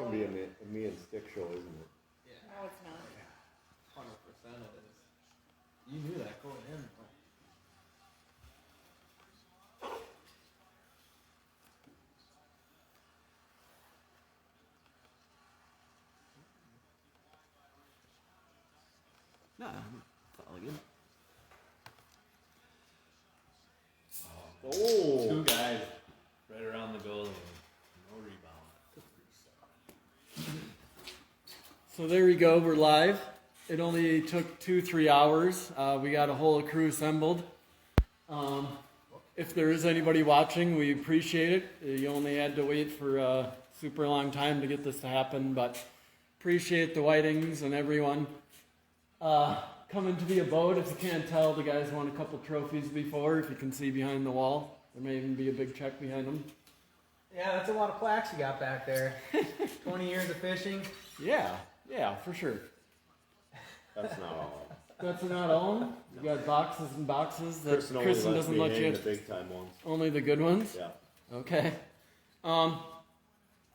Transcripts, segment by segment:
gonna be a me and stick show, isn't it? Yeah. No, it's not. 100% it is. You knew that going in. Nah, it's all good. Oh! 2 guys right around the goal and no rebound. So there we go, we're live. It only took 2-3 hours. We got a whole crew assembled. If there is anybody watching, we appreciate it. You only had to wait for a super long time to get this to happen, but appreciate the Whitings and everyone coming to the abode. If you can't tell, the guys won a couple trophies before. If you can see behind the wall, there may even be a big check behind them. Yeah, that's a lot of plaques you got back there. 20 years of fishing. Yeah, for sure. That's not all. That's not all. You got boxes and boxes that Kristen Kristen doesn't let you. the big time ones. Only the good ones. Yeah. Okay.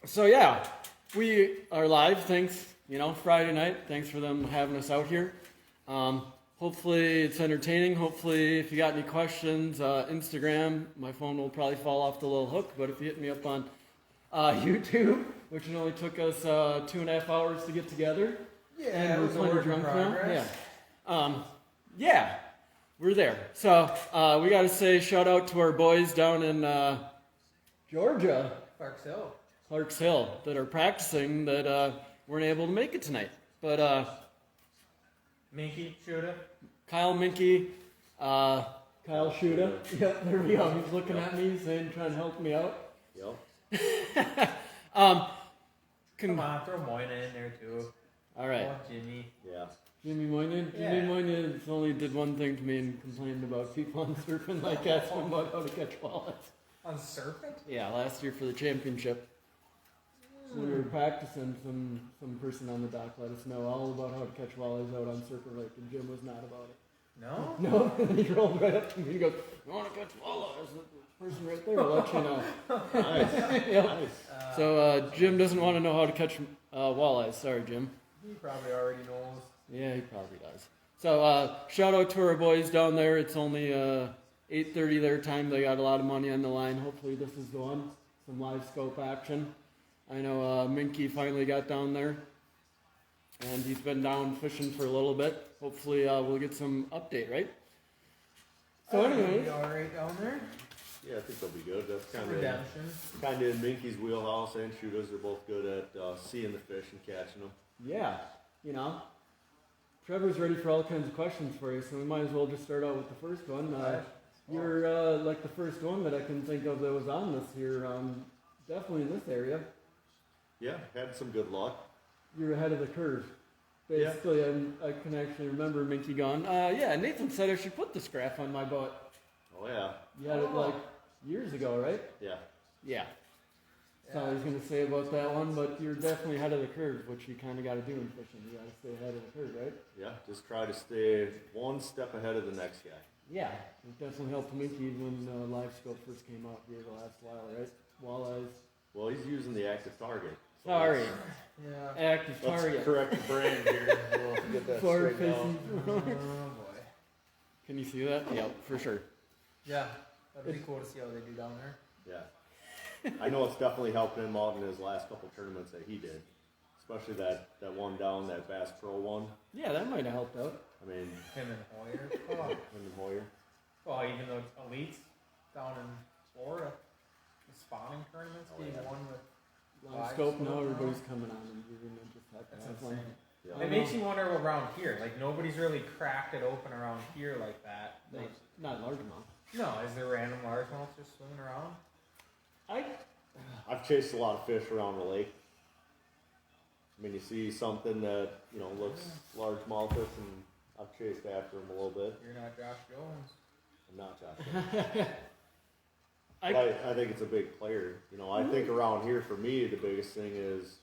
So yeah, we are live. Thanks. Friday night. Thanks for them having us out here. Hopefully it's entertaining. Hopefully, if you got any questions, Instagram. My phone will probably fall off the little hook. But if you hit me up on YouTube, which it only took us 2.5 hours to get together. Yeah, and we're plenty drunk now. Yeah. We're there. So we got to say shout out to our boys down in Georgia, Clarks Hill, that are practicing that weren't able to make it tonight. But Minky, Shuda. Kyle Minky, Kyle Shuda. Yep, there we go. He's looking at me, saying, trying to help me out. Yep. Come on, throw Moyna in there too. All right. Oh, Jimmy. Yeah. Jimmy Moynihan? Yeah. Jimmy Moynihan only did one thing to me and complained about people on surfing, like asking about how to catch walleyes. On surfing? Yeah, last year for the championship. So we were practicing, some person on the dock let us know all about how to catch walleyes out on Circle Lake, and Jim was not about it. No? No, and he rolled right up to me and he goes, "You want to catch walleyes? The person right there will let you know." Nice. Yep. Nice. So Jim doesn't want to know how to catch walleyes. Sorry, Jim. He probably already knows. Yeah, he probably does. So shout out to our boys down there. It's only 8:30 their time. They got a lot of money on the line. Hopefully this is the one. Some live scope action. I know Minky finally got down there, and he's been down fishing for a little bit. Hopefully we'll get some update, right? So anyway, all right down there. Yeah, I think they'll be good. That's kind Redemption. of in Minky's wheelhouse, and Shooters are both good at seeing the fish and catching them. yeah, Trevor's ready for all kinds of questions for you, so we might as well just start out with the first one. You're like the first one that I can think of that was on this here, definitely in this area. Yeah, had some good luck. You're ahead of the curve. Basically, I can actually remember Minky going, Nathan said I should put this graph on my boat. Oh, yeah. You had it like years ago, right? Yeah. Yeah. That's all I was going to say about that one, but you're definitely ahead of the curve, which you kind of got to do in fishing. You got to stay ahead of the curve, right? Yeah, just try to stay one step ahead of the next guy. Yeah. It definitely helped Minky when Live Scope first came out here the last while, right? Walleyes. Well, he's using the active target. So Sorry. Yeah. Active let's target. correct the brand here. We'll have to get that Forward straightened out. facing. Oh boy. Can you see that? Yep, for sure. Yeah. That'd be cool to see how they do down there. Yeah. I know it's definitely helped him out in his last couple tournaments that he did. Especially that one down, that Bass Pro one. Yeah, that might have helped out. I mean, Him and Hoyer. Oh. him and Hoyer. Well, even the elites down in Florida, the spawning tournaments being won with Live Scope now, everybody's coming on and you're going to just have to that's have fun. insane. Yeah. It makes you wonder around here. Like nobody's really cracked it open around here like that. Like, Not large amount. no, is there random largemouths just swimming around? I've chased a lot of fish around the lake. I mean, you see something that, looks largemouthish, and I've chased after him a little bit. You're not Josh Jones. I'm not Josh. But I think it's a big player. I think around here, for me, the biggest thing is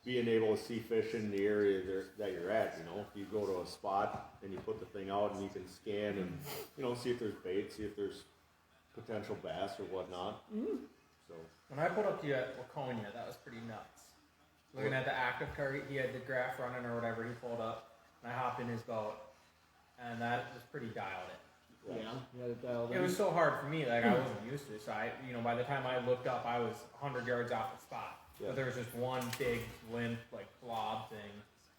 being able to see fish in the area that you're at. If you go to a spot and you put the thing out and you can scan and, see if there's bait, see if there's potential bass or whatnot. Mm. So When I put up to you at Waconia, that was pretty nuts. looking at the active target. He had the graph running or whatever. He pulled up, and I hopped in his boat, and that was pretty dialed in. Yeah, you had it dialed in. It was so hard for me, like I wasn't used to it. So by the time I looked up, I was 100 yards off the spot. Yeah. But there was just one big limp, like blob thing,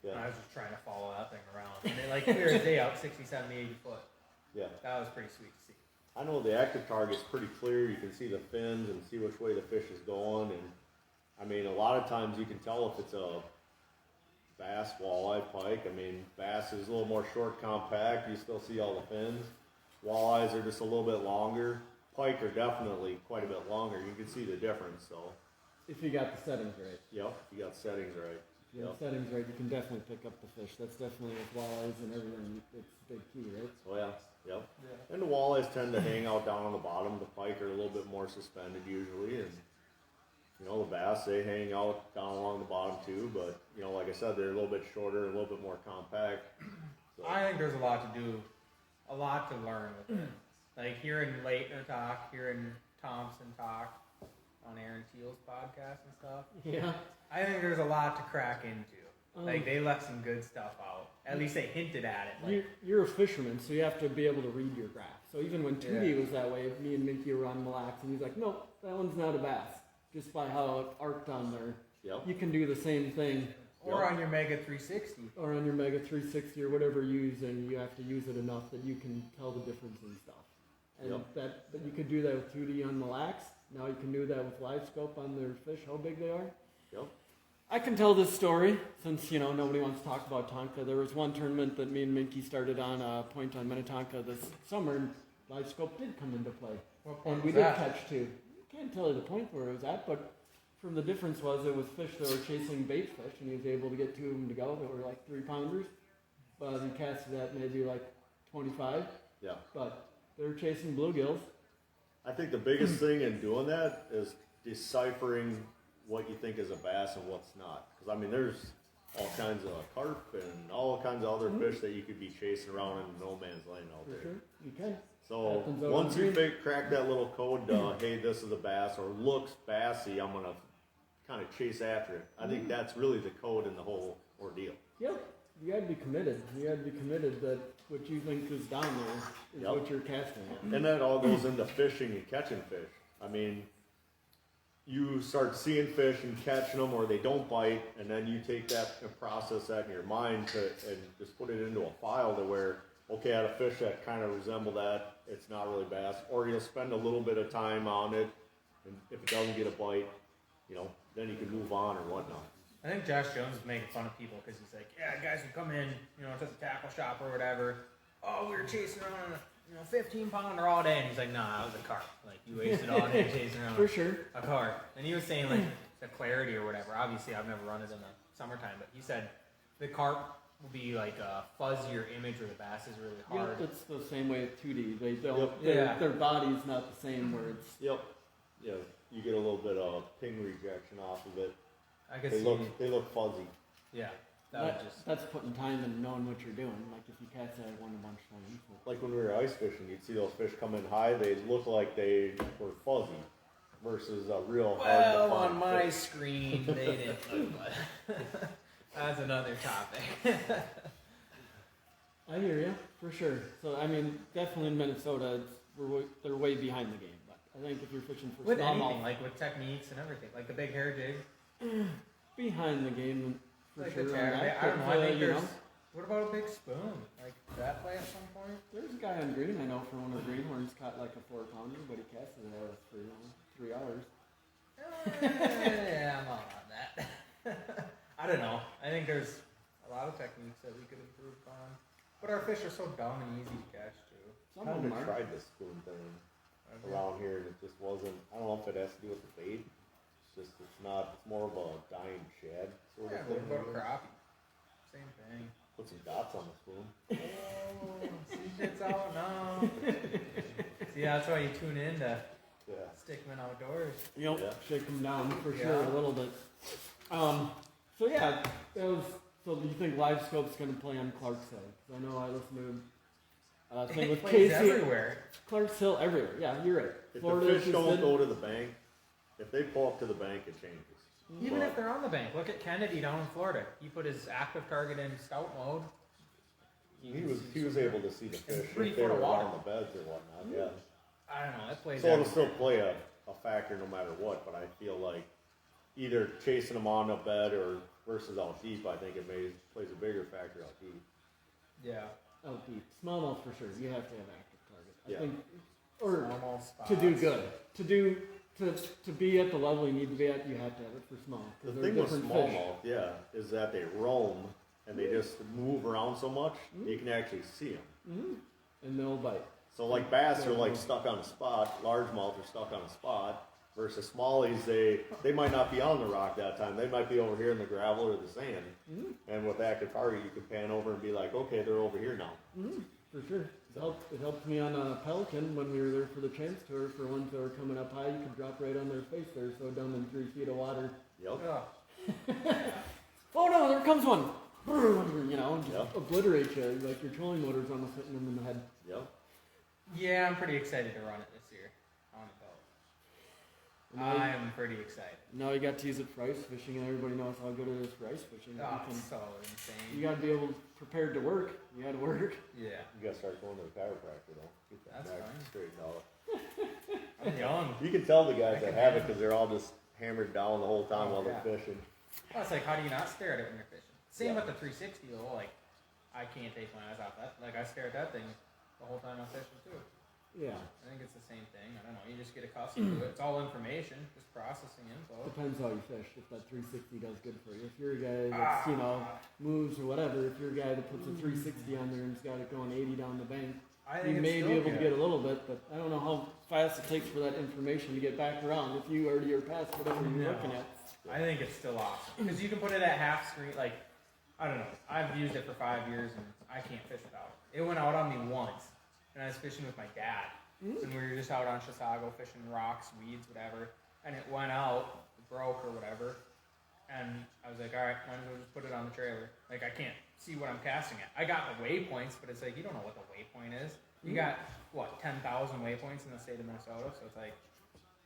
Yeah. and I was just trying to follow that thing around. And it like cleared his day out 60, 70, 80 foot. Yeah. That was pretty sweet to see. I know the active target's pretty clear. You can see the fins and see which way the fish is going. And I mean, a lot of times you can tell if it's a bass, walleye, pike. I mean, bass is a little more short, compact. You still see all the fins. Walleyes are just a little bit longer. Pike are definitely quite a bit longer. You can see the difference. So, If you got the settings right. yep, you got settings right. If you got the settings right, you can definitely pick up the fish. That's definitely with walleyes and everything. It's a big key, right? Oh yeah, yep. Yeah. And the walleyes tend to hang out down on the bottom. The pike are a little bit more suspended usually, and the bass, they hang out down along the bottom too. But like I said, they're a little bit shorter, a little bit more compact. So, I think there's a lot to do, a lot to learn with it. Like hearing Leitner talk, hearing Thompson talk on Aaron Teal's podcast and stuff. Yeah. I think there's a lot to crack into. Like they left some good stuff out. At least they hinted at it. Like, You're a fisherman, so you have to be able to read your graph. So even when 2D was that way, me and Minky were on Mille Lacs, and he's like, "No, that one's not a bass." Just by how it arced on there, yep. you can do the same thing. or on your Mega 360. Or on your Mega 360 or whatever you use, and you have to use it enough that you can tell the difference in stuff. And Yep. but you could do that with 2D on Mille Lacs. Now you can do that with live scope on their fish, how big they are. Yep. I can tell this story since nobody wants to talk about Tonka. There was one tournament that me and Minky started on a point on Minnetonka this summer, and live scope did come into play, What point and we was did that? catch two. Can't tell you the point where it was at, but from the difference was it was fish that were chasing bait fish, and he was able to get two of them to go that were like 3-pounders. But he casted at maybe like 25. Yeah. But they were chasing bluegills. I think the biggest thing in doing that is deciphering what you think is a bass and what's not. Because I mean, there's all kinds of carp and all kinds of other fish that you could be chasing around in no man's land out For there. sure, you can. So Happens out once on you green. crack that little code, hey, this is a bass or looks bassy, I'm gonna kind of chase after it. I think that's really the code in the whole ordeal. Yep. You gotta be committed. You gotta be committed that what you think is down there is Yep. what you're casting at. And that all goes into fishing and catching fish. I mean, you start seeing fish and catching them, or they don't bite, and then you take that and process that in your mind and just put it into a file to where, okay, I had a fish that kind of resemble that. It's not really bass, or you'll spend a little bit of time on it, and if it doesn't get a bite, then you can move on or whatnot. I think Josh Jones is making fun of people because he's like, yeah, guys would come in, to the tackle shop or whatever. Oh, we were chasing around a 15-pounder all day. And he's like, nah, that was a carp. Like, you wasted all day chasing around For sure. a carp. And he was saying, like, the clarity or whatever. Obviously, I've never run it in the summertime, but he said the carp will be like a fuzzier image where the bass is really hard. Yep, it's the same way with 2D. They don't. Yep. Their body's not the same. Where it's Yep. Yeah, you get a little bit of ping rejection off of it. I could They see. look fuzzy. Yeah. That would just. that's putting time and knowing what you're doing. Like if you catch that one a bunch of times. Like when we were ice fishing, you'd see those fish come in high. They look like they were fuzzy versus a real hard to Well, find on my fish. screen, they didn't look like. That's another topic. I hear you for sure. So I mean, definitely in Minnesota, they're way behind the game. But I think if you're fishing for With anything, smallmouth, like with techniques and everything, like the big hair jig. behind the game for Like sure. the on chatterbait. that. I don't know. I But, think there's. What about a big spoon? Like did that play at some point? there's a guy on green I know for one of greenhorns caught like a 4-pounder, but he casted it out for 3 hours. Yeah, I'm all on that. I don't know. I think there's a lot of techniques that we could improve on, but our fish are so dumb and easy to catch too. Some I of them haven't are. tried this spoon thing around here, and it just wasn't. I don't know if it has to do with the bait. It's not. It's more of a dying shad sort Yeah, of what thing. about crappie? Same thing. Put some dots on the spoon. Oh, secrets out now. See, that's why you tune in to Yeah. Stickman Outdoors. Yep, Yeah. shake them down for Yeah. sure a little bit. So yeah, that was. So do you think Live Scope's going to play on Clark's Hill? 'Cause I know I listened to thing It with plays Casey. everywhere. Clark's Hill everywhere. Yeah, you're right. If Florida the fish just don't did- go to the bank, if they pull up to the bank, it changes. Even But if they're on the bank, look at Kennedy down in Florida. He put his active target in scout mode. he was able to see the fish 3 if they foot were of water. around the beds or whatnot. Yeah. I don't know. That plays So it'll out. still play a factor no matter what. But I feel like either chasing them on a bed or versus out deep, I think plays a bigger factor out deep. Yeah. Out deep. Smallmouth for sure. You have to have active target. I Yeah. think, or Normal spots. to do good. To be at the level you need to be at, you have to have it for small. The 'Cause they're thing with different smallmouth, yeah, is that they roam and they just move around so much you can actually see them. Mm-hmm. And they'll bite. So like bass are like stuck on a spot, largemouth are stuck on a spot, versus smallies they might not be on the rock that time. They might be over here in the gravel or the sand. Mm-hmm. And with active target, you can pan over and be like, okay, they're over here now. Mm-hmm. For sure. It helped me on a Pelican when we were there for the chance tour. For ones that were coming up high, you could drop right on their face. They're so down in 3 feet of water. Yep. Oh no, there comes one! You know, just Yep. obliterate you like your trolling motor's almost hitting them in the head. Yep. Yeah, I'm pretty excited to run it this year on a boat. Now, I'm pretty excited. now you got to use it for ice fishing, and everybody knows how good it is for ice fishing. Oh, You it's so you insane. got to be able prepared to work. You got to work. Yeah. You gotta start going to the chiropractor though. Get that That's back fine. straightened out. I'm young. You can tell the guys I that can have it handle because they're all just hammered down the whole time Oh, while they're yeah. fishing. Well, it's like, how do you not stare at it when you're fishing? Same Yeah. with the 360 though. Like, I can't take my eyes off that. Like, I stare at that thing the whole time I'm fishing too. Yeah. I think it's the same thing. I don't know. You just get accustomed to it. It's all information, just processing info. Depends how you fish. If that 360 does good for you. If you're a guy that's, you know, moves or whatever, if you're a guy that puts a 360 on there and has got it going 80 down the bank, I you think it's may still be able good. to get a little bit, but I don't know how fast it takes for that information to get back around if you already are past whatever you're No. looking at. I think it's still awesome because you can put it at half screen. Like, I don't know. I've used it for 5 years and I can't fish without it. It went out on me once, and I was fishing with my dad, and we were just out on Chisago fishing rocks, weeds, whatever. And it went out, it broke or whatever, and I was like, all right, might as well just put it on the trailer. Like, I can't see what I'm casting at. I got the waypoints, but it's like you don't know what the waypoint is. You got what 10,000 waypoints in the state of Minnesota, so it's like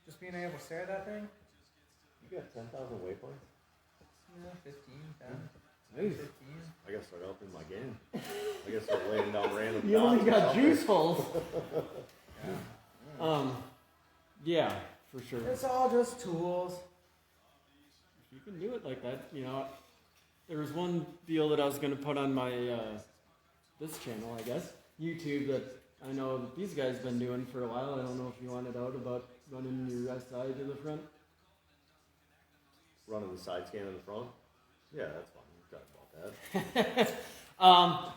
just being able to stare at that thing. You got 10,000 waypoints? Yeah, 15, 10, Nice. 15. I gotta start upping my game. I gotta start laying down random You only dots or got something. juice holes. Yeah. Yeah, for sure. It's all just tools. If you can do it like that, you know. There was one deal that I was going to put on my this channel, I guess, YouTube, that I know that these guys been doing for a while. I don't know if you wanted out about running your SI to the front. Running the side scan in the front? Yeah, that's fine. We've talked about that.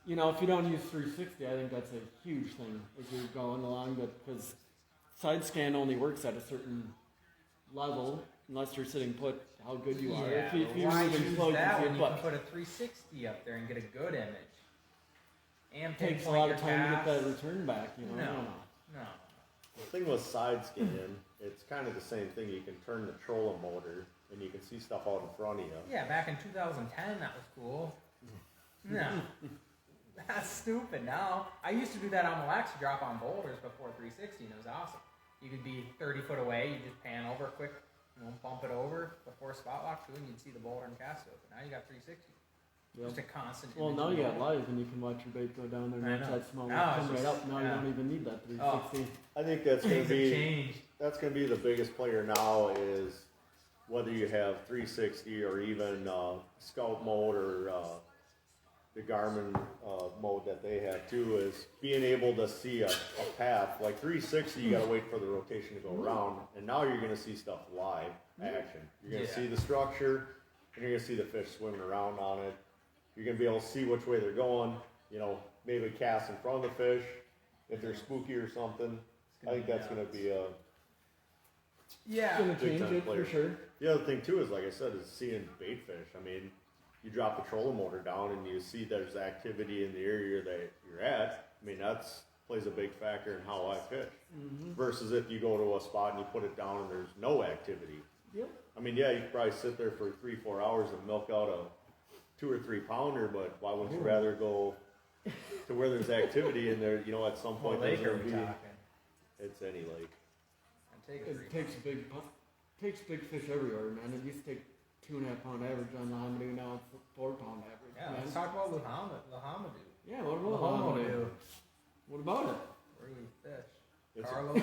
You know, if you don't use 360, I think that's a huge thing as you're going along, because side scan only works at a certain level, unless you're sitting put how good you are. Yeah, If you're why moving use slow, you that can see when it, you can but put a 360 up there and get a good image? And it takes a pinpoint lot your of time to get cast. that return back, you know. I don't know. No. The thing with side scan, it's kind of the same thing. You can turn the trolling motor and you can see stuff out in front of you. Yeah, back in 2010, that was cool. No. That's stupid now. I used to do that on Mille Lacs, drop on boulders before 360, and it was awesome. You could be 30 foot away, you just pan over quick, bump it over before spot lock too, and you'd see the boulder and cast it. But now you got 360. Yep. Just a constant Well, image now of you the got boulder. live, and you can watch your bait go down there I and watch know. that small Now one it's come right just- up. Now yeah. you don't even need that 360. I think that's going to Things have be changed. that's going to be the biggest player now is whether you have 360 or even scout mode or the Garmin mode that they have too, is being able to see a path. Like 360, you got to wait for the rotation to go around, and now you're going to see stuff live action. You're going to Yeah. see the structure, and you're going to see the fish swimming around on it. You're going to be able to see which way they're going. Maybe cast in front of the fish if they're spooky or something. I think that's going to be a Yeah. It's gonna big change time it player. for sure. The other thing too is, like I said, is seeing bait fish. I mean, you drop the trolling motor down and you see there's activity in the area that you're at. I mean, that's plays a big factor in how I fish. Versus if you go to a spot and you put it down and there's no activity. Yep. I mean, yeah, you could probably sit there for 3-4 hours and milk out a 2 or 3 pounder, but why wouldn't you rather go to where there's activity and there? At some What point there's lake are gonna we be. talking? It's any lake. I'd take a It free. takes a takes big fish everywhere, man. It used to take 2.5 pound average on Lahamadou, now it's 4 pound average. Yeah, man. let's talk about Lahamadou. Yeah, what about Lahamadou? What about it? Where do we fish? It's Carlos?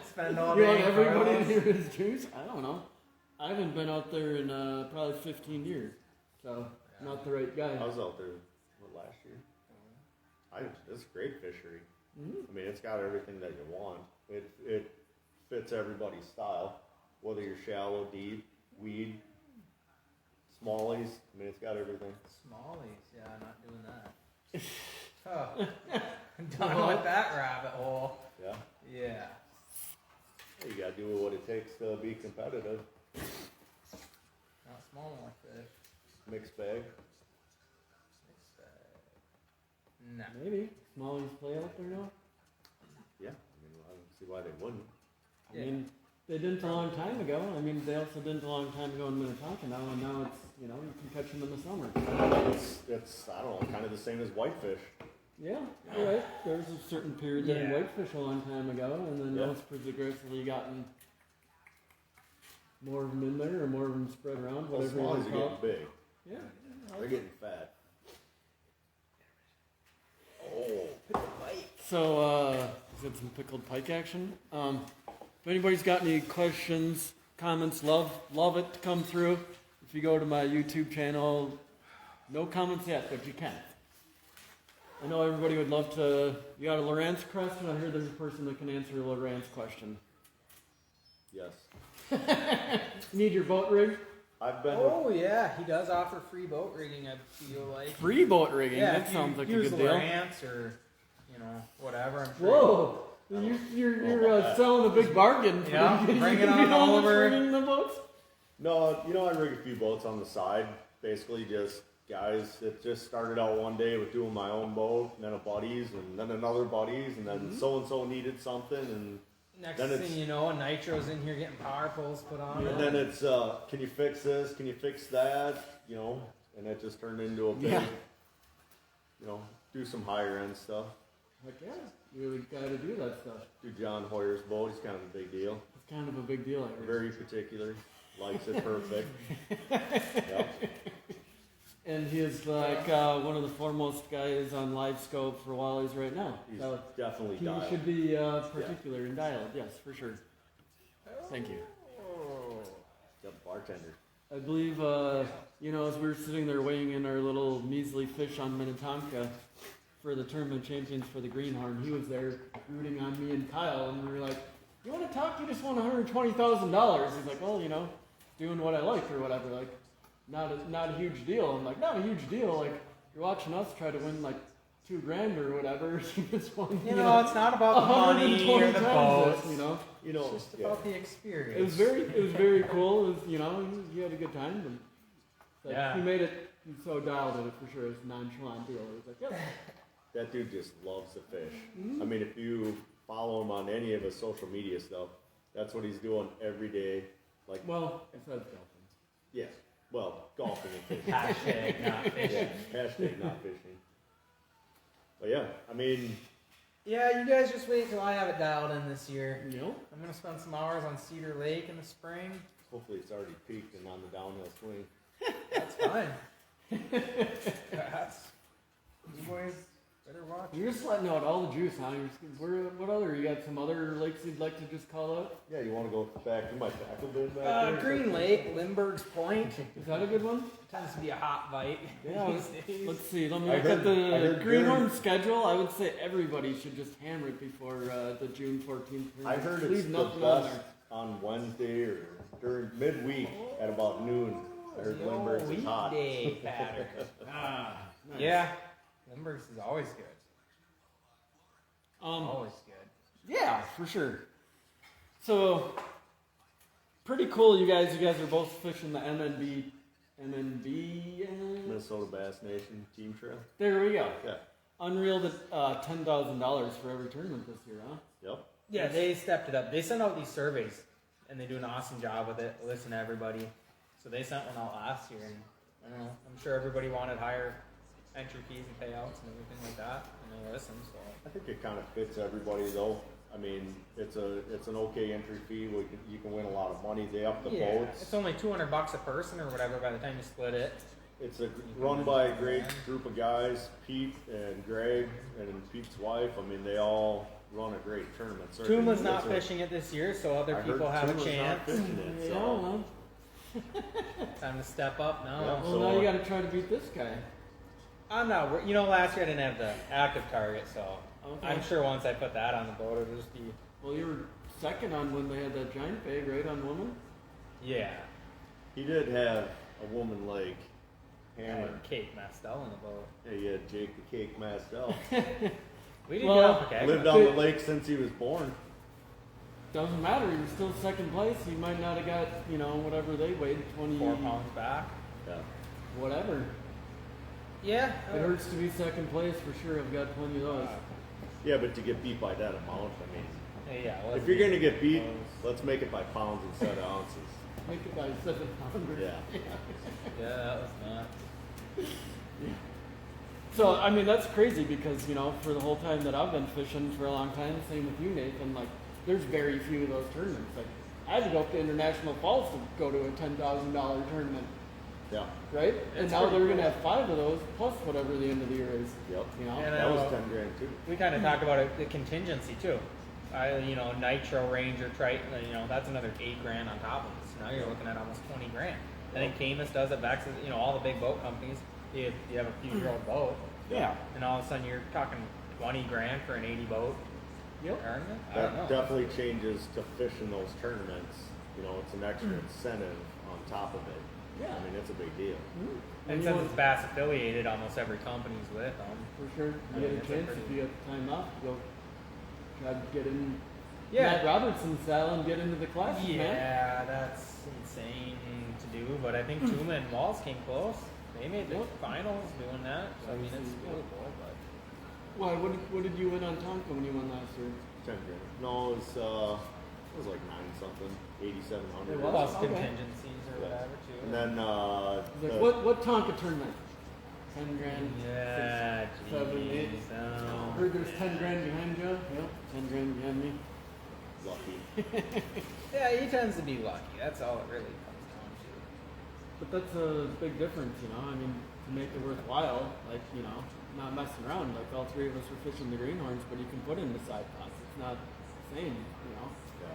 Spend all You day want in everybody to Carlos? hear his juice? I don't know. I haven't been out there in probably 15 years, so not the right guy. I was out there last year. It's a great fishery. Mhm. I mean, it's got everything that you want. It fits everybody's style, whether you're shallow, deep, weed, smallies. I mean, it's got everything. Smallies, yeah, not doing that. Oh, I'm done with that rabbit hole. Yeah, Yeah. you gotta do what it takes to be competitive. Not smallmouth fish. Mixed bag. No. Maybe smallies play out there now. Yeah, I mean, I don't see why they wouldn't. I mean, they didn't a long time ago. I mean, they also didn't a long time ago in Minnetonka now, and now it's, you know, you can catch them in the summer. It's I don't know, kind of the same as whitefish. Yeah, you're right. There was a certain period there in Yeah. whitefish a long time ago, and then Yeah. those progressively gotten more of them in there, or more of them spread around, Well, whatever you smallies want are to call getting it. big. Yeah. They're getting fat. Oh, So, we got some pickled pike action. If anybody's got any questions, comments, love it to come through. If you go to my YouTube channel, no comments yet, but you can. I know everybody would love to. You got a Lawrence question? I heard there's a person that can answer a Lawrence question. yes. Need your boat rig? I've been. Oh yeah, he does offer free boat rigging. I feel like. Free boat rigging? Yeah, That if sounds you like a use good deal. Lawrence or whatever. I'm sure. Whoa! You're selling a big bargain. Yeah, you bring it can on be how much over. rigging the boats? No, I rig a few boats on the side. Basically, just guys that just started out one day with doing my own boat, and then a buddy's, and then another buddy's, and then so and so needed something, and Next then thing it's- you know, Nitro's in here getting power poles put on. and then it's can you fix this? Can you fix that? And it just turned into a big, Yeah. do some higher end stuff. Heck yeah, you gotta do that stuff. Do John Hoyer's boat? He's kind of a big deal. It's kind of a big deal. I heard. Very particular. Likes it perfect. Yep. And he is like one of the foremost guys on live scope for walleyes right now. He's So definitely he dialed. should be particular and dialed. Yes, for sure. Thank you. Yep, bartender. I believe, as we were sitting there weighing in our little measly fish on Minnetonka for the tournament champions for the greenhorn, he was there rooting on me and Kyle, and we were like, "You want to talk? You just won $120,000." He's like, "Well, doing what I like or whatever. Like, not a huge deal." I'm like, "Not a huge deal. Like, you're watching us try to win like $2,000 or whatever. You just won. it's not about the money or 120 the times boats. this, It's just about the experience. It was very cool. It was, he had a good time. And Yeah. he made it. He so dialed it for sure. It was a nonchalant deal. He was like, "Yep." That dude just loves to fish. I mean, if you follow him on any of his social media stuff, that's what he's doing every day. Like, Well, besides golfing. yeah, well, golfing and fishing. Hashtag not fishing. Yeah, hashtag not fishing. But yeah, I mean, Yeah, you guys just wait till I have it dialed in this year. You I'm gonna spend some hours on Cedar Lake in the spring. hopefully it's already peaked and on the downhill swing. That's fine. You boys better watch. You're just letting out all the juice, huh? What other? You got some other lakes you'd like to just call out? Yeah, you want to go back to my tackle bin back there? Green Lake, Lindbergh's Point. Is that a good one? Tends to be a hot bite. Yeah, these days. Let's see. Let me I look at heard- I the heard Greenhorn schedule. I would say everybody should just hammer it before the June 14th. I heard it's Leave the nothing on best there. on Wednesday or during midweek at about noon. I heard The Lindbergh's old is hot. weekday pattern. Ah, nice. Yeah, Lindbergh's is always good. Always good. Yeah, for sure. So, pretty cool, you guys. You guys are both fishing the MNB. Minnesota Bass Nation Team Trail. There we go. Yeah. Unreal that $10,000 for every tournament this year, huh? Yep. Yeah, they stepped it up. They send out these surveys, and they do an awesome job with it. Listen to everybody. So they sent one out last year, and I don't know. I'm sure everybody wanted higher entry fees and payouts and everything like that, and they listened. So I think it kind of fits everybody though. I mean, it's an okay entry fee. You can win a lot of money. They up the Yeah, boats. it's only $200 a person or whatever by the time you split it. It's run by a great group of guys, Pete and Greg and Pete's wife. I mean, they all run a great tournament. Tuma's not fishing it this year, so other people have a Tuma's chance. not fishing it, Yeah, so. well, Time to step up now. Yeah. well So, now you got to try to beat this guy. I'm not. Last year I didn't have the active target, so Okay. I'm sure once I put that on the boat, it'll just be. Well, you were second on when they had that giant bag, right, on woman? Yeah. He did have a woman like hammer. And Kate Mastel on the boat. Yeah, he had Jake the Cake Mastel. We did Well, get off okay. Lived on the lake since he was born. Doesn't matter. He was still second place. He might not have got, whatever they weighed, 20, 4 pounds back. Yeah. whatever. Yeah. It hurts to be second place for sure. I've got plenty of those. Yeah, but to get beat by that amount, I mean, Yeah. if you're gonna get beat, let's make it by pounds instead of ounces. Make it by 700. Yeah. Yeah, that was not. So, I mean, that's crazy because, for the whole time that I've been fishing for a long time, same with you, Nathan, like, there's very few of those tournaments. Like, I had to go up to International Falls to go to a $10,000 tournament, Yeah. right? And It's now pretty they're going to cool. have 5 of those, plus whatever the end of the year is. Yep. And That was 10 grand too. We kind of talked about it, the contingency too. Nitro Ranger Triton, that's another $8 on top of it. So now you're looking at almost 20 grand. I think Camus does it. Vex, all the big boat companies. You have a few year old boat, Yeah. and all of a sudden you're talking 20 grand for an 80 boat Yep. tournament. I don't know. That definitely changes to fishing those tournaments. It's an extra incentive on top of it. Yeah. I mean, it's a big deal. And you since want- it's Bass affiliated, almost every company's with them. For sure. I You mean, get a it's a chance pretty- if you have time off to go try to get in Yeah. Matt Robertson style and get into the class, man. Yeah, that's insane to do, but I think Tuma and Walls came close. They made the Yep. finals doing that. So, I mean, it's Yep. doable, but Why? What did you win on Tonka when you won last year? 10 grand. No, it was like 9 something, 8,700. It was? plus Okay. contingencies or Yeah. whatever too. And then Like, what Tonka tournament? 10 grand. Yeah, 7, 8. geez, I heard there's 10 grand behind you. Yep, 10 grand behind me. lucky. Yeah, he tends to be lucky. That's all it really comes down to. But that's a big difference, I mean, to make it worthwhile, like, not messing around. Like, all 3 of us were fishing the greenhorns, but you can put in the side pots. It's not the same,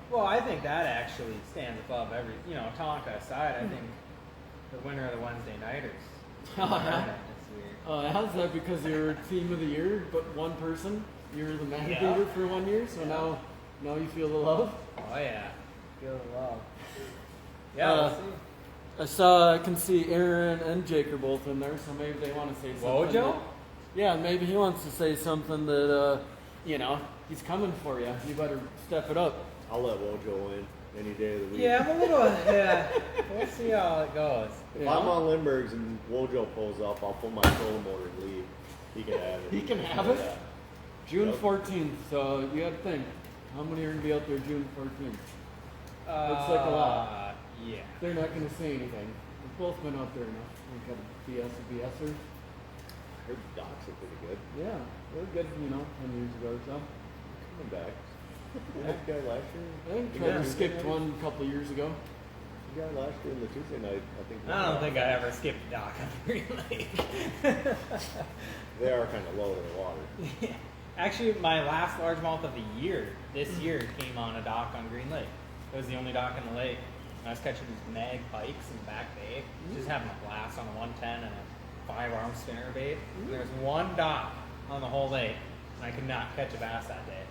Well, I think that actually stands above every, Tonka aside. I think the winner of the Wednesday nighters. Oh, yeah? This year. How's that because you're team of the year, but one person? You're the man Yeah. beater for 1 year, so Yeah. now you feel the love? Oh yeah, feel the love. Yeah, we'll see. I can see Aaron and Jake are both in there, so maybe they want to say something. Wojo? Yeah, maybe he wants to say something that, he's coming for you. You better step it up. I'll let Wojo in any day of the week. Yeah, I'm a little. Yeah, we'll see how it goes. If Yeah. I'm on Lindbergh's and Wojo pulls up, I'll pull my trolling motor and leave. He can have it. He can have it? Yeah. June Yep. 14th, so you got to think. How many are going to be out there June 14th? Looks like a lot. Yeah. They're not going to say anything. We've both been out there enough. We've got a BS'er. Her docks are pretty good. Yeah, they're good, 10 years ago or so. Coming back. That guy last year? I think The Trevor Tuesday skipped night? one a couple of years ago. The guy last year in the Tuesday night, I think. I don't think I ever skipped a dock on Green Lake. They are kind of low in the water. Actually, my last largemouth of the year, this year, came on a dock on Green Lake. It was the only dock in the lake. And I was catching these mag pikes in the back bay, just having a blast on a 110 and a 5-arm spinner bait. And there was one dock on the whole lake, and I could not catch a bass that day.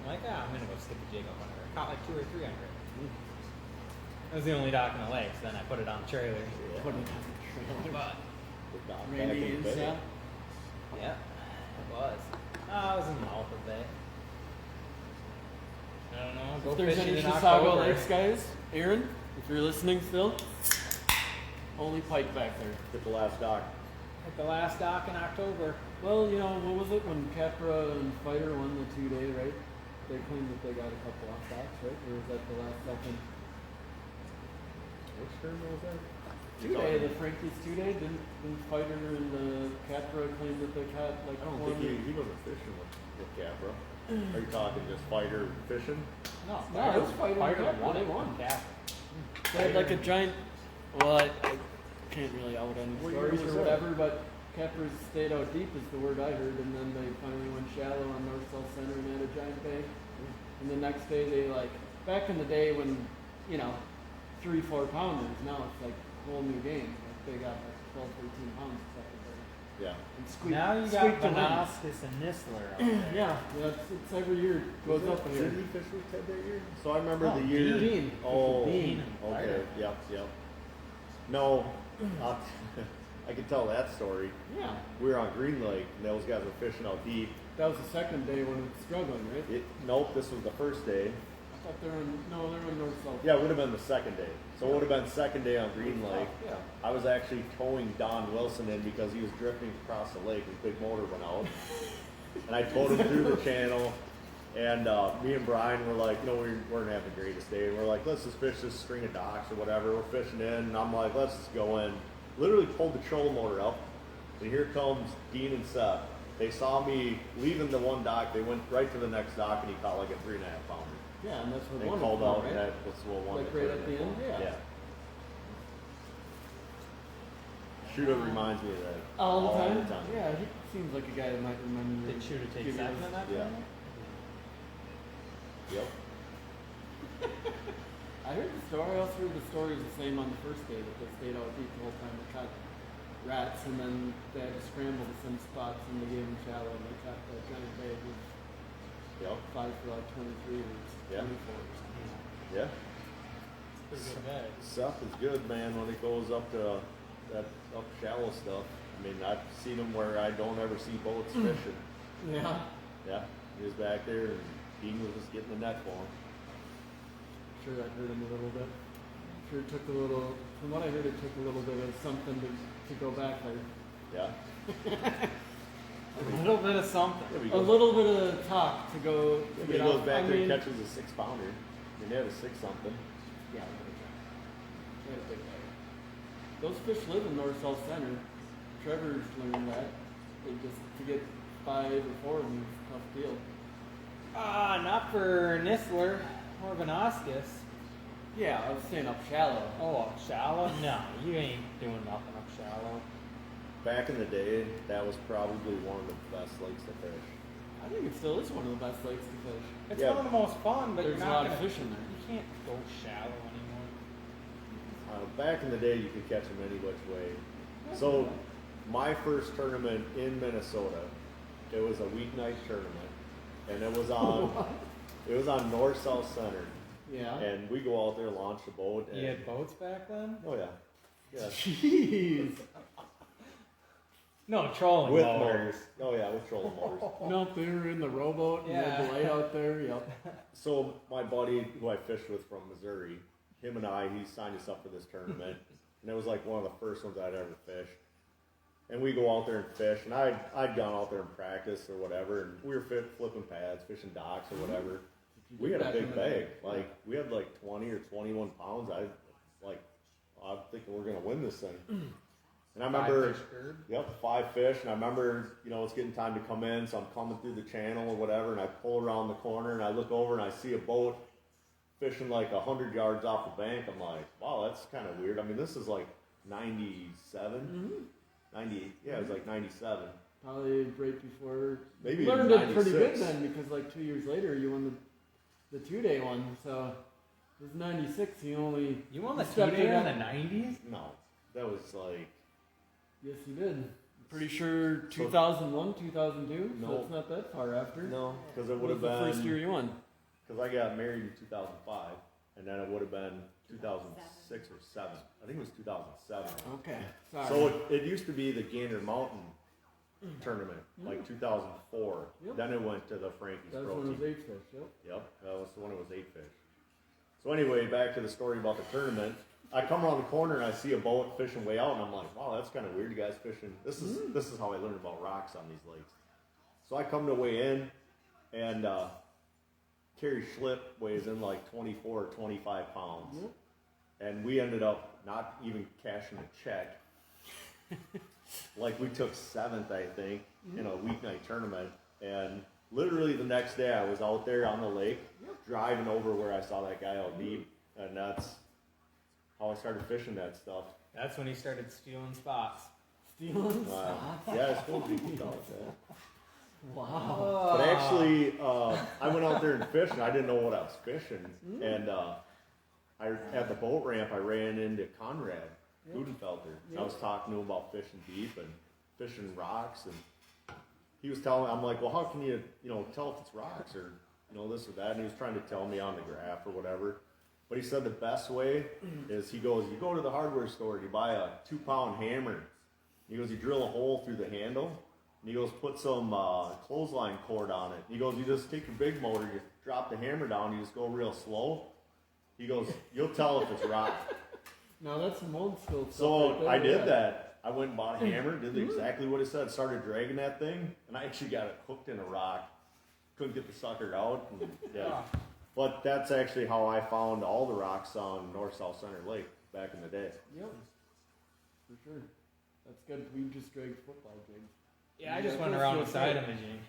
I'm like, I'm gonna go skip a jig up under it. Caught like 2 or 3 under it. It was the only dock in the lake, so then I put it on the trailer. Put it on the trailer. But The dock back Randy in the bay. Insel. yeah, it was. I was in the mouth of it. I don't know. Go If there's fishing any in Chisago October. Lakes guys, Aaron, if you're listening still, only pike back there. Hit the last dock. At the last dock in October. Well, what was it when Capra and Fighter won the 2-day, right? They claimed that they got a couple off docks, right? Or was that the last second? Which term was that? 2-day, the Frankie's 2-day, didn't Fighter and the Capra claim that they caught like I don't one? think he wasn't fishing with Capra. Are you talking just fighter fishing? No, No, it was fighter. Fighter Won. They won. won. Castle. They had like a giant. Well, I can't really out any What year stories was or that? whatever, but Keppers stayed out deep is the word I heard, and then they finally went shallow on North South Center and had a giant bay. And the next day they like back in the day when 3-4 pounders. Now it's like a whole new game. Like they got like 12, 13 pounds the second day. Yeah. And squeak. Now you got squeak to win. Vanastis and Nistler out there. Yeah, it's every year goes up a Did year. he fish with Ted that year? So I remember No, the year. Dean. Oh, Dean. okay. Yep. No, I can tell that story. Yeah, We were on Green Lake, and those guys were fishing out deep. that was the second day when it was struggling, right? Nope, this was the first day. I thought they were in North South. Yeah, it would have been the second day. So it would have been second day on Green Lake. Yeah. I was actually towing Don Wilson in because he was drifting across the lake. His big motor went out. And I towed him through the channel. And me and Brian were like, we weren't having the greatest day. And we're like, let's just fish this string of docks or whatever. We're fishing in. And I'm like, let's just go in. Literally pulled the trolling motor up. And here comes Dean and Seth. They saw me leaving the one dock. They went right to the next dock, and he caught like a 3.5 pounder. Yeah, and that's what They one called was out, for, and right? that was what won Like the right at the tournament. end, yeah. Shooter reminds me of that All the time. Yeah, he seems like a guy that might remember you. Did Shooter take give you second a- in that Yeah. tournament? Yep. I heard the story. I also heard the story was the same on the first day that they stayed out deep the whole time. They caught rats, and then they had to scramble to some spots, and they gave them shallow, and they caught that giant bay with Yep. 5 for like 23 or Yeah. 24 or something. Yeah. Pretty good bag. Seth is good, man, when it goes up to that up shallow stuff. I mean, I've seen him where I don't ever see boats fishing. Yeah. Yeah. He was back there, and Dean was just getting the net for him. Sure, that hurt him a little bit. Sure, it took a little. From what I heard, it took a little bit of something to go back there. Yeah. A little bit of something. Yeah, he A goes, little bit of talk to go. To he get goes off. back I there mean, and catches a 6-pounder. I mean, they had a 6 something. Yeah, they had a big bag. Those fish live in North South Center. Trevor's learned that. They just to get 5 or 4 of them is a tough deal. Not for Nistler or Vanastis. Yeah, I was saying up shallow. Oh, up shallow? No, you ain't doing nothing up shallow. Back in the day, that was probably one of the best lakes to fish. I think it still is one of the best lakes to fish. It's Yeah. one of the most fun, but There's you're a not lot of gonna, fish in there. You can't go shallow anymore. Back in the day, you could catch them any which way. So, my first tournament in Minnesota, it was a weeknight tournament, and it was on North South Center, Yeah. and we go out there, launch the boat, and You had boats back then? oh yeah, yeah, Jeez. No, trolling with motors. motors, oh yeah, with trolling motors. Nope, they were in the rowboat and they had the Yeah. light out there. Yep. So my buddy who I fished with from Missouri, him and he signed us up for this tournament, and it was like one of the first ones I'd ever fished. And we go out there and fish, and I'd gone out there and practice or whatever, and we were flipping pads, fishing docks or whatever. We had a big bag, like we had like 20 or 21 pounds. I'm thinking we're gonna win this thing. And I remember, 5 fish herd. yep, 5 fish, and I remember, it's getting time to come in, so I'm coming through the channel or whatever, and I pull around the corner, and I look over, and I see a boat fishing like 100 yards off the bank. I'm like, wow, that's kind of weird. I mean, this is like 97, 98, yeah, it was like 97. Probably right before. Maybe You learned even it pretty good 96. then because like 2 years later you won the 2-day one. So it was 96. You only. You won the stepped two-day it in up. the 90s? No, that was like, Yes, you did. I'm pretty sure 2001, 2002. So No. it's not that far after. no, because it What would was have the first year been, you won? because I got married in 2005, and then it would have been 2006 or 7. I think it was 2007. Okay. Sorry. So it used to be the Gander Mountain tournament, like 2004. Yep. Then it went to the Frankie's that was Pro when it Team. was 8 fish. Yep. Yep, that was the one it was 8 fish. So anyway, back to the story about the tournament. I come around the corner and I see a boat fishing way out, and I'm like, wow, that's kind of weird. You guys fishing. This is how I learned about rocks on these lakes. So I come to weigh in, and Kerry Schlip weighs in like 24 or 25 pounds. Yep. And we ended up not even cashing a check. Like we took 7th, I think, in a weeknight tournament, and literally the next day I was out there on the lake, driving over where I saw that guy out deep, and that's how I started fishing that stuff. That's when he started stealing spots. Stealing Wow. spots? Yeah, it's supposed to be about that. Wow. But actually, I went out there and fished, and I didn't know what I was fishing. And at the boat ramp, I ran into Conrad Budenfelter. I was talking to him about fishing deep and fishing rocks, and he was telling me, I'm like, well, how can you tell if it's rocks or, this or that? And he was trying to tell me on the graph or whatever. But he said the best way is, he goes, you go to the hardware store and you buy a 2-pound hammer. He goes, you drill a hole through the handle. And he goes, put some clothesline cord on it. He goes, you just take your big motor, you drop the hammer down, you just go real slow. He goes, you'll tell if it's rock. No, that's some old school stuff. So right there, I did yeah. that. I went and bought a hammer, did exactly what it said, started dragging that thing, and I actually got it hooked in a rock. Couldn't get the sucker out. And, yeah. But that's actually how I found all the rocks on North-South Center Lake back in the day. Yep. For sure. That's good. We just dragged football jigs. Yeah, I just went around the side imaging.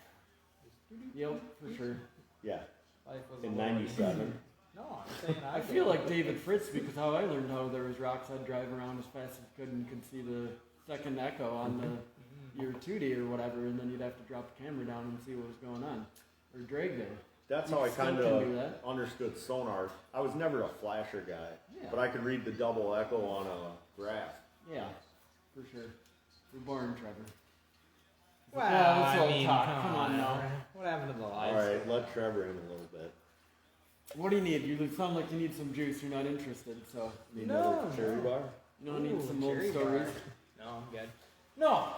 Yep, for sure. Yeah. Life was In a little- '97. No, I'm saying I feel like David Fritz, because how I learned how there was rocks, I'd drive around as fast as I could and could see the second echo on the your 2D or whatever, and then you'd have to drop the camera down and see what was going on. Or drag there. That's You how I still kind can do of that. understood sonar. I was never a flasher guy, Yeah. but I could read the double echo on a graph. Yeah, for sure. We're born, Trevor. Well, Yeah, this I old mean, talk. come Come on on now. now. What happened to the All lights? right, let Trevor in a little bit. What do you need? You sound like you need some juice. You're not interested, so Need No, another cherry no. bar? you don't need Ooh, some old cherry stories. bar. No, I'm good. No.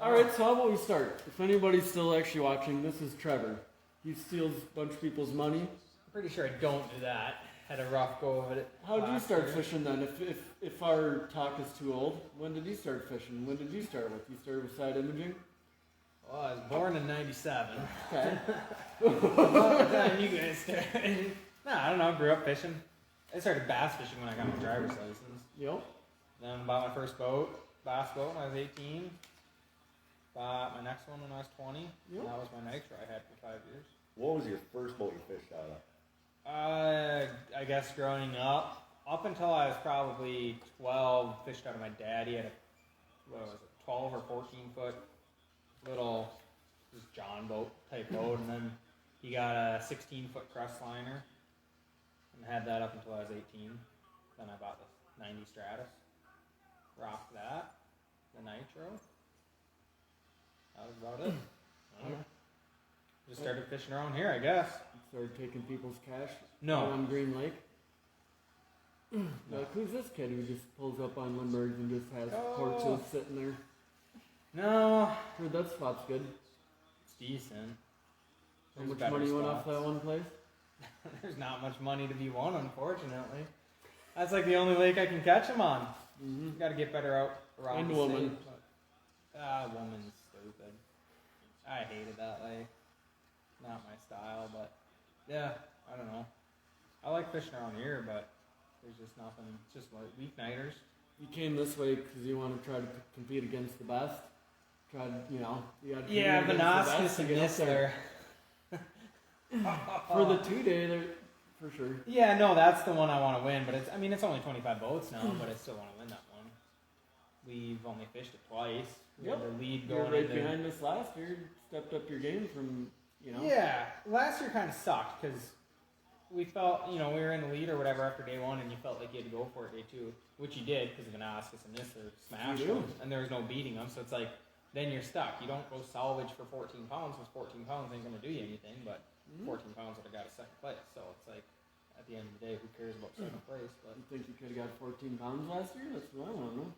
All right, so how about we start? If anybody's still actually watching, this is Trevor. He steals a bunch of people's money. I'm pretty sure I don't do that. Had a rough go of it. How did you last start year. fishing then? If our talk is too old, when did you start fishing? When did you start with? You started with side imaging? Well, I was born in '97. Okay. About the time you guys started. No, I don't know. Grew up fishing. I started bass fishing when I got my driver's license. Yep. Then bought my first boat, bass boat, when I was 18. Bought my next one when I was 20. Yep. And that was my nitro I had for 5 years. What was your first boat you fished out of? I guess growing up until I was probably 12, fished out of my dad. He had a, 12 or 14 foot little just John boat type boat, and then he got a 16 foot crest liner, and had that up until I was 18. Then I bought the 90 Stratus, rocked that, the nitro. That was about it. I don't know. Just started fishing around here, I guess. Started taking people's cash. No. out on Green Lake. Like, who's this kid who just pulls up on Lindberghs and just has torches sitting there? No, Heard that spot's good. it's decent. How There's much better money went off spots. that one place? There's not much money to be won, unfortunately. That's like the only lake I can catch them on. Mm-hmm. Got to get better out around And the woman. state, woman's stupid. I hated that lake. Not my style, but yeah, I don't know. I like fishing around here, but there's just nothing. It's just like weeknighters. You came this way because you want to try to compete against the best. Tried, you got to Yeah, compete against the best Venoscus to and get up Nistler. For the 2-day, there for sure. Yeah, no, that's the one I want to win, but it's only 25 boats now, but I still want to win that one. We've only fished it twice. We had the lead You were going right into behind us last year. Stepped up your game from, Yeah, last year kind of sucked because we felt, we were in the lead or whatever after day one, and you felt like you had to go for it day two, which you did because Venoscus and Nistler smashed You do. them, and there was no beating them. So it's like, then you're stuck. You don't go salvage for 14 pounds because 14 pounds ain't going to do you anything, but 14 pounds would have got a second place. So it's like, at the end of the day, who cares about second place? But You think you could have got 14 pounds last year? That's what I want to know.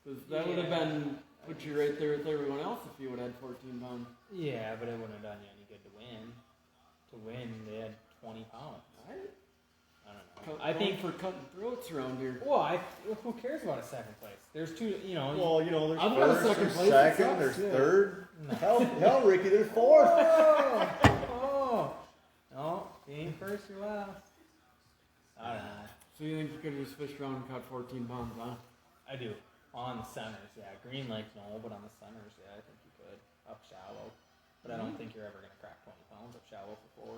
Because that would have been put you right there with everyone else if you would have had 14 pounds. yeah, but it wouldn't have done you any good to win. To win, they had 20 pounds. I don't know. I think for cutting throats around here. Well, who cares about a second place? There's two, Well, there's I've got a first, second there's place, it second, sucks, there's yeah. third. No. Hell, Ricky, there's fourth. Oh, no, you ain't first, you're last. I don't know. So you think you could have just fished around and caught 14 pounds, huh? I do. On the centers, yeah. Green Lake, no, but on the centers, yeah, I think you could. Up shallow. but I don't think you're ever gonna crack 20 pounds of shallow for 4.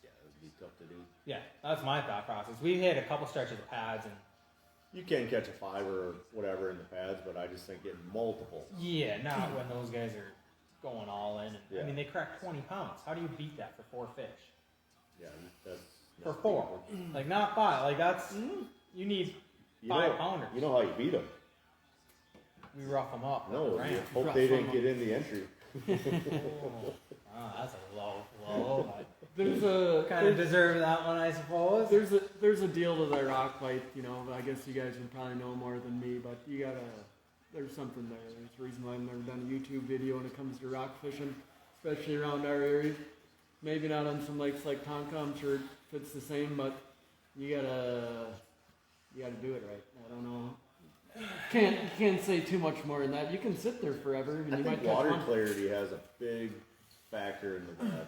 Yeah, it would be tough to do. Yeah, that's my thought process. We hit a couple stretches of pads, and You can catch a 5 or whatever in the pads, but I just think getting multiple. yeah, not when those guys are going all in. And, Yeah. I mean, they crack 20 pounds. How do you beat that for 4 fish? Yeah, that's For not 4, people. like not 5. Like that's you need You 5 know, pounders. you know how you beat them. We rough them up. No, with the you ramp. hope they didn't get in the entry. Oh, wow, that's a low. There's a Kind of deserve that one, I suppose. there's a deal to the rock bite, you know. I guess you guys would probably know more than me, but there's something there. There's a reason why I've never done a YouTube video when it comes to rock fishing, especially around our area. Maybe not on some lakes like Tonka. I'm sure it fits the same, but you gotta do it right. I don't know. Can't say too much more than that. You can sit there forever and I you think might catch water one. clarity has a big factor in that.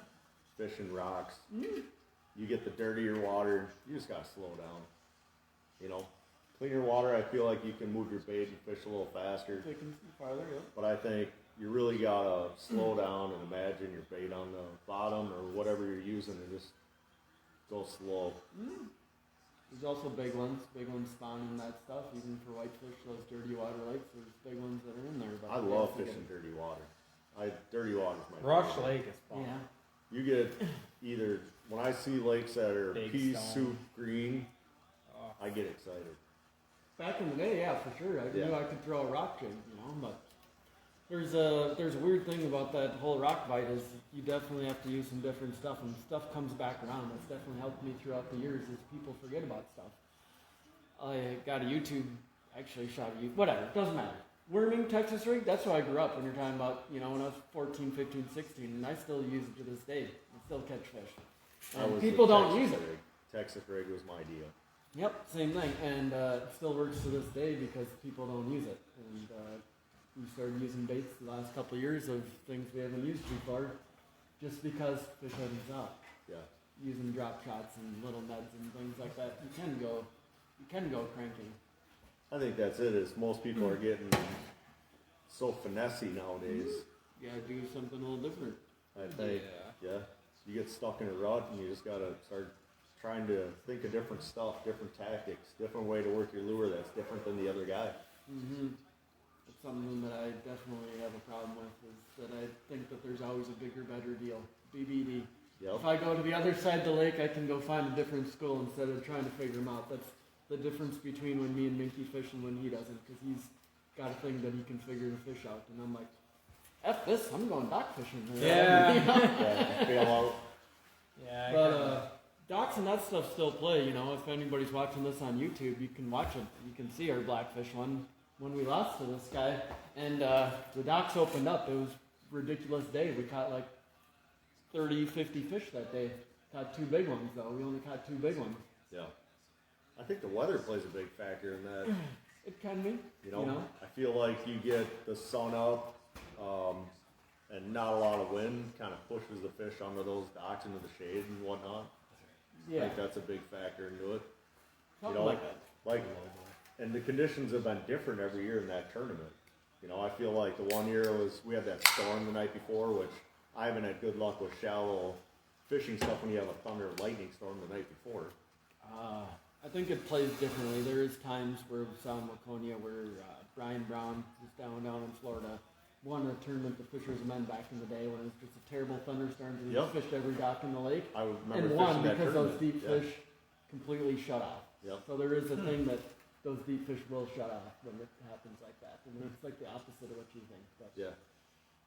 Fishing rocks. You get the dirtier water, you just gotta slow down. You know, cleaner water, I feel like you can move your bait and fish a little faster. Taking farther, yeah. But I think you really gotta slow down and imagine your bait on the bottom or whatever you're using and just go slow. There's also big ones spawning that stuff, even for whitefish, those dirty water lakes, there's big ones that are in there. But I you love have to fishing get- dirty water. Dirty water's my Rush favorite. Lake is fun. Yeah. You get either when I see lakes that are Big pea stone. soup green, Oh. I get excited. Back in the day, yeah, for sure. I Yeah. knew I could throw a rock jig, you know, but there's a weird thing about that whole rock bite is you definitely have to use some different stuff, and stuff comes back around. That's definitely helped me throughout the years is people forget about stuff. I got a YouTube, actually shot a YouTube, whatever, doesn't matter. Worming Texas rig, that's where I grew up when you're talking about, you know, when I was 14, 15, 16, and I still use it to this day. I still catch fish. I And was people the don't Texas use it. rig. Texas rig was my deal. Yep, same thing, and it still works to this day because people don't use it. And we started using baits the last couple of years of things we haven't used before, just because fish haven't out. Yeah. Using drop shots and little neds and things like that, you can go cranking. I think that's it. Is most people are getting so finessey nowadays. You gotta do something a little different. I think, yeah, you get stuck in a rut and you just gotta start trying to think of different stuff, different tactics, different way to work your lure that's different than the other guy. It's something that I definitely have a problem with is that I think that there's always a bigger, better deal. BBD. Yep. If I go to the other side of the lake, I can go find a different school instead of trying to figure them out. That's the difference between when me and Minky fish and when he doesn't, because he's got a thing that he can figure the fish out, and I'm like, F this, I'm going dock fishing. Yeah. Yeah, bail out. Yeah. But docks and that stuff still play, you know. If anybody's watching this on YouTube, you can watch it. You can see our blackfish one when we lost to this guy. And the docks opened up. It was a ridiculous day. We caught like 30, 50 fish that day. Caught 2 big ones, though. We only caught 2 big ones. Yeah. I think the weather plays a big factor in that. It can be. You know, I feel like you get the sun up and not a lot of wind kind of pushes the fish onto those docks into the shade and whatnot. I Yeah. think that's a big factor into it. Something know, like that. Like, and the conditions have been different every year in that tournament. You know, I feel like the one year we had that storm the night before, which I haven't had good luck with shallow fishing stuff when you have a thunder and lightning storm the night before. I think it plays differently. There is times where we saw in Laconia where Brian Brown was down in Florida, won a tournament, the Fisher's Men back in the day when it was just a terrible thunderstorm and he Yep. fished every dock in the lake. I remember And won fishing that because those tournament. deep fish completely shut off. Yep. So there is a thing that those deep fish will shut off when it happens like that. And it's like the opposite of what you think. But Yeah.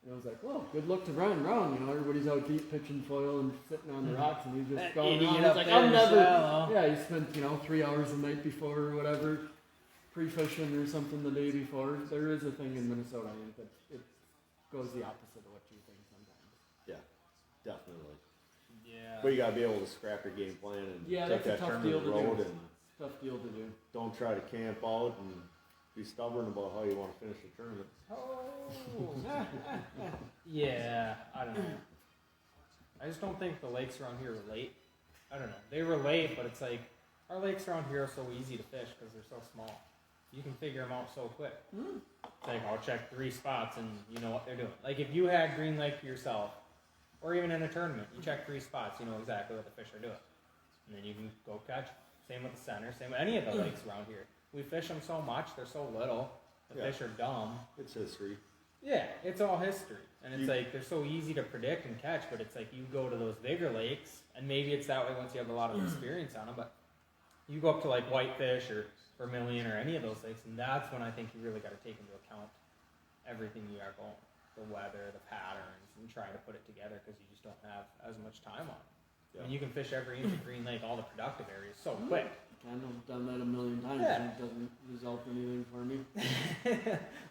and I was like, well, good luck to Brian Brown. You know, everybody's out deep pitching foil and sitting on the rocks, and he's just That going idiot around. He's up like, there I'm in never. shallow. Yeah, he spent 3 hours the night before or whatever, pre-fishing or something the day before. There is a thing in Minnesota, I think, that it goes the opposite of what you think sometimes. Yeah. Definitely. Yeah. But you gotta be able to scrap your game plan and Yeah, take that's a that tough tournament deal to do. road and Tough deal to do. don't try to camp out and be stubborn about how you want to finish the tournament. Oh. Yeah, I don't know. I just don't think the lakes around here relate. I don't know. They relate, but it's like our lakes around here are so easy to fish because they're so small. You can figure them out so quick. It's like, I'll check 3 spots and you know what they're doing. Like if you had Green Lake yourself, or even in a tournament, you check 3 spots, you know exactly what the fish are doing. And then you can go catch. Same with the center, same with any of the lakes around here. We fish them so much, they're so little, the fish are dumb. It's history. Yeah, it's all history. And it's like, they're so easy to predict and catch, but it's like you go to those bigger lakes, and maybe it's that way once you have a lot of experience on them, but you go up to like Whitefish or Vermilion or any of those lakes, and that's when I think you really got to take into account everything you are going, the weather, the patterns, and try to put it together because you just don't have as much time on it. Yeah. And you can fish every inch of Green Lake, all the productive areas, so quick. I know I've done that a million times Yeah. and it doesn't result in anything for me.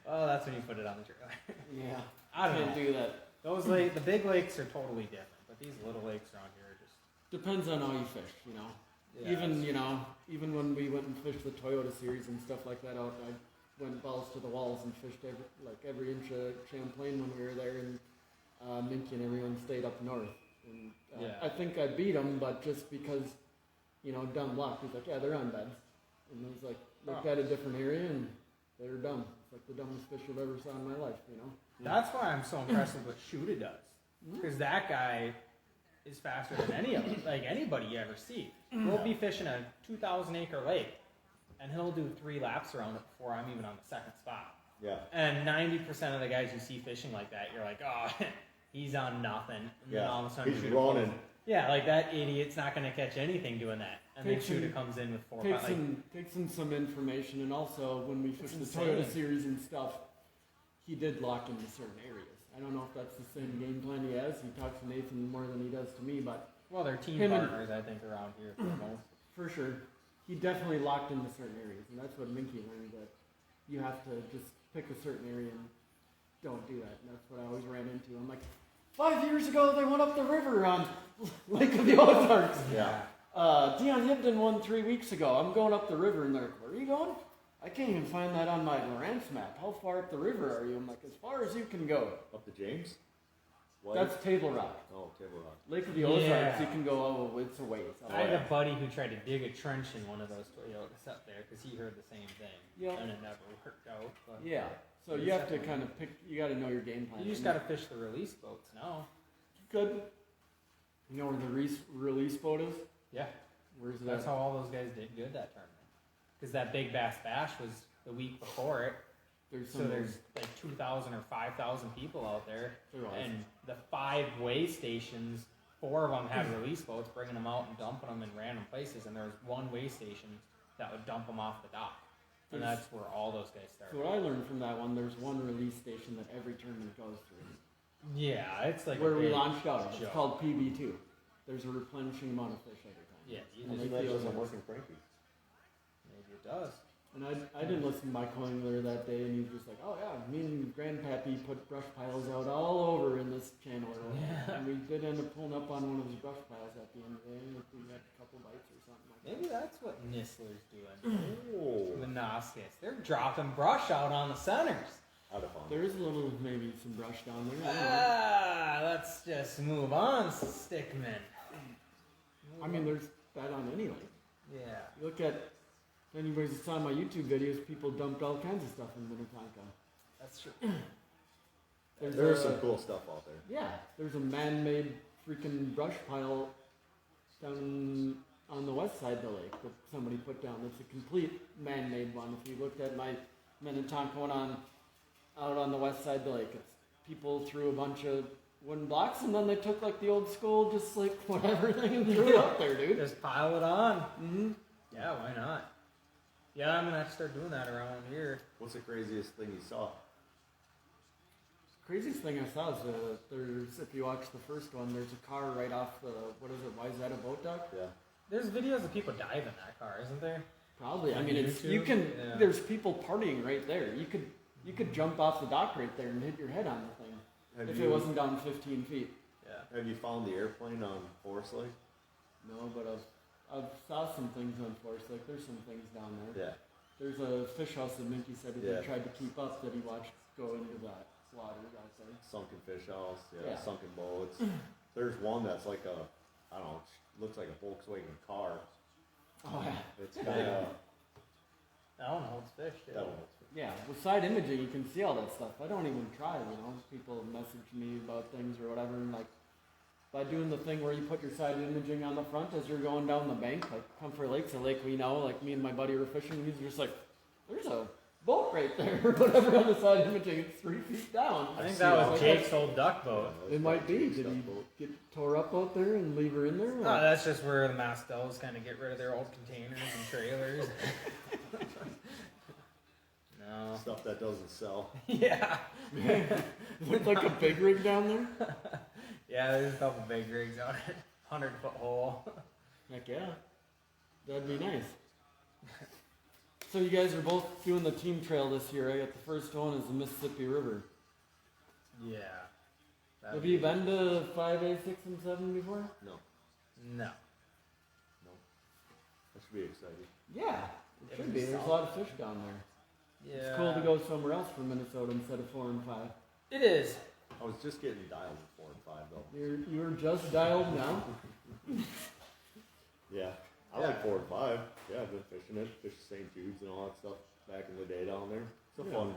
Well, that's when you put it on the trailer. Yeah. I don't Can't know. do that. Those the big lakes are totally different, but these little lakes around here are just. Depends on how you fish, you know. Yeah, Even, you know, even when we went and fished the Toyota series and stuff like that out, I went balls to the walls and fished every inch of Champlain when we were there, and Minky and everyone stayed up north. And Yeah. I think I beat them, but just because, you know, dumb luck. He's like, yeah, they're on beds. And I was like, looked at a different area and they were dumb. It's like the dumbest fish I've ever saw in my life, you know. That's why I'm so impressed with what Shuda does, because that guy is faster than any of them, like anybody you ever see. We'll be fishing a 2,000 acre lake, and he'll do 3 laps around it before I'm even on the second spot. Yeah. And 90% of the guys you see fishing like that, you're like, oh, he's on nothing. And then all of a sudden, He's Shuda running. pulls- Yeah, like that idiot's not going to catch anything doing that. And then Takes him- Shuda comes in with 4 Takes pounds. in some information, and also when we fished the insane. Toyota series and stuff, he did lock into certain areas. I don't know if that's the same game plan he has. He talks to Nathan more than he does to me, but Well, they're team Him and- partners, I think, around here for the most. for sure, he definitely locked into certain areas, and that's what Minky learned, that you have to just pick a certain area and don't do that. And that's what I always ran into. I'm like, 5 years ago they went up the river on Lake of the Ozarks. Yeah. Dion Hibden won 3 weeks ago. I'm going up the river, and they're like, where are you going? I can't even find that on my Lawrence map. How far up the river are you? I'm like, as far as you can go. Up to James? What? That's Table Rock. Oh, Table Rock. Lake of the Ozarks, Yeah. you can go, oh, it's a ways. I had a buddy who tried to dig a trench in one of those Toyotas up there because he heard the same thing. Yeah. And it never worked out. But Yeah. So you have to kind of pick, you got to know your game plan. You just got to fish the release boats now. Good. You know where the release boat is? Yeah. Where's that? That's how all those guys did good that tournament. Because that Big Bass Bash was the week before it. There's So some there's like 2,000 or 5,000 people out there. There was. And the 5 weigh stations, 4 of them had release boats, bringing them out and dumping them in random places. And there was one weigh station that would dump them off the dock. And There's- that's where all those guys started. So what I learned from that one, there's one release station that every tournament goes through. Yeah, it's like Where a we big launched out. It's joke. called PB2. There's a replenishing amount of fish every time. Yeah, you And just, they That feel doesn't it. work in Frankie. maybe it does. And I didn't listen to Mike Hoingler that day, and he was just like, oh yeah, me and Grandpappy put brush piles out all over in this channel. Yeah. And we did end up pulling up on one of his brush piles at the end of the day, if we had a couple bites or something like Maybe that's what Nistler's doing. Oh. The Noskis. They're dropping brush out on the centers. Out of fun. that. There is a little, maybe some brush down there. I don't know. Ah, let's just move on, Stickman. I mean, there's that on any lake. Yeah. You look at, if anybody's saw my YouTube videos, people dumped all kinds of stuff in Minnetonka. That's true. There's some cool stuff out there. Yeah, there's a man-made freaking brush pile down on the west side of the lake that somebody put down. It's a complete man-made one. If you looked at my Minnetonka one out on the west side of the lake, it's people threw a bunch of wooden blocks and then they took like the old school, just like whatever thing and threw it up there, dude. Just pile it on. Mm-hmm. Yeah, why not? Yeah, I'm gonna have to start doing that around here. What's the craziest thing you saw? Craziest thing I saw is there's, if you watch the first one, there's a car right off the, what is it, Wayzata boat dock? Yeah. There's videos of people dive in that car, isn't there? Probably. I On mean, it's, you YouTube? can, Yeah. there's people partying right there. You could jump off the dock right there and hit your head on the thing if it wasn't down 15 feet. Yeah. Have you found the airplane on Forest Lake? No, but I've saw some things on Forest Lake. There's some things down there. Yeah. There's a fish house that Minky said that Yeah. he tried to keep up that he watched go into that water out there. Sunken fish house. Yeah. Yeah. Sunken boats. There's one that's like a, I don't know, looks like a Volkswagen car. Oh yeah. It's kind of, That one holds fish, too. that one holds fish. yeah, with side imaging, you can see all that stuff. I don't even try, you know. People message me about things or whatever, and like, by doing the thing where you put your side imaging on the front as you're going down the bank, like Comfort Lake's a lake we know, like me and my buddy were fishing, and he's just like, there's a boat right there, or whatever on the side imaging, it's 3 feet down. I think that was Jake's old duck boat. It might be. Did he get tore up out there and leave her in there? No, that's just where the Mastels kind of get rid of their old containers and trailers. No. Stuff that doesn't sell. Yeah. With like a big rig down there? Yeah, there's a couple big rigs on it. 100-foot hole. Heck yeah. That'd be nice. So you guys are both doing the team trail this year. I got the first one is the Mississippi River. Yeah. Have you been to 5A, 6, and 7 before? No. No. That should be exciting. Yeah, it should be. There's a lot of fish down there. Yeah. It's cool to go somewhere else from Minnesota instead of 4 and 5. It is. I was just getting dialed at 4 and 5 though. You're just dialed now? Yeah. I like 4 and 5. Yeah, I've been fishing it, fished St. Jude's and all that stuff back in the day down there. It's a fun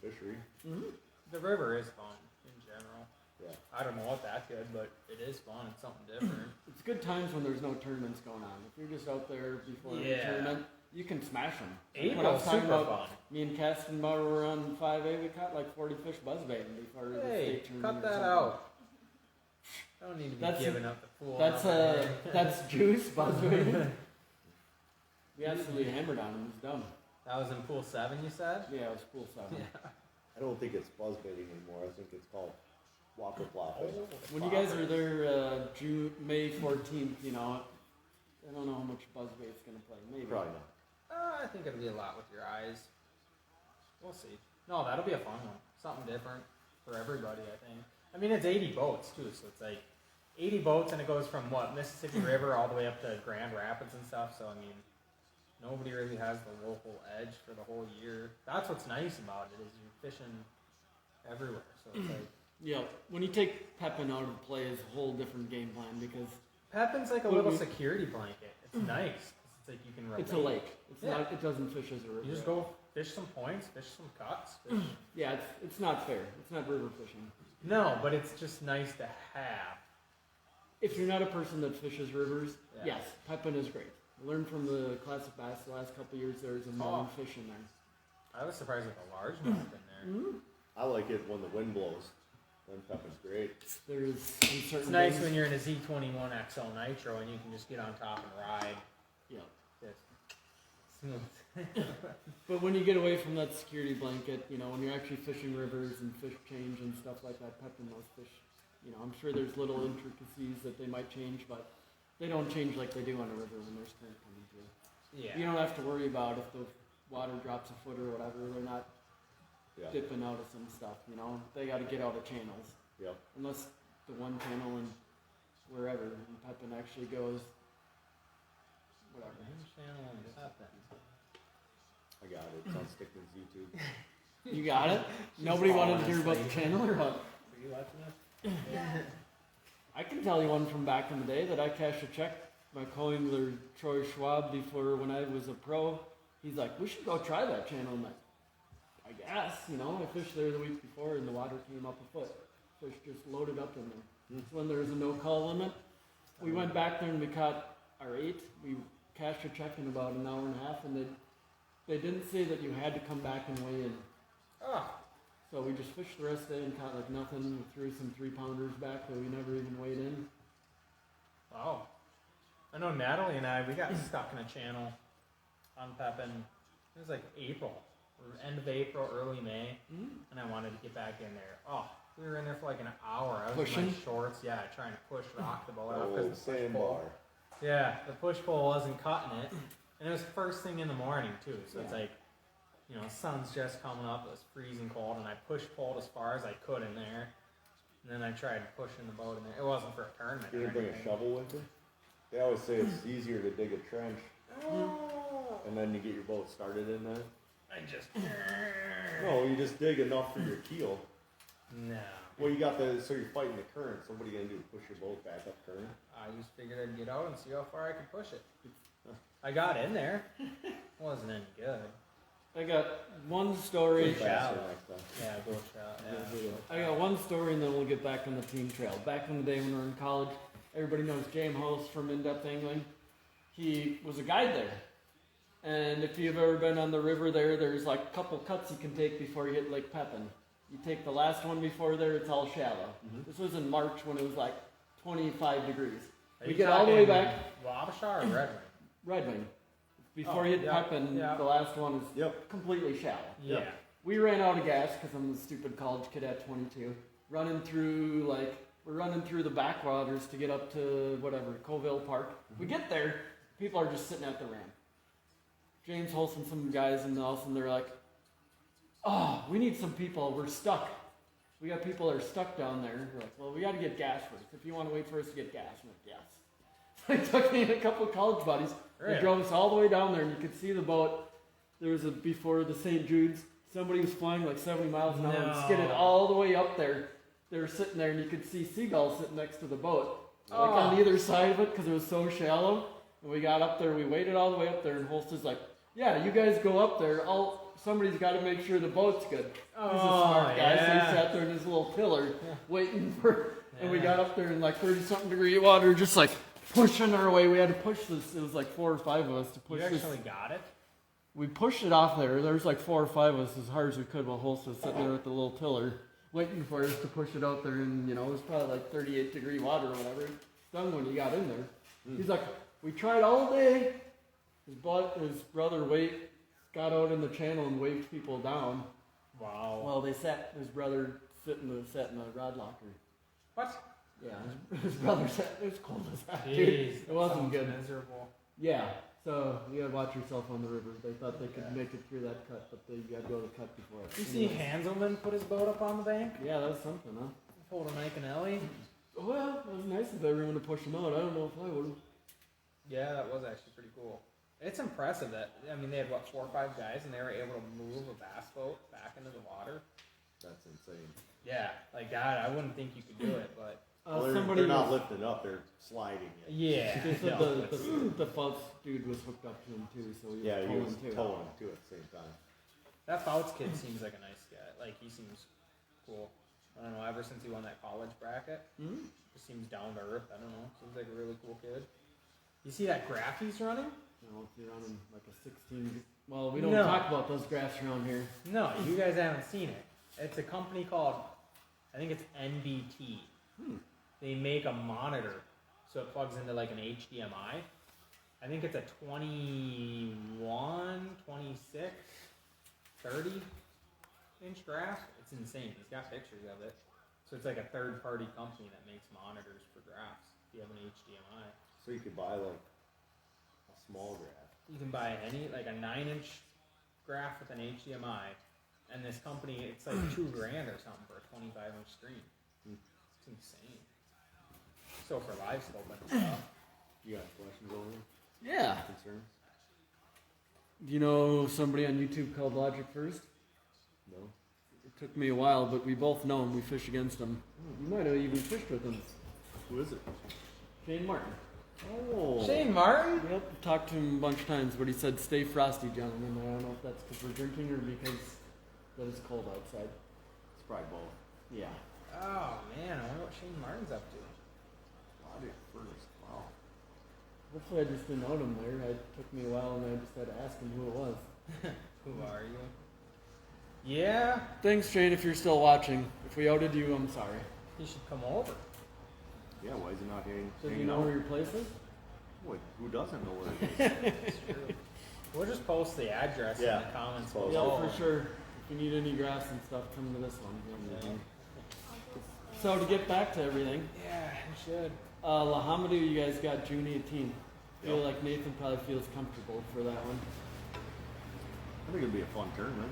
fishery. Mm-hmm. The river is fun in general. Yeah. I don't know what that good, but it is fun. It's something different. It's good times when there's no tournaments going on. If you're just out there before the Yeah. tournament, you can smash them. April's super fun. Me and Kastenbauer were on 5A. We caught like 40 fish buzzbaiting before the Hey, state tournament. cut or that something. out. Don't need to be That's giving up the pool. That's juice buzzbaiting. We absolutely hammered on him. It was dumb. That was in pool 7, you said? Yeah, it was pool 7. Yeah. I don't think it's buzzbaiting anymore. I think it's called whopper plopping. When you guys are there, May 14th, you know, I don't know how much buzzbait's gonna play. Maybe. Probably not. I think it'll be a lot with your eyes. We'll see. No, that'll be a fun one. Something different for everybody, I think. I mean, it's 80 boats, too, so it's like 80 boats, and it goes from, Mississippi River all the way up to Grand Rapids and stuff, so, I mean, nobody really has the local edge for the whole year. That's what's nice about it, is you're fishing everywhere, so it's like... Yeah, when you take Pepin out of play, is a whole different game plan because Pepin's like a little security blanket. It's nice. It's like you can relate. it's a lake. It's Yeah. not. It doesn't fish as a river. You just go fish some points, fish some cuts. Fish. Yeah, it's not fair. It's not river fishing. No, but it's just nice to have. If you're not a person that fishes rivers, Yeah. yes, Pepin is great. I learned from the classic bass the last couple of years. There's a million fish in there. I was surprised at the largemouth in there. I like it when the wind blows. Then Pepin's great. There's certain It's nice things- when you're in a Z21 XL Nitro and you can just get on top and ride. Yeah. Just smooth. But when you get away from that security blanket, you know, when you're actually fishing rivers and fish change and stuff like that, Pepin those fish, you know, I'm sure there's little intricacies that they might change, but they don't change like they do on a river when there's current coming through. Yeah. You don't have to worry about if the water drops a foot or whatever. They're not Yeah. dipping out of some stuff, you know. They got to get out of channels. Yep. Unless the one channel and wherever and Pepin actually goes, whatever. I got it. It's on Stickman's YouTube. You got it? Nobody wanted to hear about the channel or what? Are you watching this? I can tell you one from back in the day that I cashed a check by calling their Troy Schwab before when I was a pro. He's like, we should go try that channel. I'm like, I guess, you know, I fished there the week before and the water came up a foot. Fish just loaded up in there. It's when there was a no-call limit. We went back there and we caught our 8. We cashed a check in about an hour and a half, and they didn't say that you had to come back and weigh in. Oh. So we just fished the rest of the day and caught like nothing. We threw some 3-pounders back that we never even weighed in. Wow. I know Natalie and we got stuck in a channel on Pepin. It was like April. Or end of April, early May. And I wanted to get back in there. Oh, we were in there for like an hour. I was in Pushing? my shorts, trying to push rock the boat out Oh, because the push sandbar. pole. Yeah, the push pole wasn't cutting it. And it was first thing in the morning too. So it's like, you know, sun's just coming up, it was freezing cold, and I push pulled as far as I could in there. And then I tried pushing the boat in there. It wasn't for a tournament. You or didn't bring a anything. shovel with you? They always say it's easier to dig a trench and then you get your boat started in there. I just No, you just dig enough for your keel. no. Well, so you're fighting the current. So what are you gonna do? Push your boat back up current? I just figured I'd get out and see how far I could push it. I got in there. Wasn't any good. I got one story. Faster next time. Yeah, go shot. Yeah. I got one story, and then we'll get back on the team trail. Back in the day when we were in college, everybody knows James Host from In-Depth Angling. He was a guide there. And if you've ever been on the river there, there's like a couple cuts you can take before you hit Lake Pepin. You take the last one before there, it's all shallow. This was in March when it was like 25 degrees. Are We you get all the way talking back. Wabasha or Red Wing? Red Wing. Before Oh, you hit yeah, Pepin, yeah. the last one is Yep. completely shallow. Yeah. We ran out of gas because I'm the stupid college kid at 22. We're running through the backwaters to get up to whatever, Coville Park. We get there, people are just sitting at the ramp. James Holst and some guys and all of a sudden they're like, oh, we need some people, we're stuck. We got people that are stuck down there. We're like, well, we got to get gas first. If you want to wait for us to get gas, I'm like, yes. So I took me and a couple of college buddies. They Really? drove us all the way down there, and you could see the boat. There was before the St. Jude's, somebody was flying like 70 miles an hour and skidded No. all the way up there. They were sitting there, and you could see seagulls sitting next to the boat, like on Oh. either side of it, because it was so shallow. And we got up there, we waited all the way up there, and Holst is like, yeah, you guys go up there. Somebody's got to make sure the boat's good. He's a smart guy, so he yeah. sat there in his little tiller, waiting for. And we Yeah. got up there in like 30-something degree water, just like pushing our way. We had to push this. It was like 4 or 5 of us to push You this. actually got it? We pushed it off there. There was like 4 or 5 of us as hard as we could while Holst was sitting there with the little tiller, waiting for us to push it out there. And it was probably like 38 degree water or whatever. It stung when he got in there. He's like, we tried all day. His brother got out in the channel and waved people down. Wow. Well, his brother sat in the rod locker. What? Yeah, his brother sat. It was cold as heck, dude. Jeez, It wasn't good. Miserable. Yeah, so you gotta watch yourself on the river. They thought they could make it through that cut, but they gotta go to the cut before it. You see Hanselman put his boat up on the bank? Yeah, that was something, huh? Pulled a Mike and Ellie? Well, it was nice of everyone to push them out. I don't know if I would have. Yeah, that was actually pretty cool. It's impressive that, they had, 4 or 5 guys, and they were able to move a bass boat back into the water. That's insane. Yeah, like God, I wouldn't think you could do it, but Well, they're, somebody they're not was- lifting up; they're sliding it. yeah. They said no. the Fultz dude was hooked up to him too, so he was Yeah, he pulling was too. towing too at the same time. That Fouts kid seems like a nice guy. Like, he seems cool. I don't know, ever since he won that college bracket, Hmm? just seems down to earth. I don't know, seems like a really cool kid. You see that graph he's running? No, if you're on like a 16. Well, we don't No. talk about those graphs around here. No, you guys haven't seen it. It's a company called, I think it's NBT. They make a monitor, so it plugs into like an HDMI. I think it's a 21, 26, 30 inch graph. It's insane. He's got pictures of it. So it's like a third party company that makes monitors for graphs. If you have an HDMI. So you could buy like a small graph. You can buy like a 9-inch graph with an HDMI, and this company, it's like $2,000 or something for a 25-inch screen. It's insane. So for live scoping and stuff. You got questions over there? Yeah. Concerns? Do you know somebody on YouTube called Logic First? No. It took me a while, but we both know him. We fish against him. You might have even fished with him. Who is it? Shane Martin. Oh. Shane Martin? Yep, talked to him a bunch of times, but he said, stay frosty, gentlemen. I don't know if that's because we're drinking or because that it's cold outside. It's probably both. Yeah. Oh man, I wonder what Shane Martin's up to. Logic first. Wow. Hopefully I just didn't own him there. It took me a while and I just had to ask him who it was. Who are you? Yeah, Thanks, Shane, if you're still watching. If we outed you, I'm sorry. he should come over. Yeah, why is he not hanging? Does he hanging know out? where your place is? Boy, who doesn't know where it is? It's true. We'll just post the address Yeah. in the comments Post below. Yeah, for sure. If you need any grass and stuff, come to this one. Yeah. So to get back to everything, Yeah, you should. Lahamadou, you guys got June 18th. I feel Yep. like Nathan probably feels comfortable for that one. I think it'd be a fun tournament.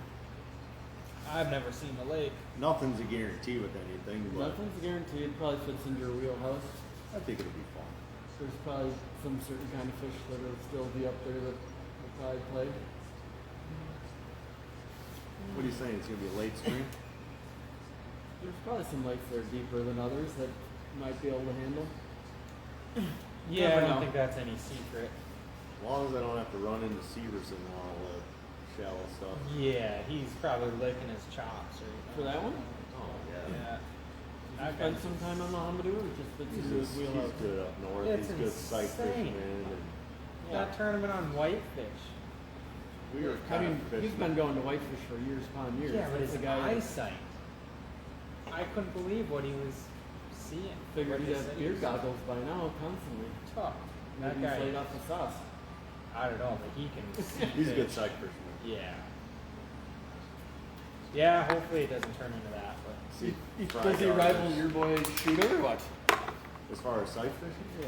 I've never seen the lake. Nothing's a guarantee with anything, but Nothing's guaranteed. Probably fits into your wheelhouse. I think it'll be fun. There's probably some certain kind of fish that'll still be up there that will probably play. What are you saying? It's gonna be a late spring? There's probably some lakes that are deeper than others that you might be able to handle. Yeah, Never I don't know. think that's any secret. As long as I don't have to run into Severson while shallow stuff. Yeah, he's probably licking his chops right now. For that one? Oh yeah. Yeah. Did you spend some time on the Hamadoo or just fits into his He's wheelhouse? good up north. It's he's good sight insane. fisherman. And That tournament on whitefish. we were I kind mean, of fishing. he's been going to whitefish for years upon years. Yeah, but That's his the guy that eyesight. I couldn't believe what he was seeing. figured What he'd they have said beer was goggles by now constantly. tough. That Maybe he's guy, laid off the sauce. I don't know, but he can see He's a good fish. sight fisherman. Yeah. Yeah, hopefully it doesn't turn into that, but See, Does he rival your boy Shooter or what? as far as sight fishing, Yeah.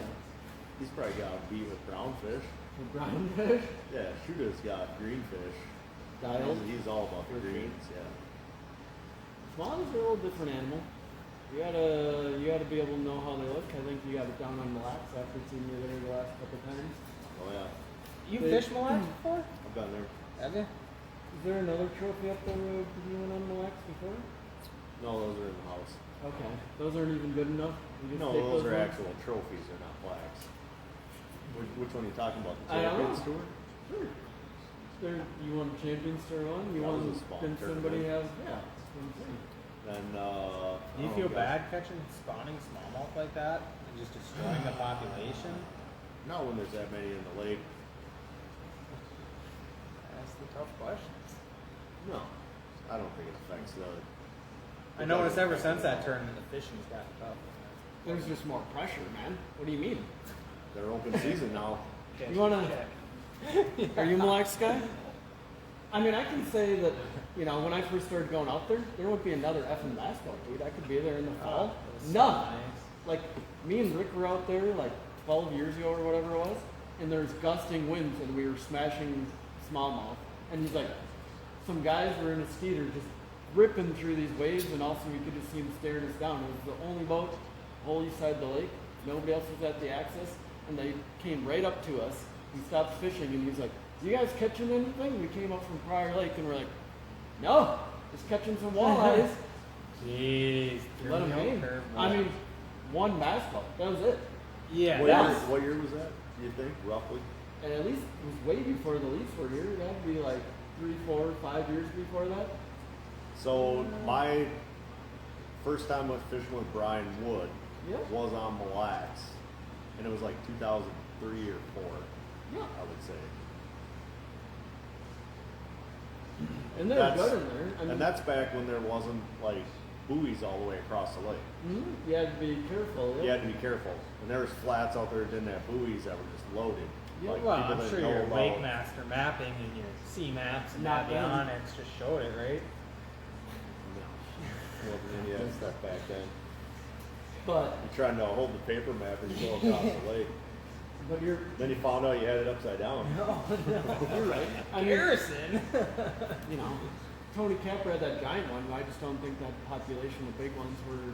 he's probably got a beat with brown fish. The brown fish? Yeah, Shooter's got green fish. Dialed? He's all about the For sure. greens. Yeah. Swans are a little different animal. You gotta be able to know how they look. I think you got it down on the laps after seeing you there the last couple times. Oh yeah, you They- fished Mille Lacs before? I've been there. Have you? Is there another trophy up there you went on the wax before? No, those are in the house. Okay. Those aren't even good enough? You just No, take those are ones? actual trophies. They're not plaques. Which one are you talking about? The I don't Champions know. Tour? Sure. There, you won Champions Tour 1? You That won, was a small didn't somebody tournament. have, yeah. That's what I'm saying. Then Do you feel bad catching spawning smallmouth like that and just destroying the population? Not when there's that many in the lake. That's the tough question. No, I don't think it affects the. I noticed ever since that tournament, the fishing's gotten tough. There's just more pressure, man. What do you mean? They're open season now. You wanna- Are you a Mille Lacs guy? I mean, I can say that, when I first started going out there, there wouldn't be another effing bass boat, dude. I could be there in the fall. None. Like, me and Rick were out there like 12 years ago or whatever it was, and there's gusting winds and we were smashing smallmouth. And he's like, some guys were in a skeeter just ripping through these waves, and also we could just see them staring us down. It was the only boat, whole east side of the lake. Nobody else was at the access, and they came right up to us. We stopped fishing, and he's like, "You guys catching anything?" We came up from Prior Lake, and we're like, "No, just catching some walleyes." Jeez. Let them hang. I mean, one bass boat. That was it. Yeah, What year was that? Do you think roughly? And at least it was way before the leaves were here. It had to be like 3, 4, 5 years before that. So my first time with fishing with Brian Wood Yeah. was on Mille Lacs, and it was like 2003 or 4, Yeah. I would say. And they're That's- good in there. I mean, And that's back when there wasn't like buoys all the way across the lake. you had to be careful. You had to be careful, and there was flats out there that didn't have buoys that were just loaded. Yeah, Like, Well, people I'm didn't sure know your about- Wake Master mapping and your sea maps and Not then. avionics just showed it, right? No. Wasn't any of that stuff back then. But You trying to hold the paper map and go across the lake. you're Then you found out you had it upside down. you're right. I mean, Garrison. Tony Capper had that giant one. I just don't think that population of big ones were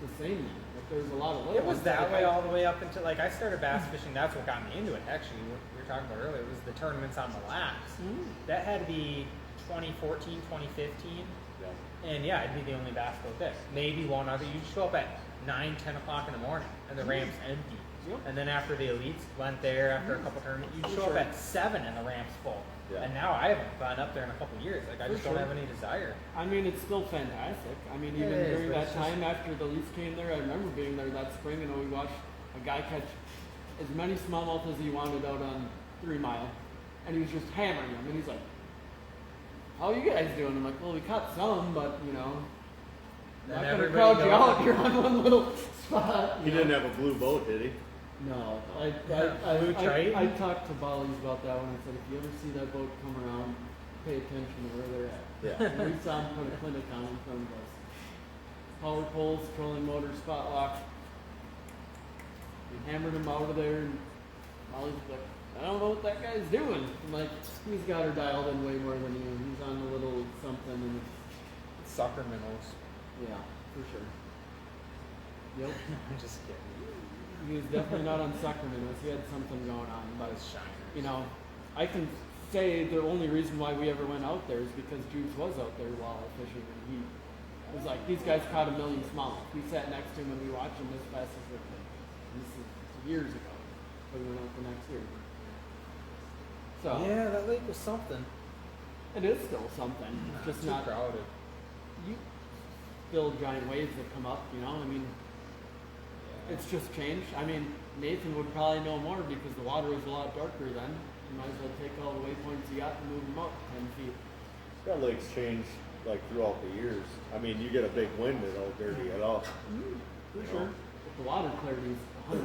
the same then. Like there's a lot of little It was ones. that Like, way all the way up until I started bass fishing. That's what got me into it. Actually, what we were talking about earlier was the tournaments on Mille Lacs. That had to be 2014, 2015. Yeah. And yeah, I'd be the only bass boat there. Maybe one other. You'd show up at 9, 10 o'clock in the morning, and the ramp's empty. Yep. And then after the elites went there, after a couple tournaments, you'd show up Sure. at 7 and the ramp's full. Yeah. And now I haven't gone up there in a couple years. Like I For just sure. don't have any desire. I mean, it's still fantastic. I mean, It even is, during but that it's just- time after the Leafs came there, I remember being there that spring, and we watched a guy catch as many smallmouth as he wanted out on 3 Mile, and he was just hammering them. And he's like, "How are you guys doing?" I'm like, "Well, we caught some, but Then not gonna everybody crowd you goes- out. You're on one little spot." He didn't have a blue boat, did he? No, Blue Triton? I talked to Bollies about that one. I said, if you ever see that boat come around, pay attention to where they're at. Yeah. And we saw him put a clinic on in front of us. Power poles, trolling motor, spot lock. We hammered him out of there, and Bollies was like, "I don't know what that guy's doing." I'm like, "He's got her dialed in way more than you. He's on a little something, and Sucker minnows. yeah, for sure." Yep. I'm just kidding. He was definitely not on Sacramento. He had something going on, but Those shiners. I can say the only reason why we ever went out there is because Juice was out there walleye fishing, and he was like, "These guys caught 1 million smallmouth." We sat next to him and we watched him as fast as we could. This is years ago. But we went out the next year. So Yeah, that lake was something. It is still something. It's just Too not. crowded. You build giant waves that come up, you know? I mean, it's just changed. I mean, Nathan would probably know more because the water was a lot darker then. You might as well take all the waypoints you got and move them up 10 feet. That lake's changed like throughout the years. I mean, you get a big wind, it'll dirty it up. For sure. But the water clarity is 100%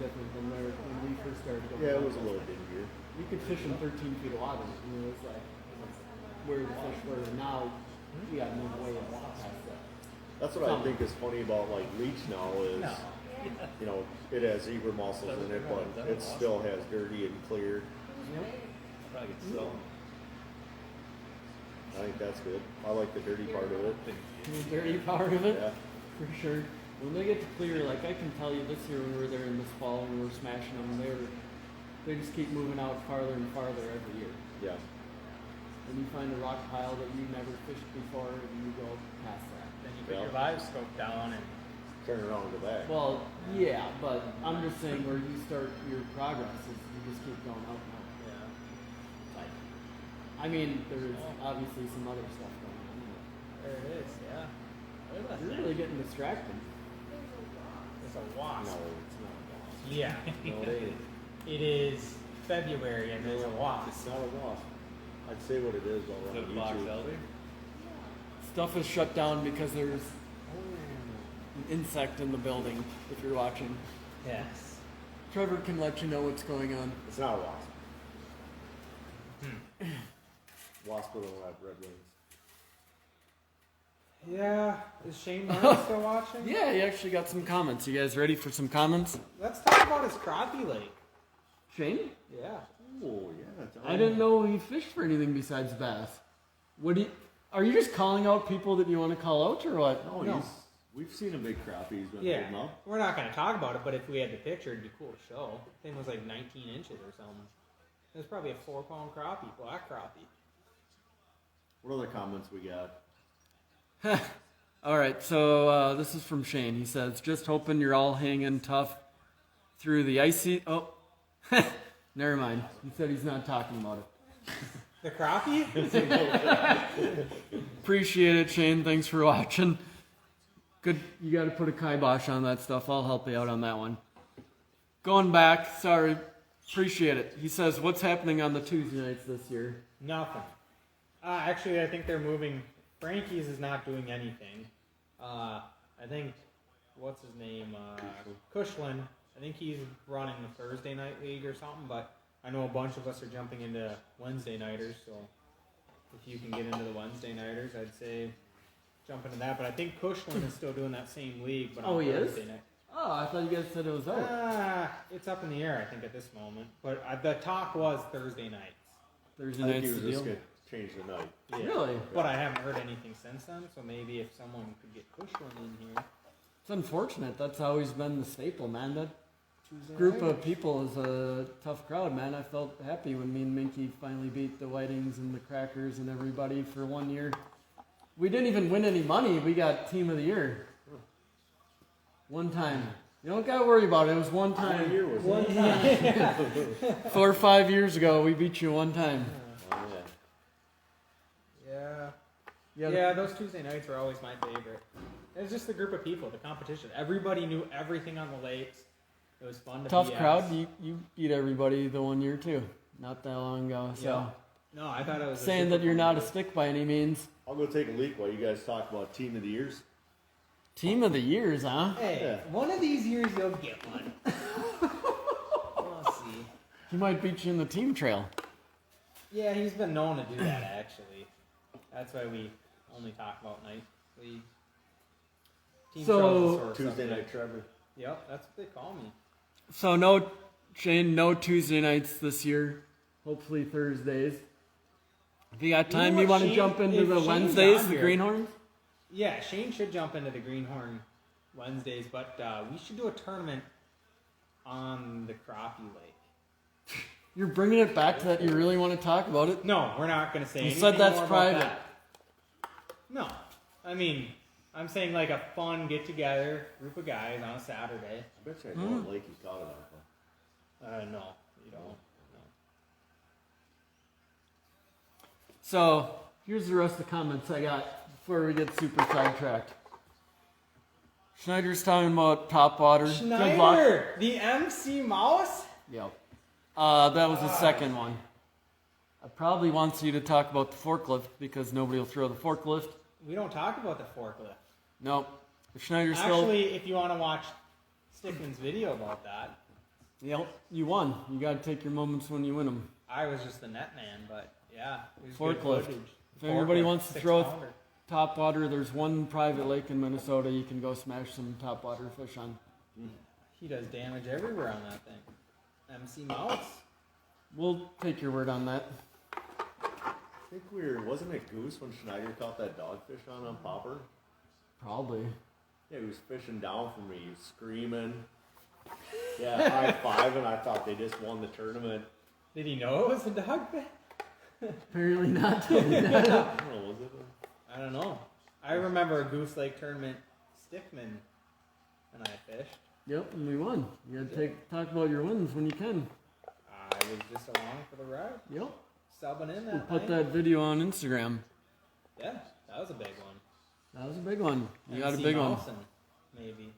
different than when we first started going. Yeah, it was a little dingier. You could fish in 13 feet of water. I mean, it was like where the fish were. And now we got to move away and walk past that. That's what I think is funny about like leech now is, you know, it has zebra mussels in it, but it still has dirty and clear. Probably get so. I think that's good. I like the dirty part of it. The dirty part of it, Yeah. for sure. When they get to clear, like I can tell you this year when we were there in this fall and we were smashing them, they just keep moving out farther and farther every year. Yeah. And you find a rock pile that you never fished before and you go past that. Then you put your live scope down and Turn around and go back. Well, yeah, but I'm just saying where you start your progress is you just keep going up and up. Like, I mean, there's obviously some other stuff going on. there it is. Yeah. Look at that You're thing. really getting distracted. It's a wasp. No, it's not. Yeah. No, it ain't. It is February and there's a wasp. It's not a wasp. I'd say what it is while Is we're it on a box YouTube. elder? Stuff is shut down because there's an insect in the building, if you're watching. Yes. Trevor can let you know what's going on. It's not a wasp. Wasp don't have red wings. Yeah. Is Shane Martin still watching? Yeah, he actually got some comments. You guys ready for some comments? Let's talk about his crappie lake. Shane? Yeah. Oh yeah. It's I didn't know he fished for anything besides bass. Are you just calling out people that you want to call out or what? No, No. we've seen a big crappie. He's been Yeah. holding up. We're not going to talk about it, but if we had the picture, it'd be cool to show. The thing was like 19 inches or something. It was probably a 4-pound crappie, black crappie. What other comments we got? All right, so this is from Shane. He says, just hoping you're all hanging tough through the icy... Oh, never mind. He said he's not talking about it. The crappie? Appreciate it, Shane. Thanks for watching. Good. You got to put a kibosh on that stuff. I'll help you out on that one. Going back, sorry. Appreciate it. He says, what's happening on the Tuesday nights this year? Nothing. Actually, I think they're moving. Frankie's is not doing anything. I think, what's his name? Cushland. I think he's running the Thursday night league or something, but I know a bunch of us are jumping into Wednesday nighters, so if you can get into the Wednesday nighters, I'd say jump into that. But I think Cushland is still doing that same league, but on Oh, he is? Thursday night. Oh, I thought you guys said it was out. It's up in the air, I think, at this moment. But the talk was Thursday nights. Thursday I think night's he the was just deal. gonna change the night. Yeah. Really? But I haven't heard anything since then, so maybe if someone could get Cushland in here. It's unfortunate. That's always been the staple, man. That Tuesday group night. of people is a tough crowd, man. I felt happy when me and Minky finally beat the Whitings and the Crackers and everybody for 1 year. We didn't even win any money. We got Team of the Year. One time. You don't got to worry about it. It was one time. What year was One it? time. 4 or 5 years ago, we beat you one time. Oh, yeah. Yeah, those Tuesday nights were always my favorite. It was just the group of people, the competition. Everybody knew everything on the lakes. It was fun to Tough BS. crowd. You beat everybody the 1 year, too. Not that long ago. So Yeah. No, I thought it was saying that you're not a stick by any means. I'll go take a leak while you guys talk about team of the years. Team of the years, huh? Hey, Yeah. one of these years you'll get one. We'll see. He might beat you in the team trail. Yeah, he's been known to do that, actually. That's why we only talk about night leagues. Team So- Trail's a sore Tuesday subject. night, Trevor. Yep, that's what they call me. So no, Shane, no Tuesday nights this year. Hopefully Thursdays. If you got time, know you what, want to Shane? jump into If the Shane's Wednesdays, on the here- Greenhorns? Yeah, Shane should jump into the Greenhorn Wednesdays, but we should do a tournament on the Crappie Lake. You're bringing it back to that. You really want to talk about it? No, we're not going to say You anything said that's more about private. that. No, I mean, I'm saying like a fun get-together group of guys on a Saturday. I bet you I know what lake you caught it on. No, you don't. No. So here's the rest of the comments I got before we get super sidetracked. Schneider's talking about top water. Good luck. Schneider, the MC Mouse? Yep. That was the second one. I probably wants you to talk about the forklift because nobody will throw the forklift. We don't talk about the forklift. Nope. If Schneider's still... Actually, if you want to watch Stickman's video about that, Yep, you won. You got to take your moments when you win them. I was just the net man, but yeah. It was good Forklift. footage. If anybody Forklift, wants to throw 6-pounder. top water, there's one private lake in Minnesota you can go smash some top water fish on. He does damage everywhere on that thing. MC Mouse. We'll take your word on that. I think wasn't it Goose when Schneider caught that dogfish on popper? Probably. Yeah, he was fishing down from me, he was screaming. Yeah, high five, and I thought they just won the tournament. Did he know it was a dogfish? Apparently not. I don't know, was it? I don't know. I remember a Goose Lake tournament Stickman and I fished. Yep, and we won. You got to talk about your wins when you can. I was just along for the ride, Yep. subbing in We'll that put night. that video on Instagram. Yeah, that was a big one. That was a big one. You got a MC big one. Mousen, maybe.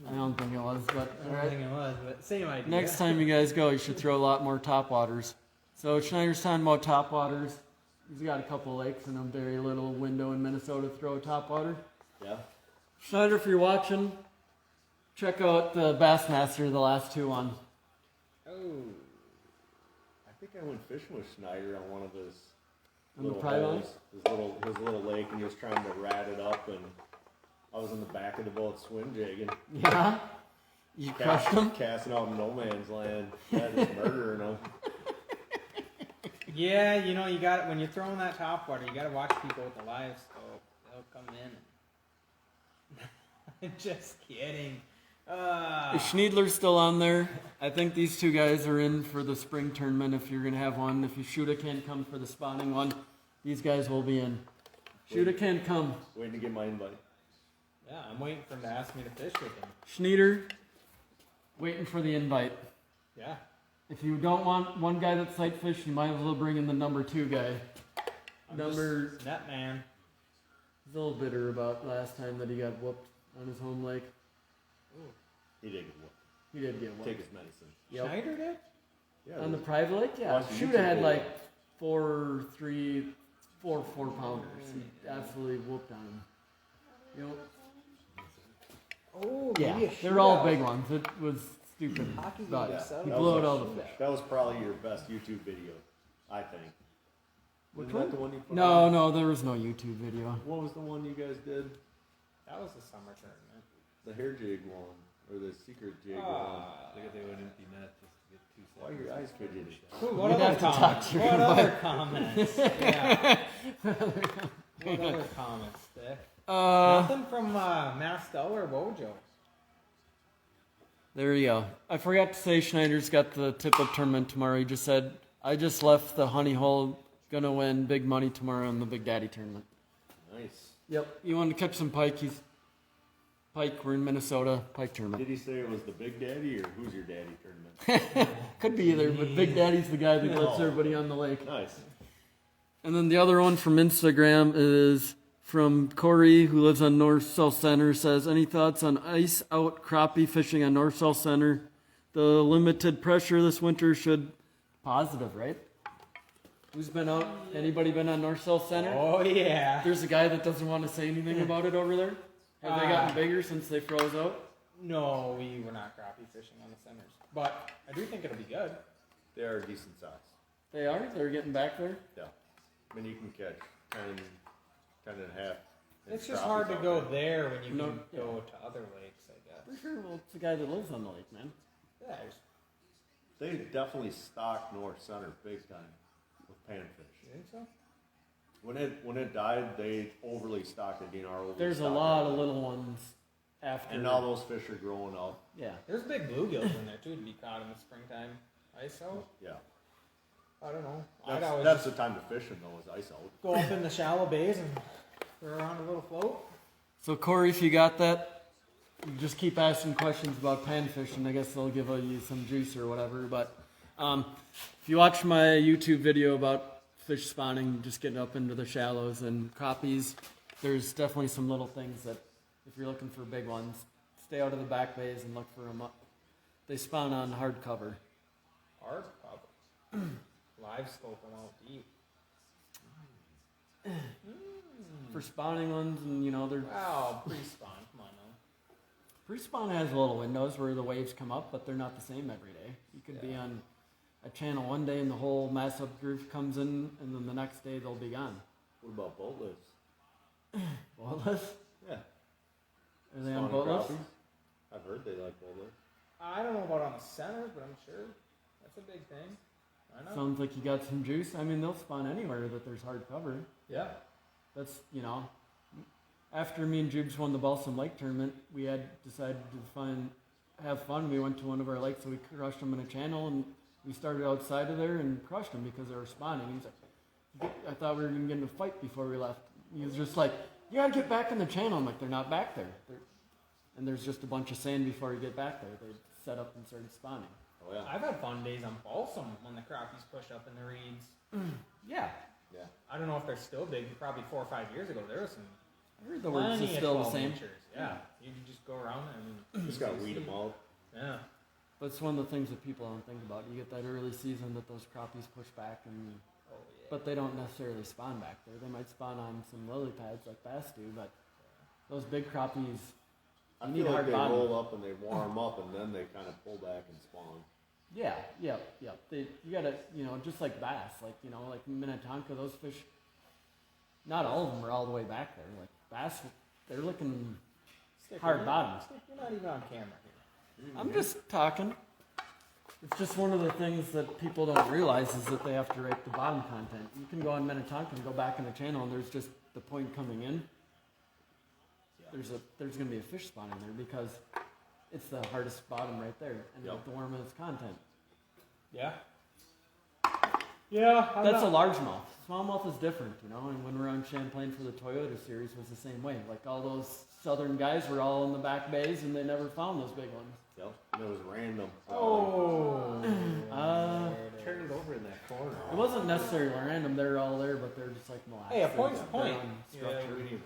I don't think it was, but I all don't right. think it was, but same idea. Next time you guys go, you should throw a lot more top waters. So Schneider's talking about top waters. He's got a couple lakes and a very little window in Minnesota to throw top water. Yeah. Schneider, if you're watching, check out the Bassmaster, the last two on. Oh, I think I went fishing with Schneider on one of his On the little private holes, his little lake, and he was trying to rat it up, and I was in the back of the boat swim jigging. Yeah? You crushed him? Casting out in no man's land. Yeah, just murdering them. yeah. You know, you got when you're throwing that top water, you got to watch people with the live scope. They'll come in. Just kidding. Is Schneidler still on there? I think these two guys are in for the spring tournament if you're going to have one. If you Shuda can't come for the spawning one, these guys will be in. Shuda can't come. Waiting to get my invite. Yeah, I'm waiting for him to ask me to fish with him. Schneider, waiting for the invite. Yeah. If you don't want one guy that sight fish, you might as well bring in the number two guy. I'm Number just net man. He's a little bitter about last time that he got whooped on his home lake. He did get whooped. He did get whooped. Take his medicine. Yep. Schneider did? Yeah. On the private lake, yeah. Watch the Shuda YouTube had video. like 4 4-pounders. He absolutely whooped on him. You know, Oh, yeah, maybe a they're all shootout. big ones. It was stupid. Hockey game But is set he up. blew out all the fish. That was probably your best YouTube video, I think. Which Isn't that the one you put No, on? no, there was no YouTube video. What was the one you guys did? That was the summer tournament. The hair jig one, or the secret jig one. Look at the empty net just to get 2 seconds. Why are your eyes fidgety? What We'd other have to talk comments? to What him other comments? Yeah. What other comments, Stick? Nothing from Mastel or Wojo. There you go. I forgot to say Schneider's got the tip-up tournament tomorrow. He just said, I just left the honey hole. Gonna win big money tomorrow in the Big Daddy tournament. Nice. Yep. You want to catch some pike? Pike, we're in Minnesota. Pike tournament. Did he say it was the Big Daddy or Who's Your Daddy tournament? Could be either, but Big Daddy's the guy that lets Oh. everybody on the lake. Nice. And then the other one from Instagram is from Corey, who lives on North South Center, says, any thoughts on ice out crappie fishing on North South Center? The limited pressure this winter should... Positive, right? Who's been out? Anybody been on North South Center? Oh, yeah. There's a guy that doesn't want to say anything about it over there. Have they gotten bigger since they froze out? No, we were not crappie fishing on the centers. But I do think it'll be good. They are decent size. They are? They're getting back there? Yeah. I mean, you can catch 10 and a half. It's just hard to go there when you No, can yeah. go to other lakes, I guess. For sure. Well, it's the guy that lives on the lake, man. Yeah, They definitely stock North Center big time with panfish. you think so? When it died, they overly stocked it. There's a lot of little ones after. And now those fish are growing up. Yeah. There's big bluegills in there, too, to be caught in the springtime. Ice out? Yeah. I don't know. I'd That's, always that's just the time to fish them, though, is ice out. go up in the shallow bays and throw around a little float. So Corey, if you got that, you just keep asking questions about panfish, and I guess they'll give you some juice or whatever. But if you watch my YouTube video about fish spawning, just getting up into the shallows and crappies. There's definitely some little things that, if you're looking for big ones, stay out of the back bays and look for them up. They spawn on hard cover. Hard cover. Live scope them out deep. For spawning ones, and they're Wow, pre-spawn. Come on now. pre-spawn has little windows where the waves come up, but they're not the same every day. You could be on a channel one day and the whole mass up group comes in, and then the next day they'll be gone. What about boatless? Boatless? Yeah. Are they on Spawning boatless? crappies? I've heard they like boatless. I don't know about on the centers, but I'm sure that's a big thing. I know. Sounds like you got some juice. I mean, they'll spawn anywhere that there's hard cover. Yeah. That's, after me and Jubes won the Balsam Lake tournament, we had decided to have fun. We went to one of our lakes, so we crushed them in a channel, and we started outside of there and crushed them because they were spawning. He's like, I thought we were going to get in a fight before we left. He was just like, you got to get back in the channel. I'm like, they're not back there. And there's just a bunch of sand before you get back there. They set up and started spawning. Oh yeah. I've had fun days on Balsam when the crappies push up in the reeds. Yeah. Yeah. I don't know if they're still big. Probably 4 or 5 years ago, there was some. I heard the words plenty is of still the 12 same. inchers. Yeah. You can just go around. I mean, Just gotta weed them out. Yeah. But it's one of the things that people don't think about. You get that early season that those crappies push back, Oh yeah. but they don't necessarily spawn back there. They might spawn on some lily pads like bass do, but those big crappies, I You feel need like hard they bottom. roll up and they warm up and then they kind of pull back and spawn. yeah. You gotta, just like bass, like Minnetonka, those fish, not all of them are all the way back there. Like bass, they're looking Stick, hard you're bottom. not- Stick, you're not even on camera here. I'm just talking. It's just one of the things that people don't realize is that they have to write the bottom content. You can go on Minnetonka and go back in the channel, and there's just the point coming in. There's going to be a fish spawning there because it's the hardest bottom right there, and Yep. the warmest content. Yeah. Yeah. That's a largemouth. Smallmouth is different, And when we're on Champlain for the Toyota series, was the same way. Like all those southern guys were all in the back bays, and they never found those big ones. Yep. And it was random. Oh. Turn it over in that corner. It wasn't necessarily random. They're all there, but they're just like molasses. Hey, a point's a They're point. on Yeah, structure. We need to.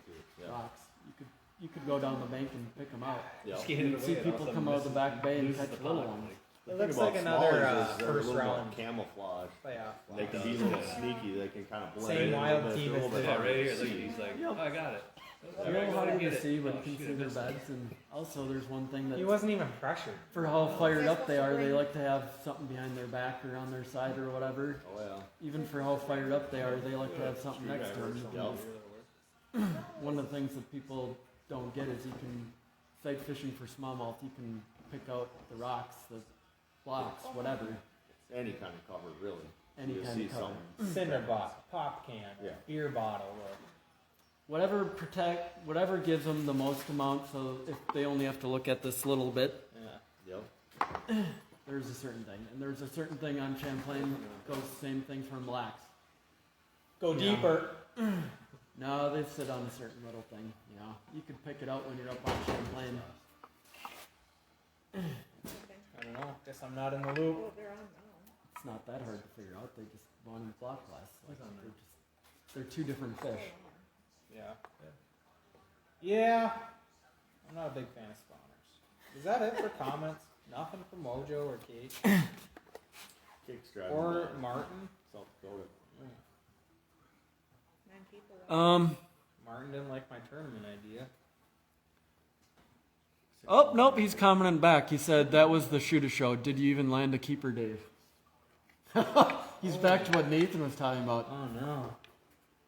Yeah. Rocks. You could go down the bank and pick them out. Yep. Just get You it see away, people all of a come sudden out of the misses- back bay and loses catch the little pot. ones. The It thing looks about like another, smallers is they're a first little more round. camouflage. Playoff. They can be a little sneaky. They can kind of blend Same in a wild little bit. team They're a as little bit Yeah, harder right to here. Look, see. he's like, Yep. oh, I got it. You know how to to see when you can see their beds, and also there's one thing He that wasn't even pressured. for how fired up they are, they like to have something behind their back or on their side or whatever. Oh yeah. Even for how fired up they are, they like to have something next to them. Yep. One of the things that people don't get is you can, sight fishing for smallmouth, you can pick out the rocks, the blocks, whatever, Any kind of cover, really. any You'll kind see of cover. something. Cinder box, pop can, Yeah. beer bottle. Or, Whatever gives them the most amount, so if they only have to look at this little bit, yeah. Yep. there's a certain thing. And there's a certain thing on Champlain, goes the same thing for blacks. Go Yeah. deeper. No, they sit on a certain little thing, You could pick it out when you're up on Champlain. I don't know. Guess I'm not in the loop. Oh, they're on now. It's not that hard to figure out. They just want to block glass. Like, they're two different fish. Yeah. Yeah. I'm not a big fan of spawners. Is that it for comments? Nothing from Mojo or Kate Kick's driving. or by Martin. South Dakota. 9 people left. Martin didn't like my tournament idea. Oh, nope, he's commenting back. He said, that was the shoot a show. Did you even land a keeper, Dave? He's back to what Nathan was talking about. Oh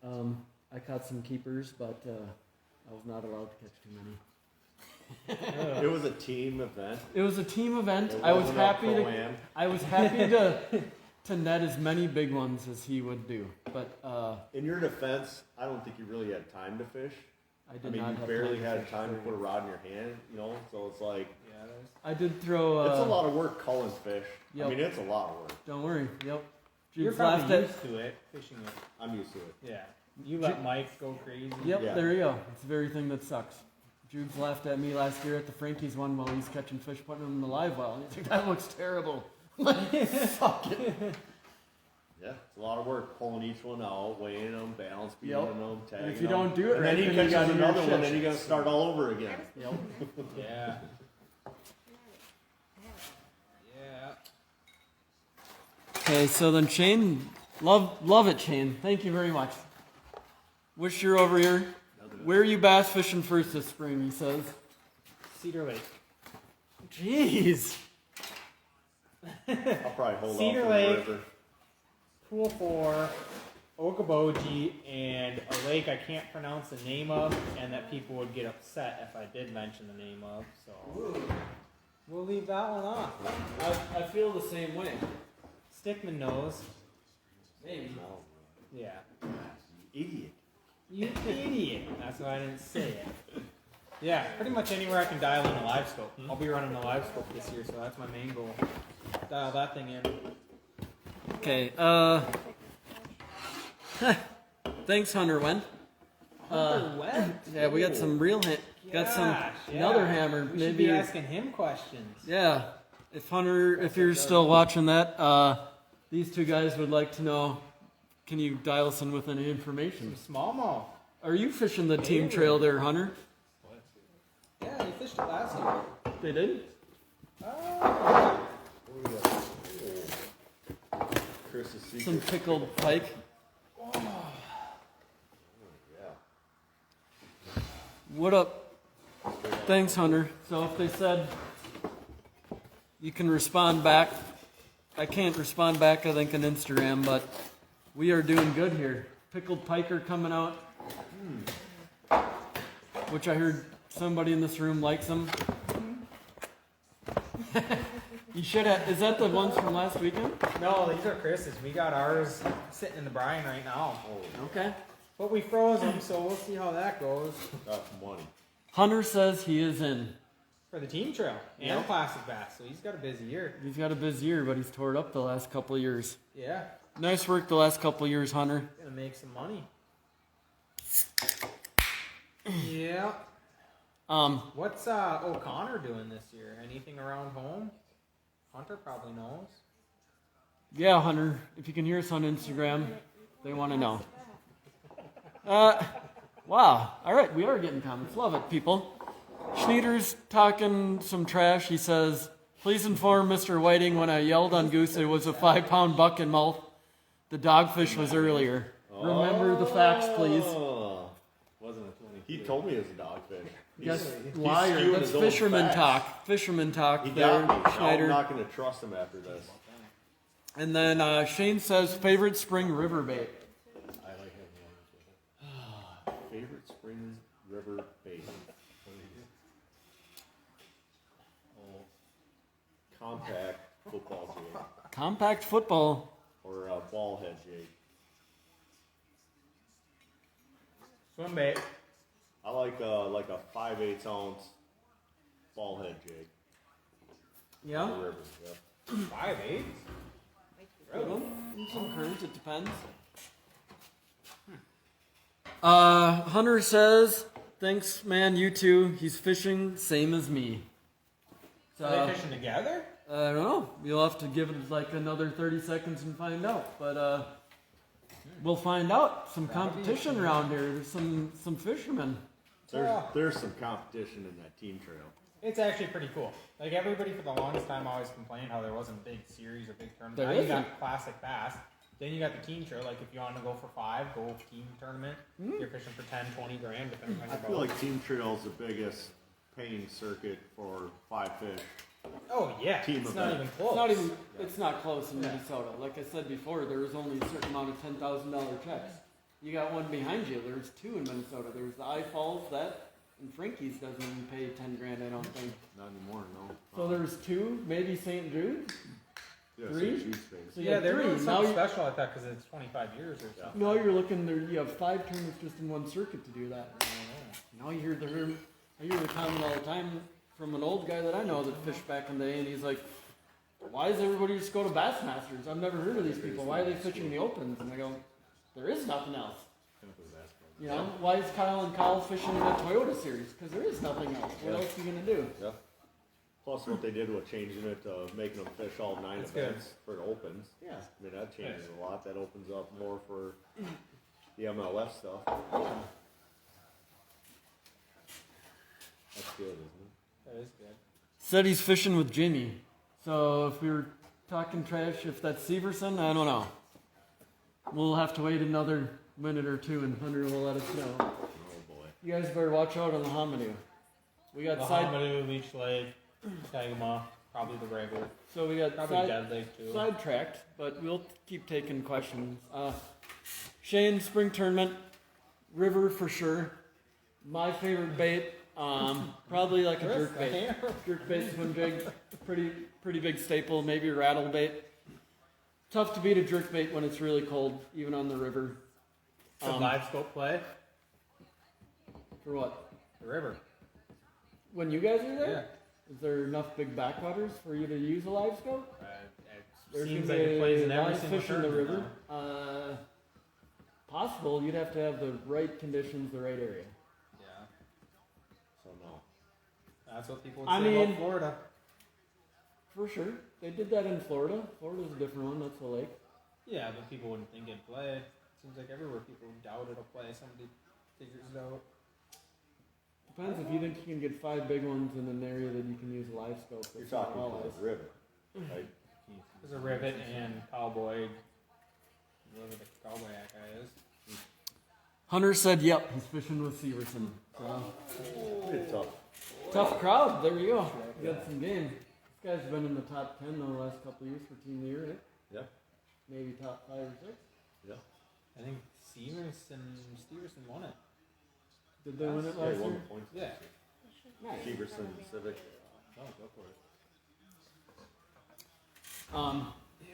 no. I caught some keepers, but I was not allowed to catch too many. It was a team event. It was a team event. It I was wasn't a happy to pro-am. to net as many big ones as he would do. But In your defense, I don't think you really had time to fish. I did I mean, not you have barely time had fish time to for- put a rod in your hand, so it's like, Yeah, there's. I did throw. it's a lot of work culling fish. Yep. I mean, it's a lot of work. Don't worry. Yep. You're Jubes probably laughed at. used to it, fishing it. I'm used to it. Yeah. You let Mike go crazy. Yep, Yeah. there you go. It's the very thing that sucks. Jubes laughed at me last year at the Frankie's one while he's catching fish, putting them in the live well. And he's like, that looks terrible. I'm like, fuck it. Yeah, it's a lot of work pulling each one out, weighing them, balance beating Yep. them, tagging And if you them. don't do it and right, then he then you catches gotta do another your one, shit. then you got to start all over again. Yep. Yeah. Yeah. Okay, so then Shane, love it, Shane. Thank you very much. Wish you're over here. Where are you bass fishing first this spring? He says. Cedar Lake. Jeez. I'll probably hold Cedar off for Lake. the river. Pool 4, Okoboji, and a lake I can't pronounce the name of, and that people would get upset if I did mention the name of, so we'll leave that one off. I feel the same way. Stickman knows. Maybe. Yeah. Idiot. You idiot. That's why I didn't say it. Yeah, pretty much anywhere I can dial in a live scope. I'll be running a live scope this year, so that's my main goal. Dial that thing in. Okay, thanks, Hunter Wen. Yeah, we got some real got some Gosh, yeah. another hammer. We should Maybe be asking him questions. yeah. If Hunter, if you're still watching that, these two guys would like to know. Can you dial us in with any information? Some smallmouth. Are you fishing the team trail there, Hunter? Yeah, you fished it last year. They did. Oh. Chris's secret. Some pickled pike. Yeah. What up? Thanks, Hunter. So if they said you can respond back, I can't respond back, I think, on Instagram, but we are doing good here. Pickled pike are coming out, which I heard somebody in this room likes them. You should have. Is that the ones from last weekend? No, these are Chris's. We got ours sitting in the brine right now. Okay. But we froze them, so we'll see how that goes. That's money. Hunter says he is in. For the team trail and Yeah. classic bass, so he's got a busy year. He's got a busy year, but he's tore it up the last couple of years. Yeah, Nice work the last couple of years, Hunter. gonna make some money. Yeah. What's O'Connor doing this year? Anything around home? Hunter probably knows. Yeah, Hunter, if you can hear us on Instagram, they want to know. Wow. All right, we are getting comments. Love it, people. Schneider's talking some trash. He says, please inform Mr. Whiting when I yelled on Goose it was a 5-pound buck in mouth. The dogfish was earlier. Remember the facts, please. Oh. Wasn't a 20. He told me it was a dogfish. Yes, he's liar. skewing That's his own fisherman facts. talk. Fisherman talk He there, got me. Now Schneider. I'm not going to trust him after this. And then Shane says, favorite spring river bait. I like having one. Favorite spring river bait? Oh, compact football jig Compact football. or a ball head jig. Swim bait. I like a 5/8 ounce ball head jig. Yeah? For river. Yep. 5/8. Some current, it depends. Hunter says, thanks, man, you too. He's fishing, same as me. So, Are they fishing together? I don't know. You'll have to give it like another 30 seconds and find out. But we'll find out. Some competition around here. There's some fishermen. There's some competition in that team trail. It's actually pretty cool. Like everybody for the longest time always complained how there wasn't big series or big tournaments. There Now you isn't. got classic bass. Then you got the team trail. Like if you want to go for 5, go team tournament. You're fishing for 10, 20 grand depending on I your feel boat. like team trail is the biggest paying circuit for 5 fish. Oh yeah, Team it's event. not even close. It's not close in Minnesota. Like I said before, there was only a certain amount of $10,000 checks. You got one behind you. There's 2 in Minnesota. There's the I Falls, and Frankie's doesn't even pay 10 grand, I don't think. Not anymore, no. So there's 2, maybe St. Jude. Yeah, 3? St. Jude's face. So you Yeah, got they're 3. doing Now something you, special like that because it's 25 years or something. now you're looking there. You have 5 tournaments just in one circuit to do that. Now you hear I hear the comment all the time from an old guy that I know that fished back in the day, and he's like, "Why does everybody just go to Bassmasters? I've never heard of these people. Why are they fishing the opens?" And I go, "There is nothing else." You know, why is Kyle and Kyle fishing the Toyota series? Because there is nothing else. What else are you gonna do? Yeah. Plus, what they did with changing it to making them fish all 9 That's events for the opens. Yeah. I mean, that changes a lot. That opens up more for the MLF stuff. That's good, isn't it? That is good. Said he's fishing with Jimmy. So if we were talking trash, if that's Severson, I don't know. We'll have to wait another minute or two and Hunter will let us know. Oh boy. You guys better watch out on the Hominu. We got side. Bahamadu, Leech Lake, Tagama, probably the regular. So we got Probably Dead Lake too. sidetracked, but we'll keep taking questions. Shane, spring tournament, river for sure. My favorite bait, probably like a jerk bait. Jerk bait's one big, pretty big staple. Maybe a rattle bait. Tough to beat a jerk bait when it's really cold, even on the river. Some live scope play. For what? The river. When you guys are there? Yeah. Is there enough big backwaters for you to use a live scope? It There's seems gonna like be it plays in every live single fish in the tournament river. now. Possible. You'd have to have the right conditions, the right area. Yeah. So no. That's what people would I say mean- about Florida. For sure. They did that in Florida. Florida's a different one. That's a lake. Yeah, but people wouldn't think it'd play. Seems like everywhere people doubt it'll play. Somebody figures it out. Depends if you think you can get 5 big ones in an area that you can use a live scope. You're That's not talking all for eyes. the river, right? There's a rivet and cowboy. Whoever the cowboy guy is. Hunter said, "Yep, he's fishing with Severson." So, Pretty tough. tough crowd. There you go. You got some game. This guy's been in the top 10 the last couple of years for Team of the Year, right? Yeah. Maybe top 5 or 6. Yeah. I think Steverson won it. Did they win it Yeah, last he won year? the points. Yeah. Nice. Severson Civic. Oh, go for it.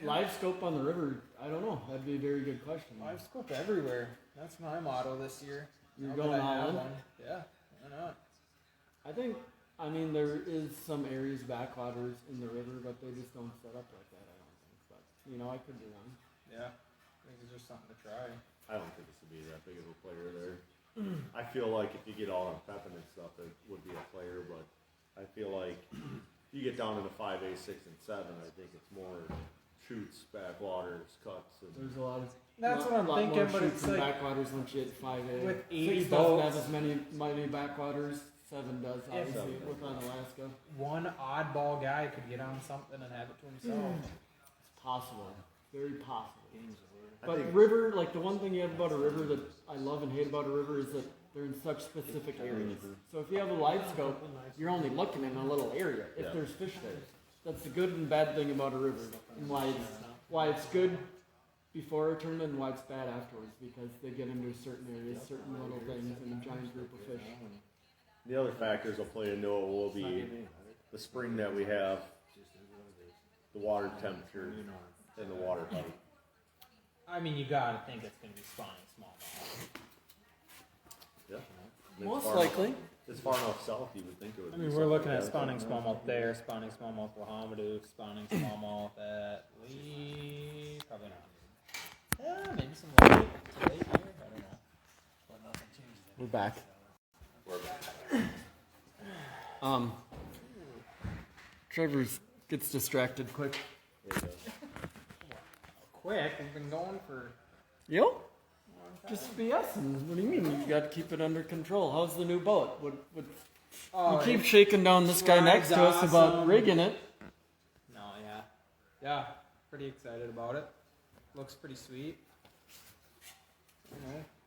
Live scope on the river. I don't know. That'd be a very good question. Live scope everywhere. That's my motto this year. You're Now going that I have all in? one. Yeah. Why not? I mean, there is some areas backwaters in the river, but they just don't set up like that. I don't think. But I could be wrong. Yeah. I think it's just something to try. I don't think this would be that big of a player there. I feel like if you get all on Pepin and stuff, it would be a player, but I feel like you get down into 5A, 6, and 7, I think it's more shoots, backwaters, cuts, and There's a lot of. That's what I'm lot thinking, more but shoots it's and like backwaters once you hit 5A. with 80 6 doesn't boats. have as many backwaters. 7 does, Yeah, obviously, 7 with on Alaska. one oddball guy could get on something and have it to himself. It's possible. Very possible. I But think- river, like the one thing you have about a river that I love and hate about a river is that they're in such specific areas. So if you have a live scope, you're only looking in a little area. If Yeah. there's fish there, that's the good and bad thing about a river, and why it's good before a tournament and why it's bad afterwards, because they get into certain areas, certain little things, and a giant group of fish. the other factors will play into it will be the spring that we have, the water temperature, and the water height. I mean, you gotta think it's gonna be spawning smallmouth. Yeah. And Most it's far likely. Enough, it's far enough south, you would think it would I be mean, we're something looking like at that. spawning smallmouth there, spawning smallmouth Wahamadu, spawning smallmouth at Lee. Probably not. Yeah, maybe some late here. I don't know. We're back. Trevor gets distracted quick. It does. Quick, we've been going for. Yo? Just BSing. What do you mean? You got to keep it under control. How's the new boat? You keep shaking down this guy next to us about awesome. rigging it. No, yeah, pretty excited about it. Looks pretty sweet.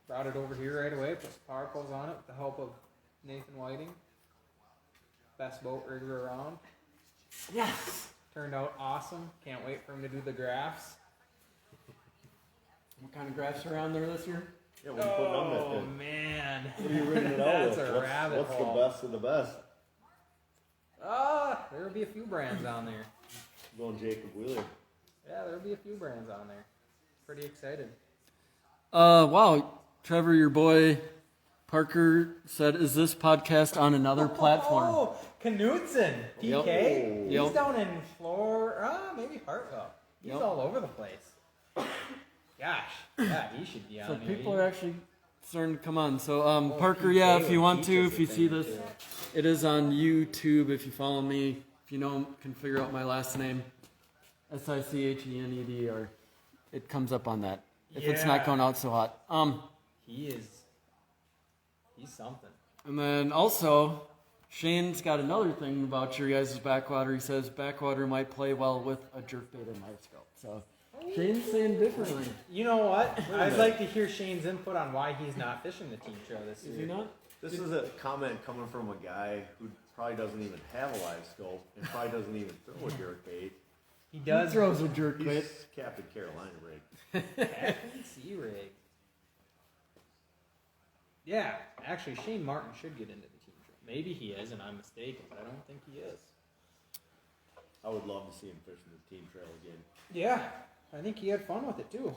Brought it over here right away. Put some power poles on it with the help of Nathan Whiting. Best boat rigger around. Yes. Turned out awesome. Can't wait for him to do the graphs. What kind of graphs are on there this year? Yeah, what are you putting on that Oh thing? man, What are you rigging it out that's with? a rabbit What's hole. the best of the best? There will be a few brands on there. Going Jacob Wheeler. Yeah, there'll be a few brands on there. Pretty excited. Wow. Trevor, your boy Parker said, "Is this podcast on another platform?" Oh, Knutson, PK. Yep. He's Yep. down in Florida, maybe Hartville. He's Yep. all over the place. Gosh, yeah, he should be on So here. people are actually starting to come on. So Parker, PK yeah, if you would want teach to, us if a you see thing or this, two. it is on YouTube. If you follow me, if you can figure out my last name, Sichened, or it comes up on that. If it's not Yeah. going out so hot. He's something. And then also, Shane's got another thing about your guys' backwater. He says backwater might play well with a jerkbait and live scope. So Shane's saying differently. You know what? I'd like to hear Shane's input on why he's not fishing the team trail this Is year. he not? This is a comment coming from a guy who probably doesn't even have a live scope and probably doesn't even throw a jerk bait. He He does. throws a jerkbait. He's Captain Carolina rig. Sea rig. Yeah, actually, Shane Martin should get into the team trail. Maybe he is, and I'm mistaken, but I don't think he is. I would love to see him fishing the team trail again. Yeah, I think he had fun with it too.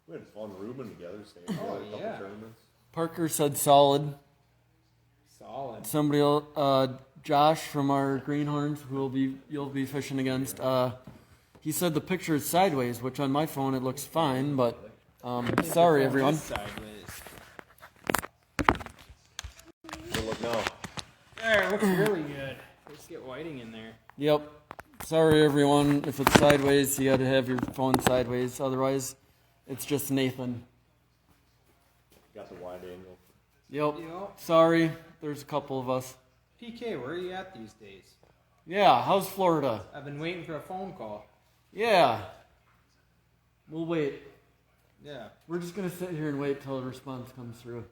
We had fun rooming together, staying together, a couple yeah. tournaments. Parker said solid. Solid. Somebody else, Josh from our Greenhorns, who you'll be fishing against. He said the picture is sideways, which on my phone it looks fine, but sorry everyone. Sideways. Good look now. There, it looks really good. Let's get whiting in there. Yep. Sorry everyone. If it's sideways, you got to have your phone sideways. Otherwise, it's just Nathan. Got the wide angle. Yep. Yep. Sorry. There's a couple of us. PK, where are you at these days? Yeah. How's Florida? I've been waiting for a phone call. Yeah. We'll wait. Yeah, We're just gonna sit here and wait till the response comes through.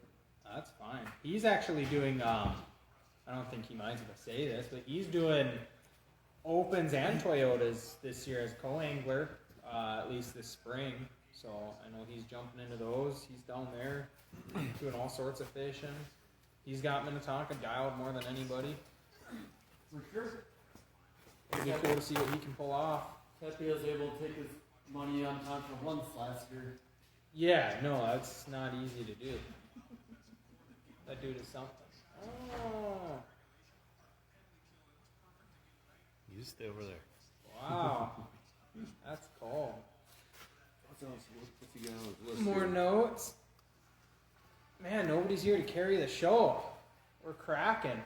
that's fine. He's actually doing, I don't think he minds if I say this, but he's doing Opens and Toyotas this year as co-angler, at least this spring. So I know he's jumping into those. He's down there doing all sorts of fishing. He's got Minnetonka dialed more than anybody. For sure. It'd be cool to see what he can pull off. Pepe was able to take his money on Contra once last year. Yeah, no, that's not easy to do. That dude is something. Oh, You stay over there. wow. That's cool. What's he got on his list? More here? notes. Man, nobody's here to carry the show. We're cracking.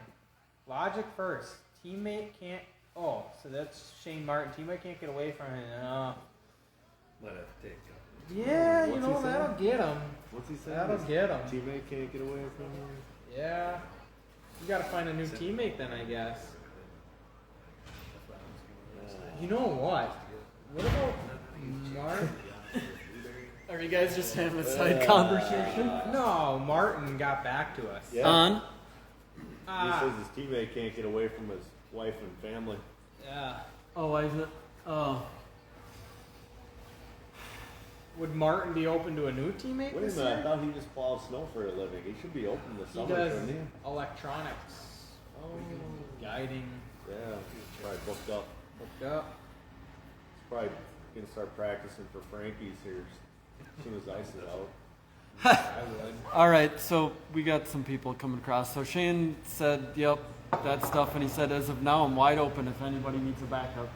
Logic first. Teammate can't. Oh, so that's Shane Martin. Teammate can't get away from him. Let it take. Yeah, you What's know, he saying? that'll get him. What's he saying? That'll His get him. Teammate can't get away from him. Yeah. You gotta find a new teammate then, I guess. You know what? What about Martin? Are you guys just having a side conversation? No, Martin got back to us. Yeah. On? He says his teammate can't get away from his wife and family. Yeah. Oh, why is it? Oh. Would Martin be open to a new teammate Wait a this minute, I year? thought he just plowed snow for a living. He should be open this He summer, does shouldn't he? electronics, Oh, guiding, yeah. He's probably booked up. hooked up. He's probably gonna start practicing for Frankie's here as soon as ice is out. I would. All right, so we got some people coming across. So Shane said, yep, that stuff, and he said, as of now, I'm wide open if anybody needs a backup.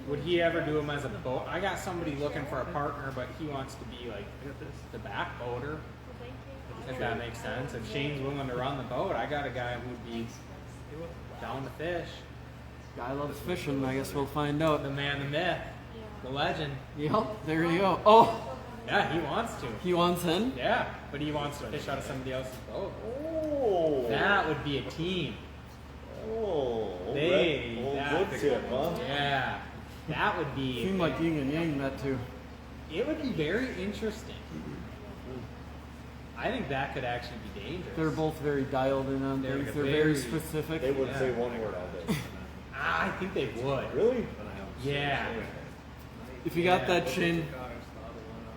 Would he ever do him as a boat? I got somebody looking for a partner, but he wants to be like the back boater, if that makes sense. If Shane's willing to run the boat, I got a guy who'd be down to fish. Guy loves fishing. I guess we'll find out. The man, the myth, the legend. Yep, there you go. Oh, Yeah, he wants to. he wants in? Yeah, but he wants to fish out of somebody else's boat. Oh. That would be a team. Oh. They- Old that- wood tip, huh? Yeah, that would be. Seemed like yin and yang, that too. It would be very interesting. I think that could actually be dangerous. They're both very dialed in on They're things. They're very- very specific. They wouldn't Yeah. say one word all day. I think they would. Really? Yeah. If you got Yeah. that, Shane,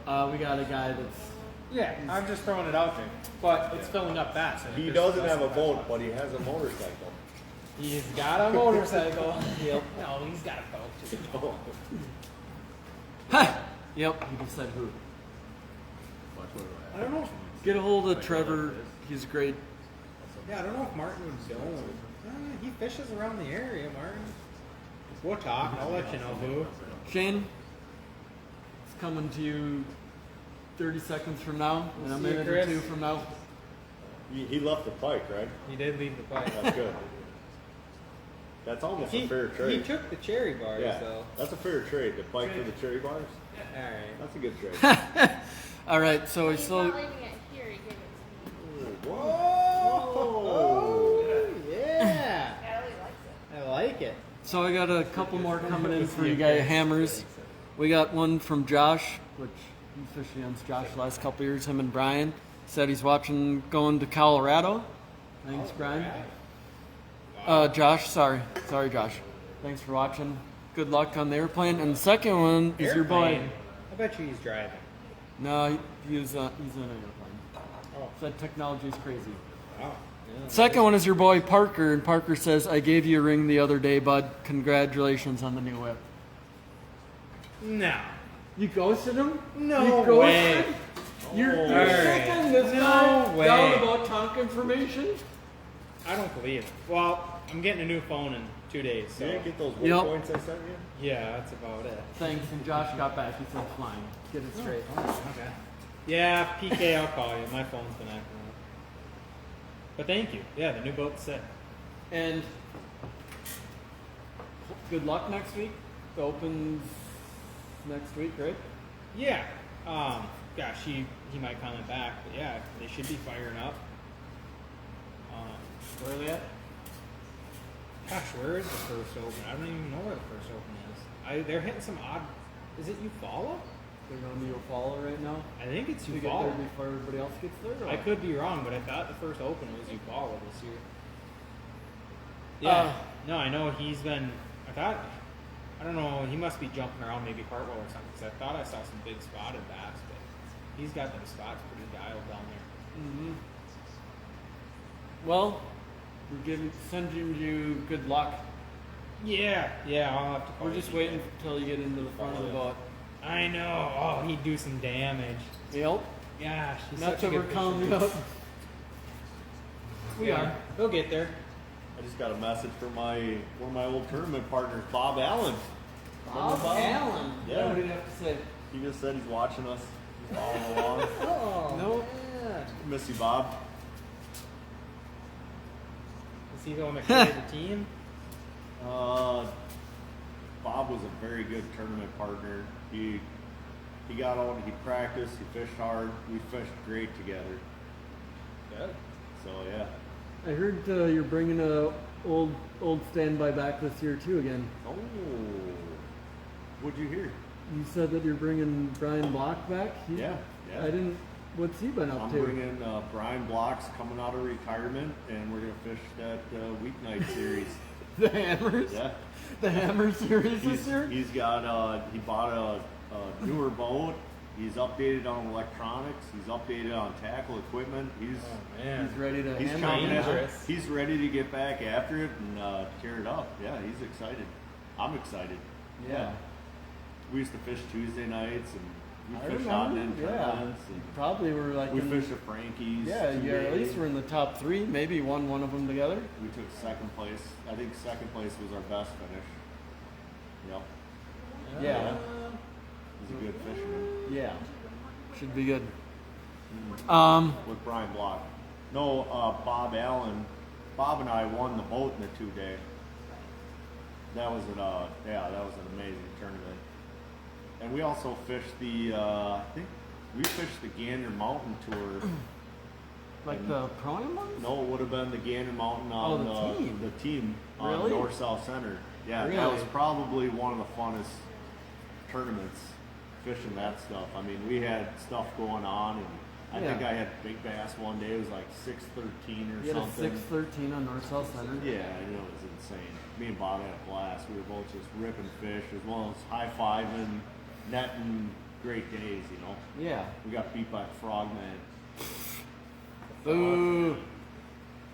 we got a guy that's... Yeah, I'm just throwing it out there. But it's filling up fast. I think He there's doesn't less have a and less boat, left. but he has a motorcycle. He's got a motorcycle. Yep. No, he's got a boat too. Ha! Yep, he just said who. I don't know. Get a hold of Trevor. He's great. Yeah, I don't know if Martin would go. He fishes around the area, Martin. We'll talk. I'll let you know, boo. Shane, it's coming to you 30 seconds from now, and a See you, minute or Chris. two from now. He left the pike, right? He did leave the pipe. That's good. That's almost He, a fair he trade. took the cherry bars, Yeah, though. that's a fair trade. The bike for the cherry bars. All right. That's a good trade. All right, so we He's still. not leaving it here. He gave it to me. Oh, yeah. Allie likes it. I like it. So I got a couple more coming in for you guys, hammers. We got one from Josh, which he's fishing against Josh the last couple years. Him and Brian said he's watching going to Colorado. Thanks, Brian. Josh, sorry, Josh. Thanks for watching. Good luck on the airplane. And the second one is your boy. Airplane? I bet you he's driving. No, he's in an airplane. Oh. Said technology is crazy. Wow. Second one is your boy Parker, and Parker says, "I gave you a ring the other day, bud. Congratulations on the new whip." No. You ghosted him? No You ghosted? way. You're All right. sticking this No guy way. down about talk information? I don't believe it. Well, I'm getting a new phone in 2 days, so You didn't get those Yep. waypoints I sent you? yeah, that's about it. Thanks, and Josh got back. He said flying. Get it straight. Okay. Yeah, PK, I'll call you. My phone's been acting up. But thank you. Yeah, the new boat's sick. And good luck next week. The Opens next week, right? Yeah. Gosh, he might comment back, but yeah, they should be firing up. Where are they at? Gosh, where is the first open? I don't even know where the first open is. They're hitting some odd. Is it Eufaula? They're going to Eufaula right now. I think it's To get there Eufaula. before everybody else gets there. or I what? could be wrong, but I thought the first open was Eufaula this year. Yeah. No, I know he's been. I don't know. He must be jumping around, maybe Hartwell or something. Because I thought I saw some big spotted bass, but he's got them spots pretty dialed down there. Mm-hmm. Well, sending you good luck. Yeah, I'll have to call We're you just again. waiting until you get into the front of the boat. I know. Oh, he'd do some damage. Yep. Gosh, he's Not such a that we're good counting fisherman. up. We are. He'll get there. I just got a message from one of my old tournament partners, Bob Allen. Bob Allen. Yeah. What did he have to say? He just said he's watching us. He's following along. Oh, Nope. yeah. Miss you, Bob. Is he the one that created the team? Bob was a very good tournament partner. He got out, he practiced, he fished hard. We fished great together. Good. So yeah. I heard you're bringing a old standby back this year too again. Oh, what'd you hear? You said that you're bringing Brian Block back. Yeah. I didn't. What's he been up I'm to? bringing Brian Blocks coming out of retirement, and we're gonna fish that weeknight series. The Hammers. Yeah. The Hammer series this year. He's got he bought a newer boat. He's updated on electronics. He's updated on tackle equipment. Oh man. He's ready to He's hammer coming it. at dangerous. it. He's ready to get back after it and tear it up. Yeah, he's excited. I'm excited. Yeah. We used to fish Tuesday nights and I we fished remember, out in yeah. tournaments. And Probably were like. we in- fished at Frankie's. Yeah, 2 you at days. least were in the top three. Maybe won one of them together. We took second place. I think second place was our best finish. Yep. Yeah. He's a good fisherman. Yeah. Should be good. With Brian Block. No, Bob Allen. Bob and I won the boat in the 2-day. That was that was an amazing tournament. And we also fished I think we fished the Gander Mountain Tour. Like the Pro-Am ones? No, it would have been the Gander Mountain Oh, on the team. the team on Really? North South Center. Yeah, that Really? was probably one of the funnest tournaments fishing that stuff. I mean, we had stuff going on, and I think Yeah. I had big bass one day. It was like 613 or You had a something. 613 on North South Center. Yeah, I know, it was insane. Me and Bob had a blast. We were both just ripping fish. It was one of those high-fiving, netting great days, you know. Yeah. We got beat by Frogman. Boo.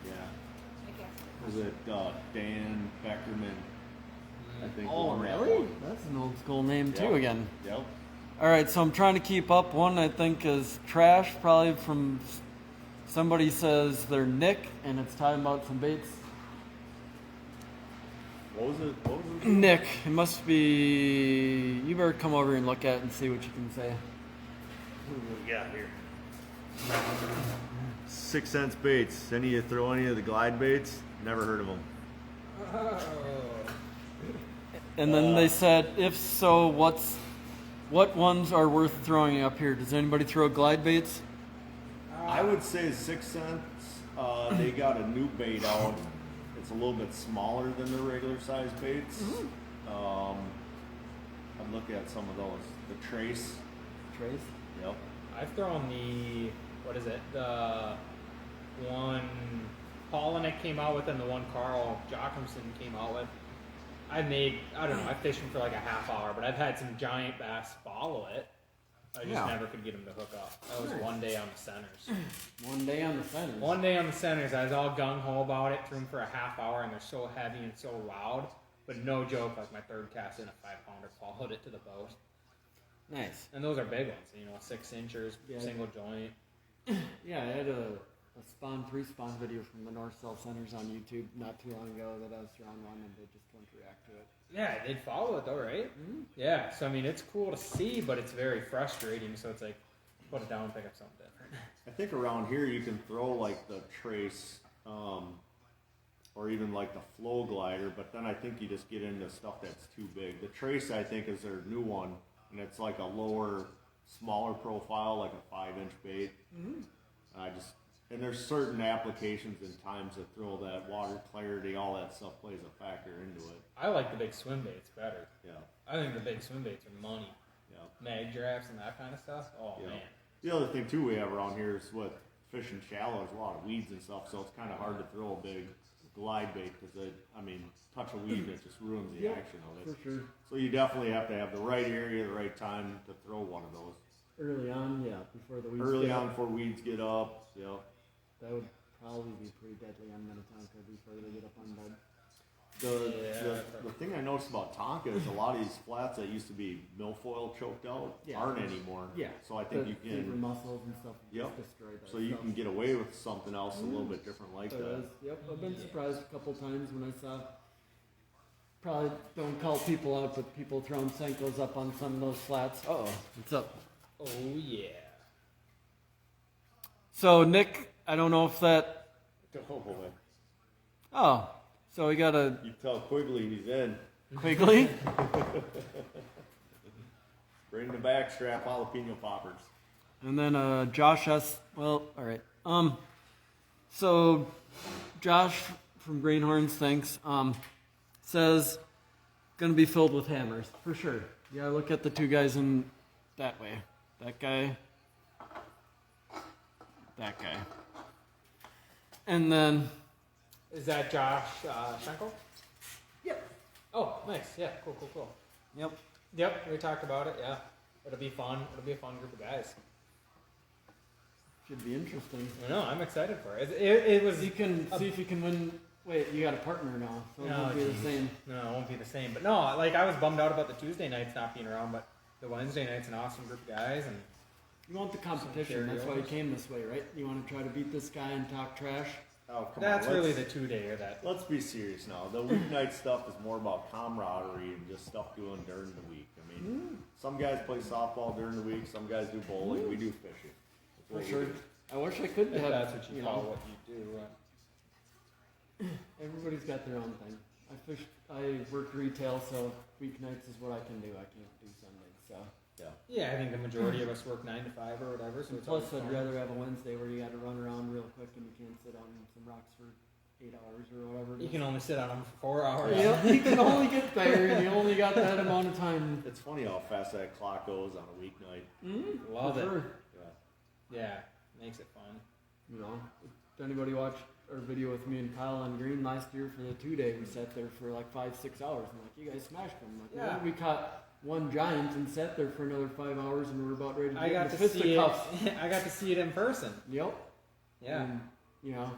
Yeah. I guess. Was it Dan Beckerman? I think. Oh, won that really? one. That's an old school name Yep. too again. Yep. All right, so I'm trying to keep up. One I think is trash, probably from somebody says they're Nick, and it's talking about some baits. What was it? What was it? Nick, it must be. You better come over and look at it and see what you can say. What do we got here? 6 cents baits. Any you throw any of the glide baits? Never heard of them. And then they said, if so, what ones are worth throwing up here? Does anybody throw glide baits? I would say 6 Cents. They got a new bait out. It's a little bit smaller than the regular size baits. I'd look at some of those. The Trace. Trace? Yep. I've thrown the, what is it? The one Polinick came out with and the one Carl Jochumsen came out with. I don't know, I fished them for like a half hour, but I've had some giant bass follow it. I just never could get them to hook up. That was one day on the centers. One day on the centers. One day on the centers, I was all gung-ho about it, threw them for a half hour, and they're so heavy and so loud. But no joke, like my third cast in a 5-pounder followed it to the boat. Nice. And those are big ones, 6-inchers, single joint. Yeah, I had a three spawn video from the North-South Centers on YouTube not too long ago that I was throwing one and they just wouldn't react to it. Yeah, they'd follow it though, right? Mm-hmm. Yeah, so I mean, it's cool to see, but it's very frustrating. So it's like, put it down and pick up something different. I think around here you can throw like the Trace, or even like the Flow Glider, but then I think you just get into stuff that's too big. The Trace, I think, is their new one, and it's like a lower, smaller profile, like a 5-inch bait. And there's certain applications and times that throw that water clarity, all that stuff plays a factor into it. I like the big swim baits better. Yeah. I think the big swim baits are money. Yeah. Mag drafts and that kind of stuff. Oh Yeah. man. The other thing too we have around here is with fishing shallow, there's a lot of weeds and stuff, so it's kind of hard to throw a big glide bait because touch a weed, it just ruins the action of it. For sure. So you definitely have to have the right area, the right time to throw one of those. Early on, before the weeds Early get on up. before weeds get up. Yep. That would probably be pretty deadly on Minnetonka before they get up on bed. The thing I noticed about Tonka is a lot of these flats that used to be milfoil choked out aren't anymore. Yeah. So I think the you can. fever muscles and stuff Yep. just destroy that So you stuff. can get away with something else a little bit different like There that. is. Yep, I've been surprised a couple times when I saw. Probably don't call people out, but people throwing Senkos up on some of those flats. Uh-oh, what's up? Oh yeah. So Nick, I don't know if that. Oh boy. Oh, so we got a You tell Quigley he's in. Quigley. Bring the backstrap jalapeno poppers. And then Josh S. Well, all right. So Josh from Greenhorns, thanks. Says gonna be filled with hammers for sure. Yeah, look at the two guys in that way. That guy. That guy. And then. Is that Josh Schenkel? Yep. Oh, nice. Yeah, cool. Yep. Yep, we talked about it. Yeah, it'll be fun. It'll be a fun group of guys. Should be interesting. I know. I'm excited for it. It was. You can see if you can win. Wait, you got a partner now, so it No, won't be the geez. same. No, it won't be the same. But no, like I was bummed out about the Tuesday nights not being around, but the Wednesday night's an awesome group of guys, and You want the competition. That's why you came this way, right? You want to try to beat this guy and talk trash. Oh, come that's on. really the 2-day or that. Let's be serious now. The weeknight stuff is more about camaraderie and just stuff doing during the week. I mean, some guys play softball during the week, some guys do bowling, we do fishing. That's For what we sure. do. I wish I could If have. that's what you call know, what you do. Everybody's got their own thing. I work retail, so weeknights is what I can do. I can't do Sundays, so. Yeah, I think the majority of us work 9 to 5 or whatever. So it's Plus, always I'd fun. rather have a Wednesday where you got to run around real quick and you can't sit on some rocks for 8 hours or whatever. You can only sit on them for 4 hours. Yeah, you can only get there, and you only got that amount of time. It's funny how fast that clock goes on a weeknight. Love For it. sure. Yeah, makes it fun. You know, if anybody watched our video with me and Kyle on Green last year for the 2-day, we sat there for like 5-6 hours. I'm like, you guys smashed them. Like, Yeah. well, we caught one giant and sat there for another 5 hours, and we were about ready to I get got into to see it. fisticuffs. I got to see it in person. Yep. Yeah. And, you know,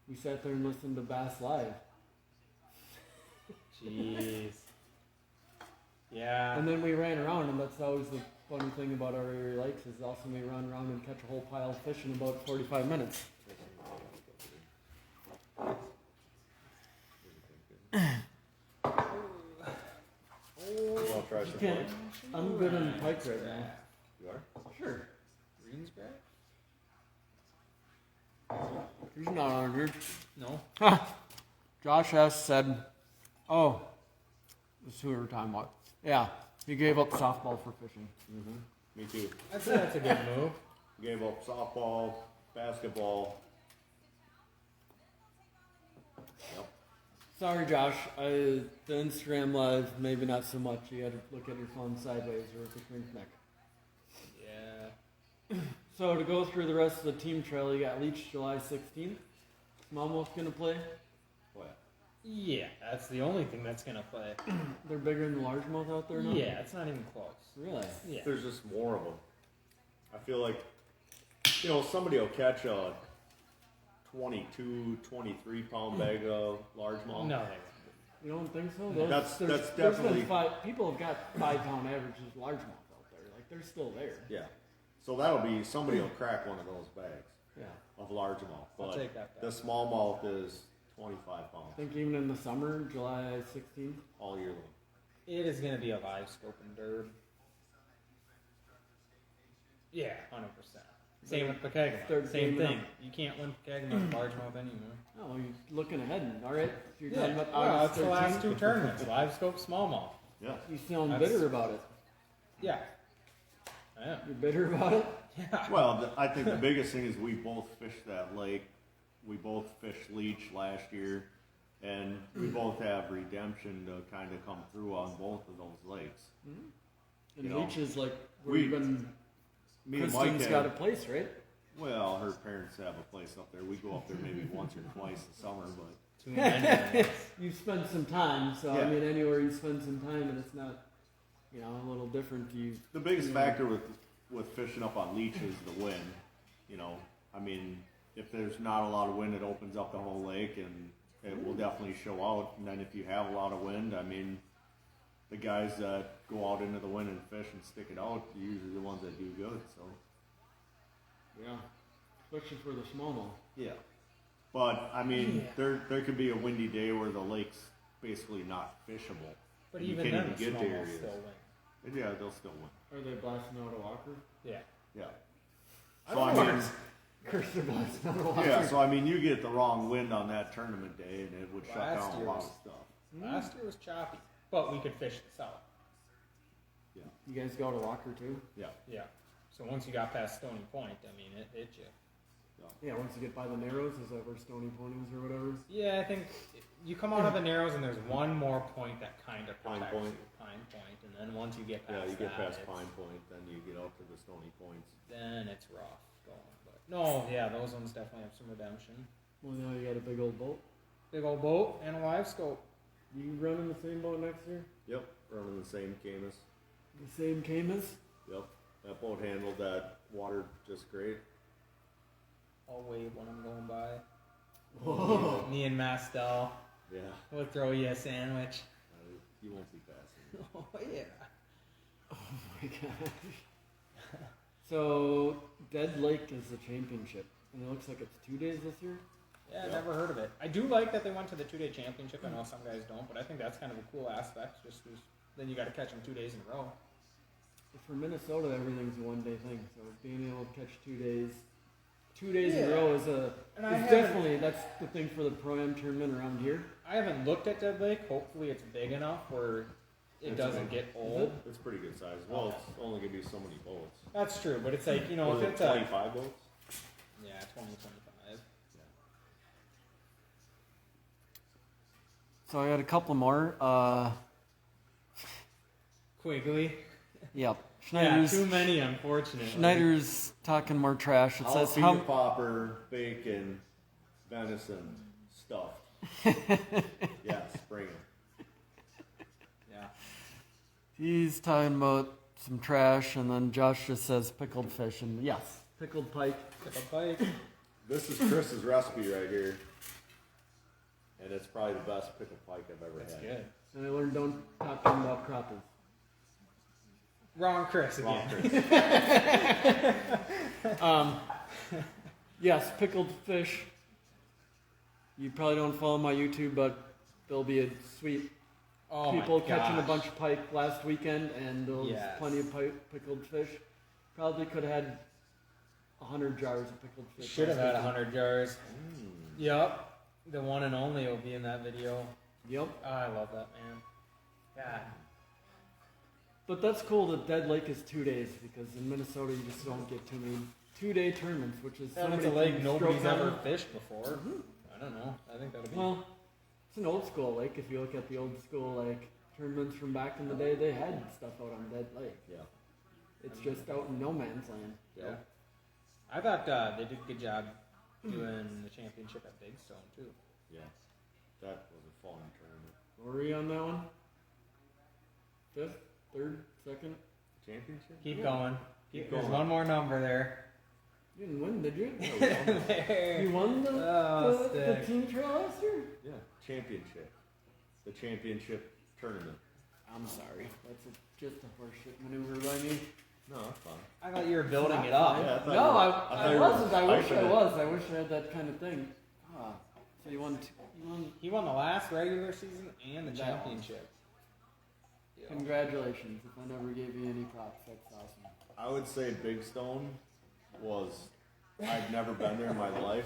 we sat there and listened to Bass Live. Jeez. Yeah. And then we ran around, and that's always the funny thing about our area lakes is also we run around and catch a whole pile of fish in about 45 minutes. You want to try some Can't. points? I'm good on pike right now. You are? Sure. Greens grab? He's not on here. No. Josh S. said Oh, that's who we were talking about. Yeah, he gave up softball for fishing. Me too. I'd say that's a good move. Gave up softball, basketball. Yep. Sorry, Josh. The Instagram live, maybe not so much. You had to look at your phone sideways or with the drink neck. Yeah. So to go through the rest of the team trail, you got Leach July 16th. Smallmouth gonna play. What? Yeah, that's the only thing that's gonna play. They're bigger than largemouth out there now. Yeah, it's not even close. Really? Yeah. There's just more of them. I feel like, somebody will catch a 22, 23 pound bag of largemouth. No, You don't think so? That's there's definitely- been people have got 5 pound averages largemouth out there. Like they're still there. Yeah. So that'll be, somebody will crack one of those bags Yeah. of largemouth. I'll But take that the back. smallmouth is 25 I pounds think even in the summer, July 16th. all year long. It is gonna be a live scope and derb. Yeah, 100%. Same with Pokegama. Third Same game thing. up. You can't win Pokegama with largemouth anymore. Oh, you're looking ahead. All right. So you're Yeah, talking about well, August it's the last 13th? 2 tournaments. Live scope, smallmouth. Yeah. You sound That's- bitter about it. Yeah. I am. You're bitter about it? Yeah. Well, I think the biggest thing is we both fished that lake. We both fished Leech last year, and we both have redemption to kind of come through on both of those lakes. And You know, Leach is like, we- even Me and Mike Kristen's had, got a place, right? well, her parents have a place up there. We go up there maybe once or twice in summer, but Too many. You spend some time, so I Yeah. mean, anywhere you spend some time and it's not, a little different. the biggest factor with fishing up on Leech is the wind. I mean, if there's not a lot of wind, it opens up the whole lake, and it will definitely show out. And then if you have a lot of wind, I mean, the guys that go out into the wind and fish and stick it out are usually the ones that do good. So Yeah, especially for the smallmouth. yeah, but I mean, Yeah. there could be a windy day where the lake's basically not fishable. But You even can't then, the even get to smallmouth areas. still win. And yeah, they'll still win. Are they blasting out a walker? Yeah. Yeah. I So don't I know. mean, Curse are blasting out a walker. yeah. So I mean, you get the wrong wind on that tournament day, and it would shut Last down a year lot of was- stuff. Last year was choppy, but we could fish the south. Yeah. You guys go to Walker too? Yeah. Yeah. So once you got past Stony Point, I mean, it hit you. Yeah, once you get by the Narrows, is that where Stony Point is or whatever? Yeah, I think you come out of the Narrows and there's one more point that kind of Pine protects Point. you. Pine Point, and then once you get past Yeah, you get that, past it's- Pine Point, then you get out to the Stony Points. then it's rough going. But no, yeah, those ones definitely have some redemption. Well, now you got a big old boat. Big old boat and a live scope. You running the same boat next year? Yep, running the same Camus. The same Camus? Yep, that boat handled that water just great. I'll wave when I'm going by. Whoa. Me and Mastel Yeah, will throw you a sandwich. you won't be passing. Oh yeah. Oh my gosh. So, Dead Lake is the championship, and it looks like it's 2 days this year? Yeah, Yeah. never heard of it. I do like that they went to the 2-day championship. I know some guys don't, but I think that's kind of a cool aspect. Just 'cause then you got to catch them 2 days in a row. For Minnesota, everything's a 1 day thing, so being able to catch 2 days, 2 days in a Yeah. row is And I haven't- definitely, that's the thing for the Pro-Am tournament around here. I haven't looked at Dead Lake. Hopefully, it's big enough where it It's doesn't big. get old. It's pretty good size. Well, it's only gonna be so many boats. That's true, but it's like Was if it it's a 25 boats? 20-25. So I got a couple more. Quigley. Yep. Yeah, Schneider's, too many, unfortunately. Schneider's talking more trash. It says Jalapeno how popper, bacon, venison, stuffed. Yes, bring 'em. Yeah. he's talking about some trash, and then Josh just says pickled fish, and yes, pickled pike. Pick a pike. This is Chris's recipe right here. And it's probably the best pickled pike I've ever That's had. good. And I learned don't talk to him about crappie. Wrong Chris Wrong, again. Chris. Yes, pickled fish. You probably don't follow my YouTube, but there'll be a sweet Oh people my catching a gosh. bunch of pike last weekend, and there was Yes. plenty of pickled fish. Probably could have had 100 jars of pickled fish. Should have last had weekend. 100 jars. Yep. The one and only will be in that video. Yep. Oh, I love that, man. God. But that's cool that Dead Lake is 2 days because in Minnesota you just don't get too many 2-day tournaments, which is That's a somebody lake can nobody's stroke ever on. fished before. I don't know. I think that'll be. Well, it's an old school lake. If you look at the old school like tournaments from back in the day, they had stuff out on Dead Lake. Yeah. It's just out in no man's land. Yeah. I thought they did a good job doing the championship at Big Stone too. Yeah. That was a fun tournament. Were you on that one? 5th, 3rd, 2nd? Championship? Keep Yeah. going. Keep There's going. one more number there. You didn't win, did you? There. You won the, Oh, the stick. team trail last year? Yeah. Championship. The championship tournament. I'm sorry. That's just a horseshit maneuver by me. No, that's fine. I thought you were building it up. Yeah, I thought No, you were- I thought you were wasn't. I wish I hyping it. was. I wish I had that kind of thing. Ah, so you won. You won. He won the last regular season and the That one. championship. Yeah. Congratulations. If I never gave you any props, that's awesome. I would say Big Stone was, I'd never been there in my life.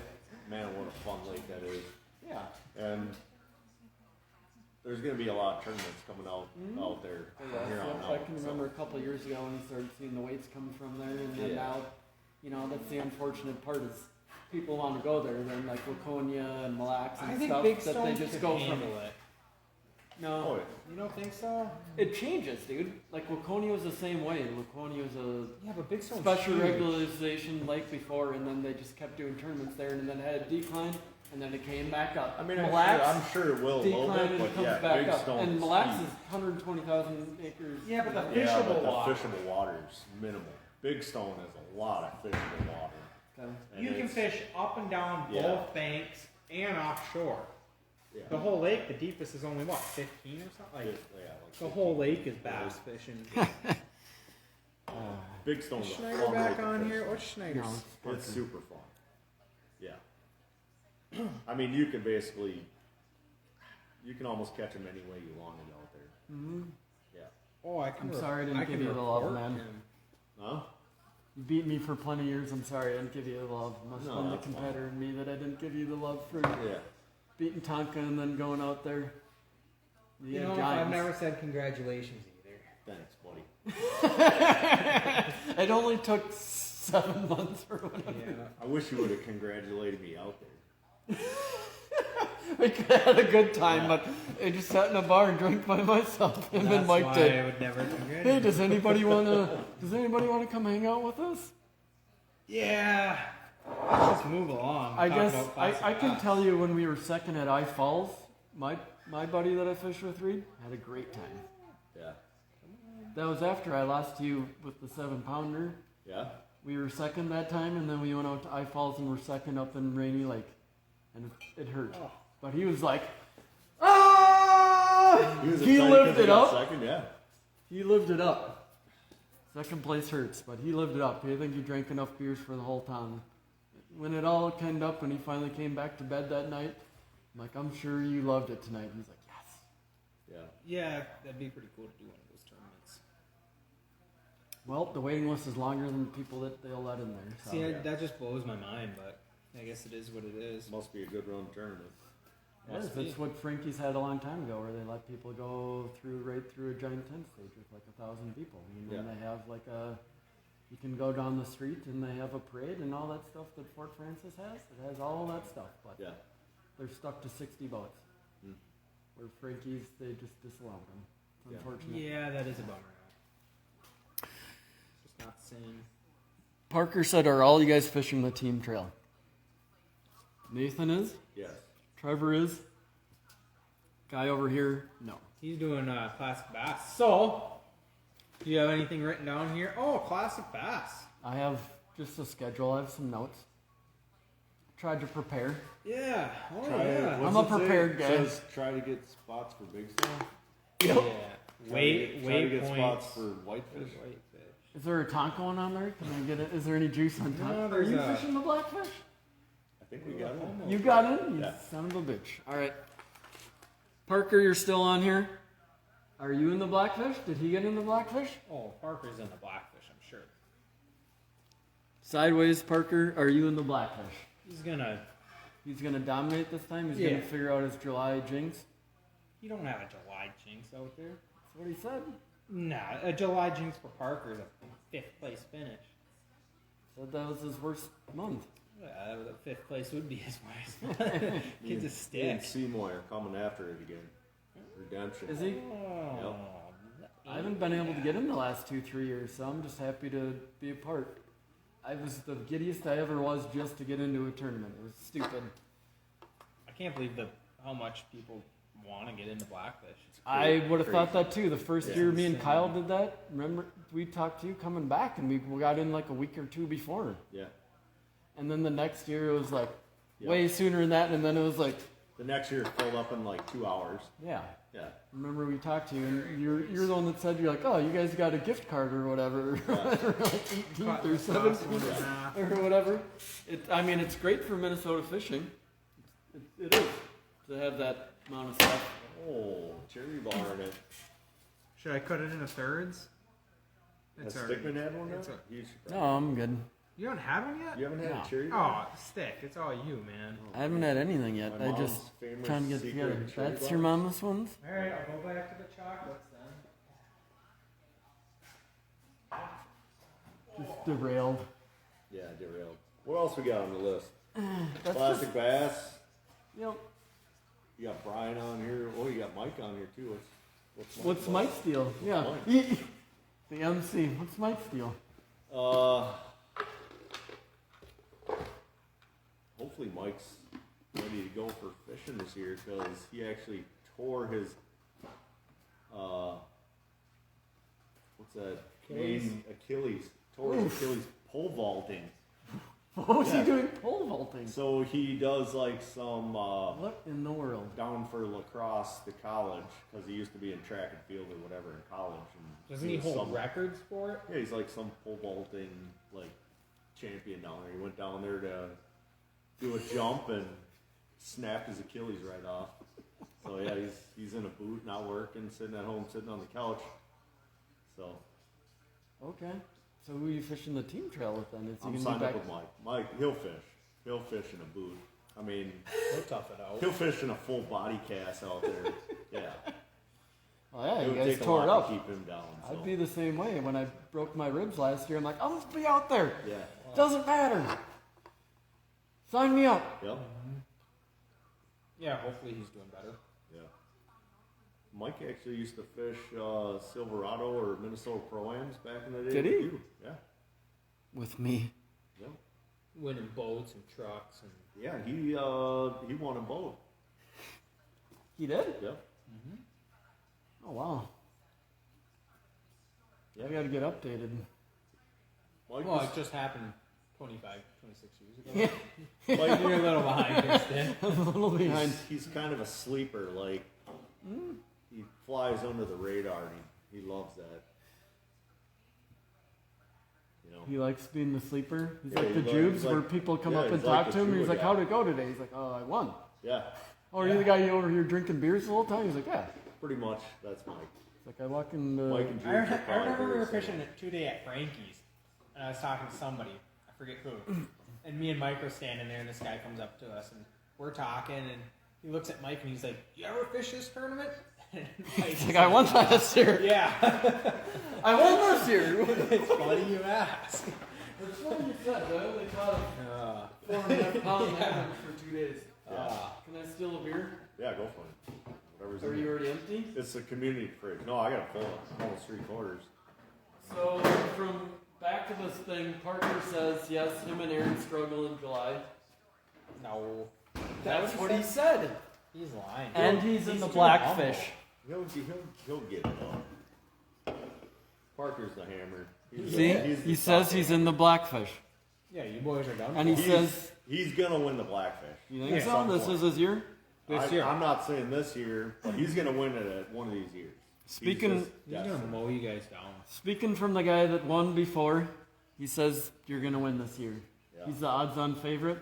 Man, what a fun lake that is. Yeah. And there's going to be a lot of tournaments coming out there from here on So out. I can remember a couple of years ago when you started seeing the weights come from there, and then Yeah. now, you know, that's the unfortunate part is people want to go there. Then like Laconia and Mille Lacs and I think stuff Big that Stone they just could go from. handle it. No. Oh, yeah. You don't think so? It changes, dude. Like Laconia was the same way. Laconia was a Yeah, but Big Stone special regularization like before, and then they just kept doing tournaments there, and then had a decline, and then it came back up. I mean, Mille I'm Lacs, sure it will a little decline bit, and but it comes yeah, back Big up. Stone. And Mille Lacs is 120,000 acres. Yeah, but the yeah, fishable but the water. fishable water is minimal. Big Stone has a lot of fishable water. Okay. And You can it's- fish up and down Yeah. both banks and offshore. Yeah. The whole lake, the deepest is only what, 15 or something? Like, Yeah, like the whole lake is bass fishing. Big Stone's Is a Schneider fun back lake to on fish. here? What's Schneider's? No, It's super fun. Yeah. I mean, you can basically, you can almost catch them any way you want it out there. Mm-hmm. Yeah. Oh, I can. I'm sorry I didn't I give can you the love, report man. him. Huh? You beat me for plenty of years. I'm sorry I didn't give you the love. Must have No, been the that's fine. competitor in me that I didn't give you the love for Yeah. beating Tonka and then going out there. You Yeah, know, Giants. I've never said congratulations either. Thanks, buddy. It only took 7 months or whatever. Yeah. I wish you would have congratulated me out there. We could have had a good time, Yeah. but I just sat in a bar and drank by myself. Him and That's Mike why did. I would never congratulate. Hey, does anybody wanna come hang out with us? Yeah. Let's just move along. I Talk guess about classic I can bass. tell you when we were second at I Falls, my buddy that I fished with, Reed, had a great time. Yeah. That was after I lost to you with the 7-pounder. Yeah? We were second that time, and then we went out to I Falls and were second up in Rainy Lake, and it hurt. Oh. But he was like, ah! was He excited 'cause lived he it got up. Second, yeah. He lived it up. Second place hurts, but he lived it up. I think he drank enough beers for the whole town. When it all came up and he finally came back to bed that night, I'm like, I'm sure you loved it tonight. And he's like, yes. Yeah. Yeah, that'd be pretty cool to do one of those tournaments. Well, the waiting list is longer than the people that they'll let in there. So. See, yeah. that just blows my mind, but I guess it is what it is. Must be a good run tournament. Yes, Must be. that's what Frankie's had a long time ago, where they let people go right through a giant tent stage with like 1,000 people. And then Yeah. they have like you can go down the street and they have a parade and all that stuff that Fort Francis has. It has all that stuff, but Yeah. they're stuck to 60 boats. Hmm. Where Frankie's, they just disallowed them. It's Yeah. unfortunate. Yeah, that is a bummer. Just not the same. Parker said, are all you guys fishing the team trail? Nathan is? Yes. Trevor is? Guy over here? No. He's doing classic bass. So, do you have anything written down here? Oh, classic bass. I have just a schedule. I have some notes. Tried to prepare. Yeah. Oh, Try yeah. what's I'm a it say? prepared guy. It says try to get spots for big stone. Yeah. Try to Wait get points. spots for whitefish. Whitefish. Is there a tonk going on there? Can I get it? Is there any juice on top? No, Are there's you a- fishing the blackfish? I think we got one. You got in? You Yeah. son of a bitch. All right. Parker, you're still on here. Are you in the blackfish? Did he get in the blackfish? Oh, Parker's in the blackfish, I'm sure. Sideways, Parker. Are you in the blackfish? He's gonna. He's gonna dominate this time. He's Yeah. gonna figure out his July jinx. You don't have a July jinx out there. That's what he said. Nah, a July jinx for Parker is a 5th place finish. Said that was his worst month. Yeah, the 5th place would be his worst. Kid's a Me stick. and Seymour are coming after it again. Redemption. Is he? Oh, I haven't been able to get him the last 2-3 years, so I'm just happy to be a part. I was the giddiest I ever was just to get into a tournament. It was stupid. I can't believe how much people want to get into Blackfish. I would have thought Crazy. that too. The first Yeah. year me and Kyle did that, remember we talked to you coming back and we got in like a week or two before. Yeah. And then the next year it was like Yep. way sooner than that, and then it was like, The next year it filled up in like 2 hours. yeah. Yeah. Remember we talked to you and you're the one that said, you're like, oh, you guys got a gift card or whatever. Yeah. Or like 18th or 17th or whatever. It's great for Minnesota fishing. It is to have that amount of stuff. Oh, cherry bar in it. Should I cut it into thirds? Has Stickman had one now? it's a- You should No, probably- I'm good. You haven't had one yet? You haven't had No. a cherry bar? Oh, stick. It's all you, man. I haven't had anything yet. My I mom's just famous trying to get secret together. cherry That's bar. your mama's ones? All right, I'll go back to the chocolates then. Just derailed. Yeah, derailed. What else we got on the list? That's Plastic bass. just, you know, You got Brian on here. Oh, you got Mike on here too. what's Mike's deal? Yeah. Mike? The MC. What's Mike's deal? Hopefully Mike's ready to go for fishing this year because he actually tore his what's that? Main Achilles. Tore his Achilles pole vaulting. What was Yeah. he doing pole vaulting? So he does like some What in the world? down for lacrosse to college because he used to be in track and field or whatever in college. And Doesn't he was hold some- records for it? Yeah, he's like some pole vaulting like champion down there. He went down there to do a jump and snapped his Achilles right off. So yeah, he's in a boot, not working, sitting at home, sitting on the couch. So Okay. So who are you fishing the team trail with then? Is he I'm gonna signed be up back? with Mike. Mike, he'll fish. He'll fish in a boot. I mean, He'll tough it out. he'll fish in a full body cast out there. Yeah, Oh yeah, it you would guys take a tore it lot up. to keep him down. So. I'd be the same way. When I broke my ribs last year, I'm like, I'll just be out there. Yeah. Doesn't matter. Sign me up. Yep. Yeah, hopefully he's doing better. Yeah. Mike actually used to fish Silverado or Minnesota Pro-Ams back in the day. Did with he? you. Yeah. With me. Yeah. Winning boats and trucks and Yeah, he won them both. He did? Yep. Oh wow. Yeah. I gotta get updated. Mike well, was, it just happened 25, 26 years ago. Yeah. Mike, You're a little behind, Kristen. I'm a little behind. he's kind of a sleeper. Like he flies under the radar. And he loves that. You know. He likes being the sleeper. He's Yeah, like the he's Jubes like- where people come yeah, up and he's like talk the to him. He's Juba like, guy. how'd it go today? He's like, oh, I won. Yeah. Oh, are you the guy over here drinking beers the whole time? He's like, yeah. Pretty much. That's Mike. It's like I walk in the. Mike and I, Jude. re- I remember we were fishing it 2 day at Frankie's, and I was talking to somebody, I forget who, and me and Mike were standing there, and this guy comes up to us, and we're talking, and he looks at Mike, and he's like, "You ever fish this tournament?" And Mike's He's like, I won last year. Yeah, I won this year. it's funny you ask. It's funny you said, though. They caught a 4.5 pound average for 2 days. Yeah. Can I steal a beer? Yeah, go for it. Whatever's Are in you there. already empty? It's a community fridge. No, I got a full. Almost 3/4. So, from back to this thing, Parker says, yes, him and Aaron struggle in July. No, That's what he said. he's lying. And he's in the too Blackfish. He'll get it up. Parker's the hammer. He's See? he's the He says top he's man. in the Blackfish. Yeah, you boys are done. And he He's- says, he's gonna win the Blackfish. you think Yeah, so? some This point. is his year? This year. I'm not saying this year, but he's gonna win it at one of these years. Speaking- He's just He's gonna destined. mow you guys down. Speaking from the guy that won before, he says you're going to win this year. Yeah. He's the odds-on favorite.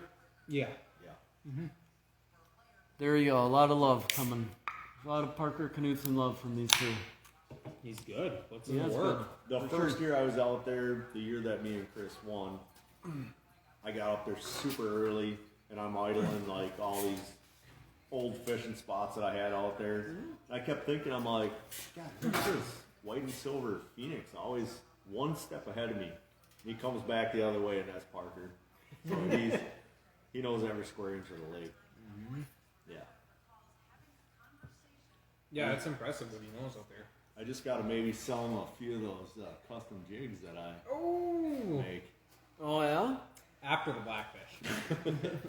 Yeah. Yeah. There you go. A lot of love coming. A lot of Parker Knudsen love from these two. He's good. What's He his is work? The For first year I was out there, the year that me and Chris won, I got up there super early, and I'm idling like all these old fishing spots that I had out there. And I kept thinking, I'm like, God, who's this white and silver Phoenix? Always one step ahead of me. He comes back the other way, and that's Parker. So he knows every square inch of the lake. Yeah. Yeah, it's impressive what he knows out there. I just got to maybe sell him a few of those custom jigs that I make Oh yeah. After the blackfish.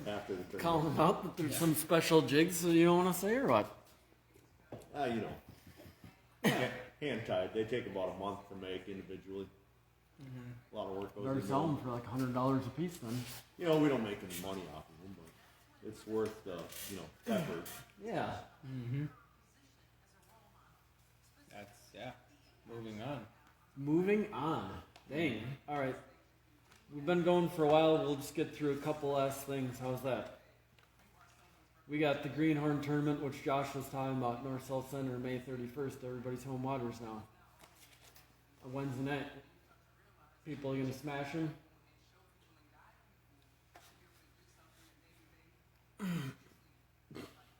after the Call tournament. them out that there's some special jigs that you don't want to say or what? You know, hand tied. They take about a month to make individually. A lot of work goes Better into sell them. them for like $100 a piece then. You know, we don't make any money off of them, but it's worth the effort. Yeah. That's moving on. Moving on. Dang. All right. We've been going for a while. We'll just get through a couple last things. How's that? We got the Greenhorn tournament, which Josh was talking about, North South Center, May 31st. Everybody's home waters now. A Wednesday night. People are gonna smash them.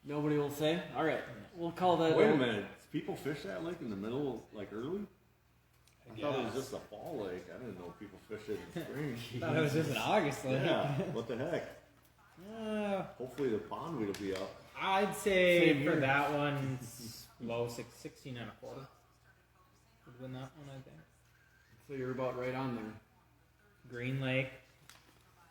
Nobody will say. All right. We'll call that. Wait a minute. People fish that lake in the middle, like early? I thought it was guess. just a fall lake. I didn't know people fished it in spring. Thought it was just an August lake. Yeah, what the heck? Uh, Hopefully the pond will be up. I'd say Same for here. that one, low 16 and a quarter. Would win that one, I think. So you're about right on there. Green Lake,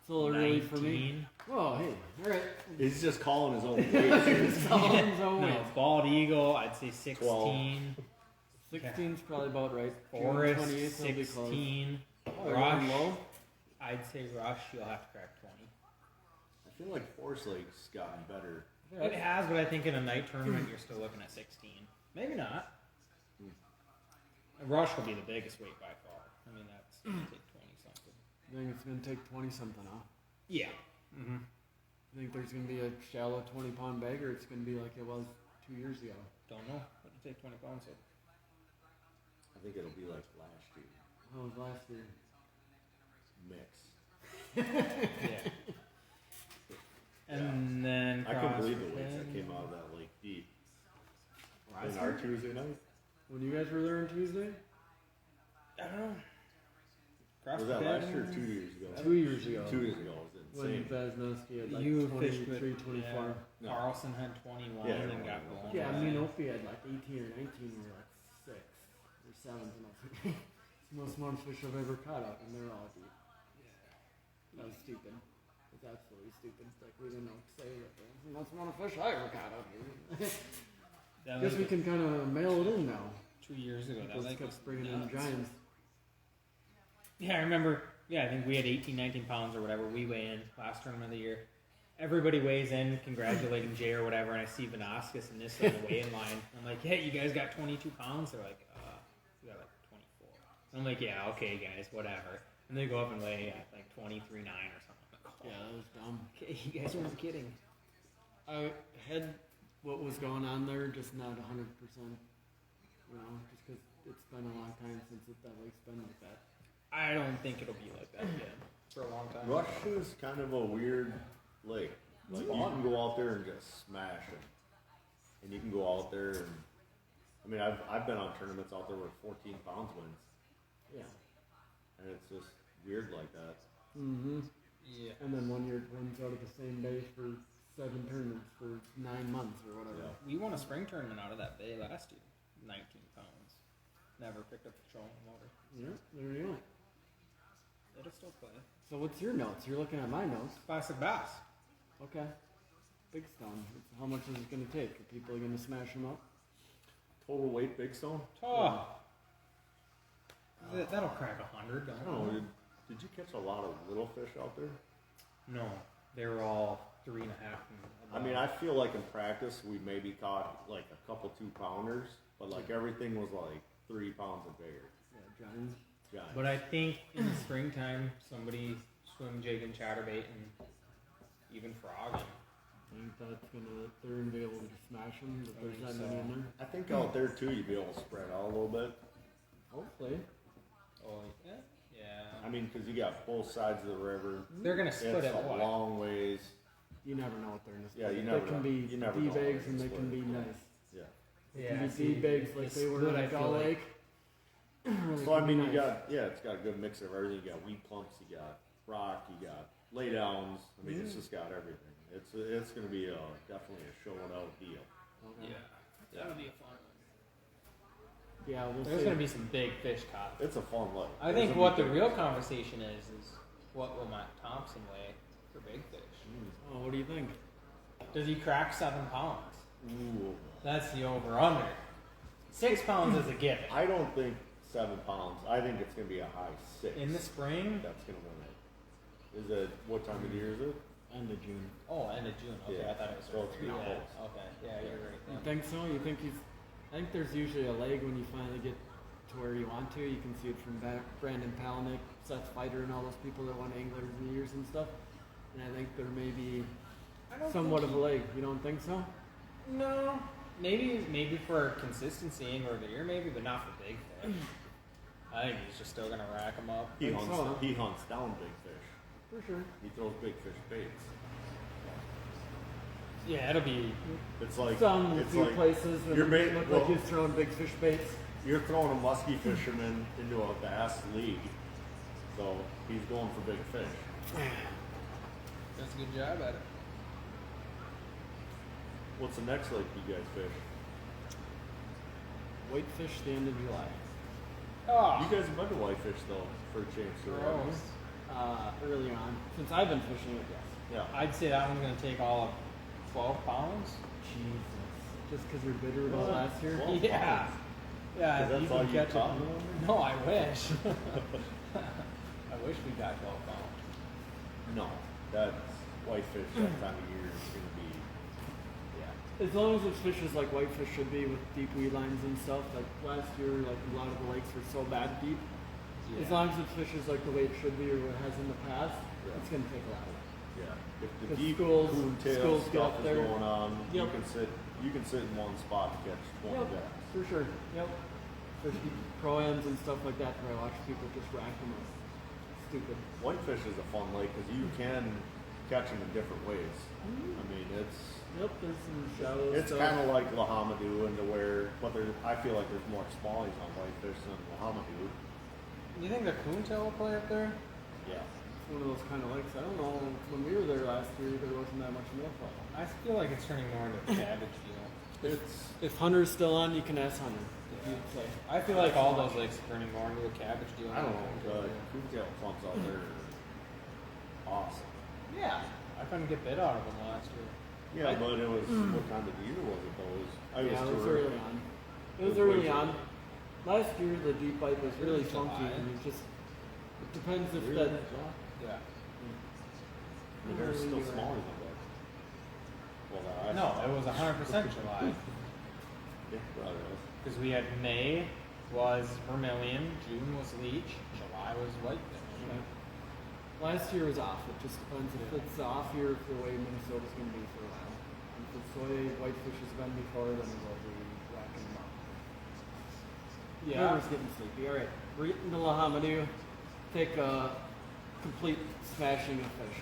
It's a little early for me. 19. Oh, hey. All right. He's just calling his own weight. It's all on his own way. No, Bald Eagle, I'd say 16. 16's probably about right. Forest, June 28th will be close. 16. Oh, you're Rush, going low? I'd say Rush, you'll have to crack 20. I feel like Forest Lake's gotten better. It has, but I think in a night tournament, you're still looking at 16. Maybe not. Rush will be the biggest weight by far. I mean, that's going to take 20 something. I think it's going to take 20 something, huh? Yeah. Mm-hmm. I think there's going to be a shallow 20 pound bag, or it's going to be like it was 2 years ago. Don't know. What to take 20 pounds of? I think it'll be like last year. How was last year? Mix. Yeah. And then I couldn't believe the CrossFit. weights that came out of that lake deep. Last In our year? Tuesday night? When you guys were there on Tuesday? I don't know. Was that last year or 2 years ago? 2 years ago. 2 years ago was When insane. Vaznowski had like You fished 23, with 24. Yeah. Carlson had 21 Yeah, and got everyone blown. Yeah, I away. mean, Opie had like 18 or 19, we were like 6 or 7, and I was like, it's the most amount of fish I've ever caught up, and they're all deep. That was stupid. It was absolutely stupid. It's like, we didn't know what to say. But the most amount of fish I ever caught up. That Guess we lake can kind of mail it in now. 2 years ago. That Just lake was kept bringing in nuts. giants. Yeah, I remember. Yeah, I think we had 18, 19 pounds or whatever. We weigh in last tournament of the year. Everybody weighs in, congratulating Jay or whatever, and I see Venoscus and this on the weigh-in line. I'm like, hey, you guys got 22 pounds? They're like, we got like 24. And I'm like, yeah, okay, guys, whatever. And they go up and weigh at like 23.9 or something. I'm like, oh, Yeah, that was dumb. okay, you guys weren't kidding. I had what was going on there, just not 100%. You know, just because it's been a long time since that lake's been like that. I don't think it'll be like that again for a long time. Rush is kind of a weird lake. Like you can go out there and just smash it, and you can go out there and I mean I've been on tournaments out there where 14 pounds wins, Yeah. and it's just weird like that. Mm-hmm. Yeah. And then one year it runs out of the same bay for 7 tournaments for 9 months or whatever. We won a spring tournament out of that bay last year. 19 pounds. Never picked up the trolling motor. Yeah, there you go. It'll still play. So what's your notes? You're looking at my notes. Classic bass. Okay. Big stone. How much is it going to take? Are people going to smash them up? Total weight big stone? Oh. That'll crack 100, I don't don't know. it? Did you catch a lot of little fish out there? No. They were all 3.5 and I mean, I feel like in practice we maybe caught like a couple 2-pounders, but like everything was like 3 pounds or bigger. Yeah, giants. Giants. But I think in the springtime, somebody swim jig and chatterbait and even frog. I think that's gonna. They're gonna be able to smash them. If there's that many in there. I think out there too you'd be able to spread out a little bit. Hopefully. Oh, yeah. Yeah. I mean, because you got both sides of the river. They're going to split It's it a what? long ways. you never know what they're in this. Yeah, you They never can know. be You never D know what bags they're and they gonna can be split. nice. Yeah. They can be D bags like they were split, I at feel Gull like- Lake. So I mean, you got it's got a good mix of everything. You got wheat clumps, you got rock, you got laydowns. I mean, it's just got everything. It's going to be definitely a show and out deal. Okay. That'll be a fun one. Yeah, we'll There's see. gonna be some big fish caught. It's a fun lake. I think what the real conversation is what will Matt Thompson weigh for big fish? Oh, what do you think? Does he crack 7 pounds? Ooh. That's the over under. 6 pounds is a given. I don't think 7 pounds. I think it's going to be a high 6. In the spring? That's going to win it. Is it what time of year is it? End of June. Oh, end of June. Okay, Yeah. I thought it was So it's earlier. pretty Yeah. close. Okay, yeah, you're right. You then. think so? You think he's? I think there's usually a leg when you finally get to where you want to. You can see it from Brandon Palaniuk, Seth Fighter, and all those people that won anglers in the years and stuff. And I think there may be I don't somewhat think of a leg. You don't think so? No, maybe for consistency angler of the year, maybe, but not for big fish. I think he's just still gonna rack them up. He Think hunts, so, huh? he hunts down big fish. For sure. He throws big fish baits. Yeah, it'll be. It's like Some it's few like places when you're it bait- look well- like he's throwing big fish baits. you're throwing a musky fisherman into a bass league, so he's going for big fish. Does a good job at it. What's the next lake you guys fish? Whitefish the end of July. Oh, You guys have been to whitefish though for a change, so haven't you? gross. Early on, since I've been fishing it, yes. Yeah. I'd say that one's gonna take all of 12 pounds. Jesus. Just because you're bitter about Well, last year? well, Yeah. Yeah, 'Cause that's you all can you catch caught? it. No, I wish. I wish we got 12 pounds. No, that's whitefish that time of year is going to be. Yeah. As long as it's fishes like whitefish should be with deep weed lines and stuff. Like last year, like a lot of the lakes were so bad deep. As long as it's fishes like the way it should be or what it has in the past, Yeah. it's gonna take a lot of it. Yeah. If the 'Cause deep schools coontail get stuff up is there. going on, Yep. you can sit in one spot and catch 20 Yep, bass. for sure. Yep. Especially pro-ams and stuff like that where I watch people just rack them up. Stupid. Whitefish is a fun lake because you can catch them in different ways. I mean, Yep, there's some shallow it's stuff. kind of like Lahamadou and to where, but I feel like there's more smallies on whitefish than Lahamadou. You think the coontail will play up there? Yeah. It's one of those kind of lakes. I don't know. When we were there last year, there wasn't that much milfoil. I feel like it's turning more into a cabbage deal. It's If Hunter's still on, you can ask Hunter. Yeah. He'd say. I feel like all those lakes are turning more into a cabbage deal. I don't know. The coontail clumps out there are awesome. Yeah, I couldn't get bit out of them last year. Yeah, but it was what time of the year was it though? Yeah, it was too early on. It was It was way early too on. early. Last year, the deep bite was really July. funky, and it just it depends if Really? that. Yeah. I mean, there's still smallies on there. Well, that I No, saw. it was 100% July. Yeah, probably was. Because we had May was vermilion, June was leech, July was whitefish. Okay. Last year was off. It just depends if it's off year for the way Minnesota's going to be for a while. If it's the way whitefish has been before, then we'll be racking them up. Yeah. River's getting sleepy. All right, we're getting to Lahamadou. Take a complete smashing of fish.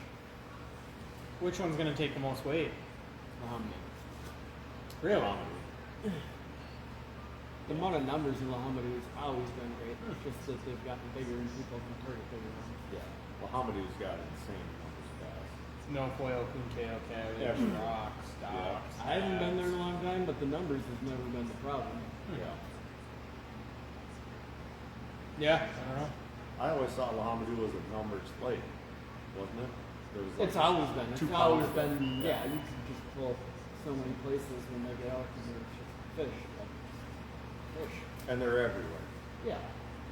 Which one's going to take the most weight? Lahamadou. Really? The amount of numbers in Lahamadou has always been great. It's just that they've gotten bigger and people can target bigger ones. Yeah. Lahamadou's got insane numbers of bass. No foil, coontail, cabbage, Yeah. rocks, docks. I haven't been there in a long time, but the numbers has never been the problem. Yeah. Yeah, I don't know. I always thought Lahamadou was a numbers lake, wasn't it? There was It's always been. It's 2 always pounds. been. Yeah, you can just pull so many places when they get out because it's just fish. Like, fish. And they're everywhere. Yeah.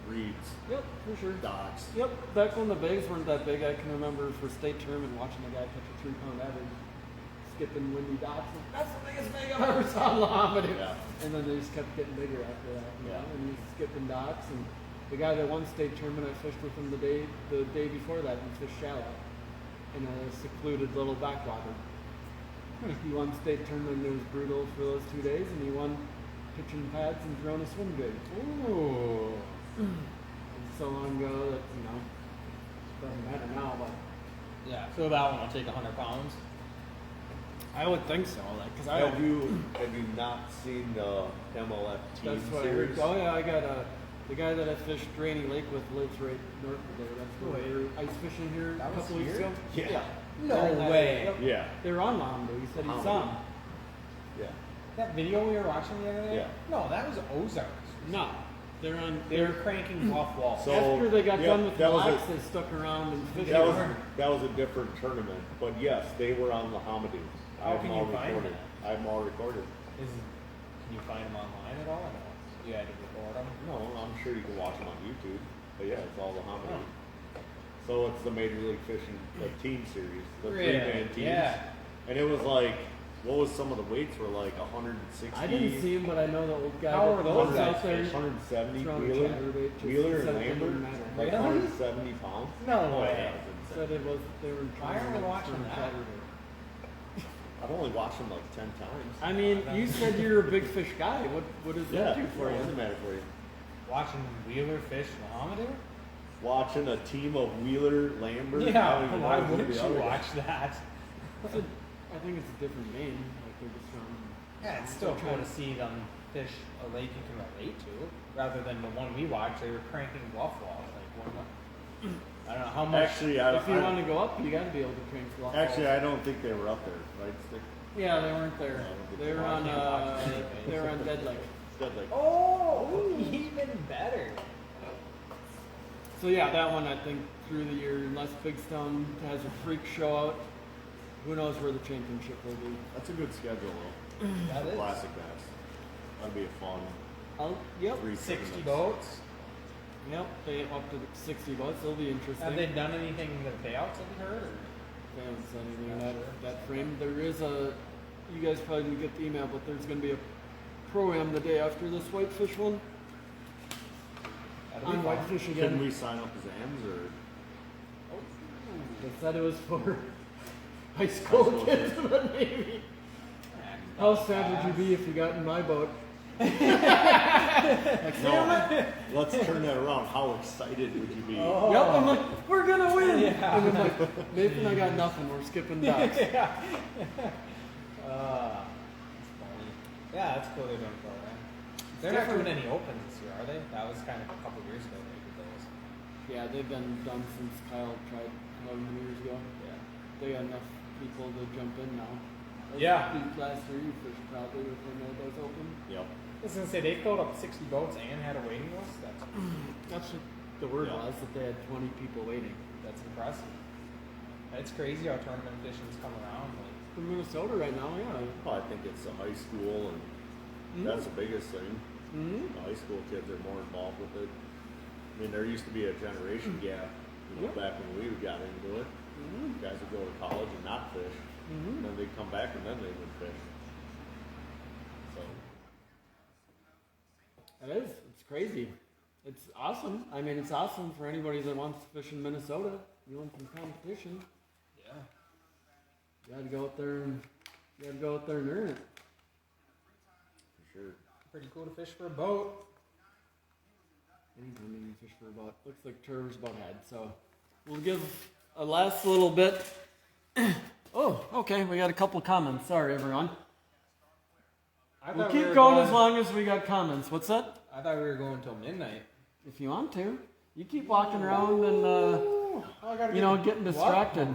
Reeds, Yep, for sure. docks. Yep. Back when the bags weren't that big, I can remember for state tournament watching a guy catch a 3-pound average, skipping windy docks. And that's the biggest bag I've ever saw in Lahamadou. Yeah. And then they just kept getting bigger after that. You Yeah. know? And he's skipping docks. And the guy that won state tournament, I fished with him the day before that, and fished shallow in a secluded little backwater. He won state tournament. It was brutal for those 2 days, and he won pitching pads and throwing a swim jig. Ooh. It's so long ago that doesn't matter now. But Yeah, so that one will take 100 pounds. I would think so, like, cause I Have don't. you not seen the MLF team That's what I series? heard. Oh yeah, I got the guy that I fished Rainy Lake with lives right north of there. That's where we were ice fishing here That a was couple weeks here? ago. Yeah. No They're in that way. area. Yep. Yeah. They were on Lando. He said he saw him. Yeah. That video we were watching the other day? Yeah. No, that was Ozarks. No, they're on. They were cranking bluff walls. So- After they got yeah, done with that was lax, a- they stuck around and fished. That was a different tournament, but yes, they were on the Hamadou. How can you find recorded. that? I have them all recorded. Can you find them online at all? No. You had to record them? No, I'm sure you can watch them on YouTube. But yeah, it's all the Hamadou. So it's the Major League Fishing team series, the Really? three-man teams. Yeah. And it was like, what was some of the weights were like 160. I didn't see him, but I know the old guy. How that are those was guys out there. 170 throwing Wheeler, chatterbait, just Wheeler and said it Lambert, didn't matter. like Really? 170 pounds. No Oh, way. yeah, it was insane. Said it was they were. Why are we watching that? chatterbait. I've only watched them like 10 times. I mean, you said you're a big fish guy. What does Yeah, that do for what you? does it matter for you? Watching Wheeler fish Mohammedan? Watching a team of Wheeler, Lambert. I don't Yeah, even why know who wouldn't the you other guy- watch that? I think it's a different game. Like they're just from. Yeah, it's still cool to see them fish a lake you can relate to, rather than the one we watched. They were cranking bluff walls. Like one, I don't know how much. Actually, If you want to go up, you got to be able to crank block. Actually, I don't think they were up there, right? Stick? Yeah, they weren't there. They were on. watch They were on Dead Lake. Dead Lake. Oh, even better. So yeah, that one I think through the year, unless Big Stone has a freak show out, who knows where the championship will be. That's a good schedule, though. That is Classic bass. That'd be a fun Yep. 60 tournaments. boats. Yep. They up to 60 bucks. It'll be interesting. Have they done anything in the payouts? Have you heard? Or? They haven't said anything in that frame. There is a. You guys probably didn't get the email, but there's going to be a pro-am the day after this whitefish one. That'll be On fun. whitefish Can again. we sign up as AMs or? They said it was for high school school kids, but maybe. How sad would you be if you got in my boat? No. Let's turn that around. How excited would you be? Oh. Yep, I'm like, we're gonna win! Yeah. And I'm like, Nathan, I got nothing, we're skipping ducks. That's funny. Yeah, that's cool. They're doing a program. They're not doing any opens this year, are they? That was kind of a couple years ago they did those. Yeah, they've been done since Kyle tried however many years ago. Yeah. They got enough people to jump in now. Yeah. Last year you fished probably when those open. Yep. I was gonna say they filled up 60 boats and had a waiting list. That's what the word Yeah. was, that they had 20 people waiting. That's impressive. It's crazy how tournament fishing's come around. Like, For Minnesota right now, yeah. Well, I think it's the high school, and that's the biggest thing. Mm-hmm. The high school kids are more involved with it. I mean, there used to be a generation gap, Yep. back when we got into it. Mm-hmm. Guys would go to college and not fish, and then they'd come back and then they would fish. So, It is. It's crazy. It's awesome. I mean, it's awesome for anybody that wants to fish in Minnesota. You want some competition. yeah. You gotta go out there and earn it. for sure. Pretty cool to fish for a boat. Anytime you can fish for a boat. Looks like Trevor's boat head. So we'll give a last little bit. Oh, okay. We got a couple comments. Sorry, everyone. I We'll thought keep we were going as long as we got comments. What's that? I thought we were going until midnight. If you want to, you keep walking around and Oh, I gotta you know, getting distracted.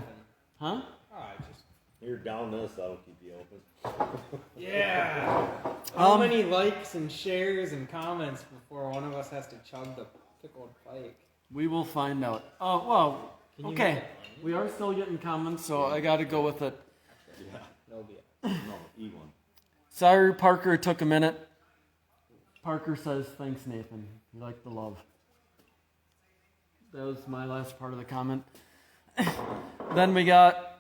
Huh? Oh, I just. You're down this, that'll keep you open. Yeah. How many likes and shares and comments before one of us has to chug the pickled pike? We will find out. Oh well. Can you Okay. make it We are still getting comments, so I got to go with it. Yeah. No deal. No, eat one. Sorry, Parker took a minute. Parker says, thanks, Nathan. You like the love. That was my last part of the comment. Then we got,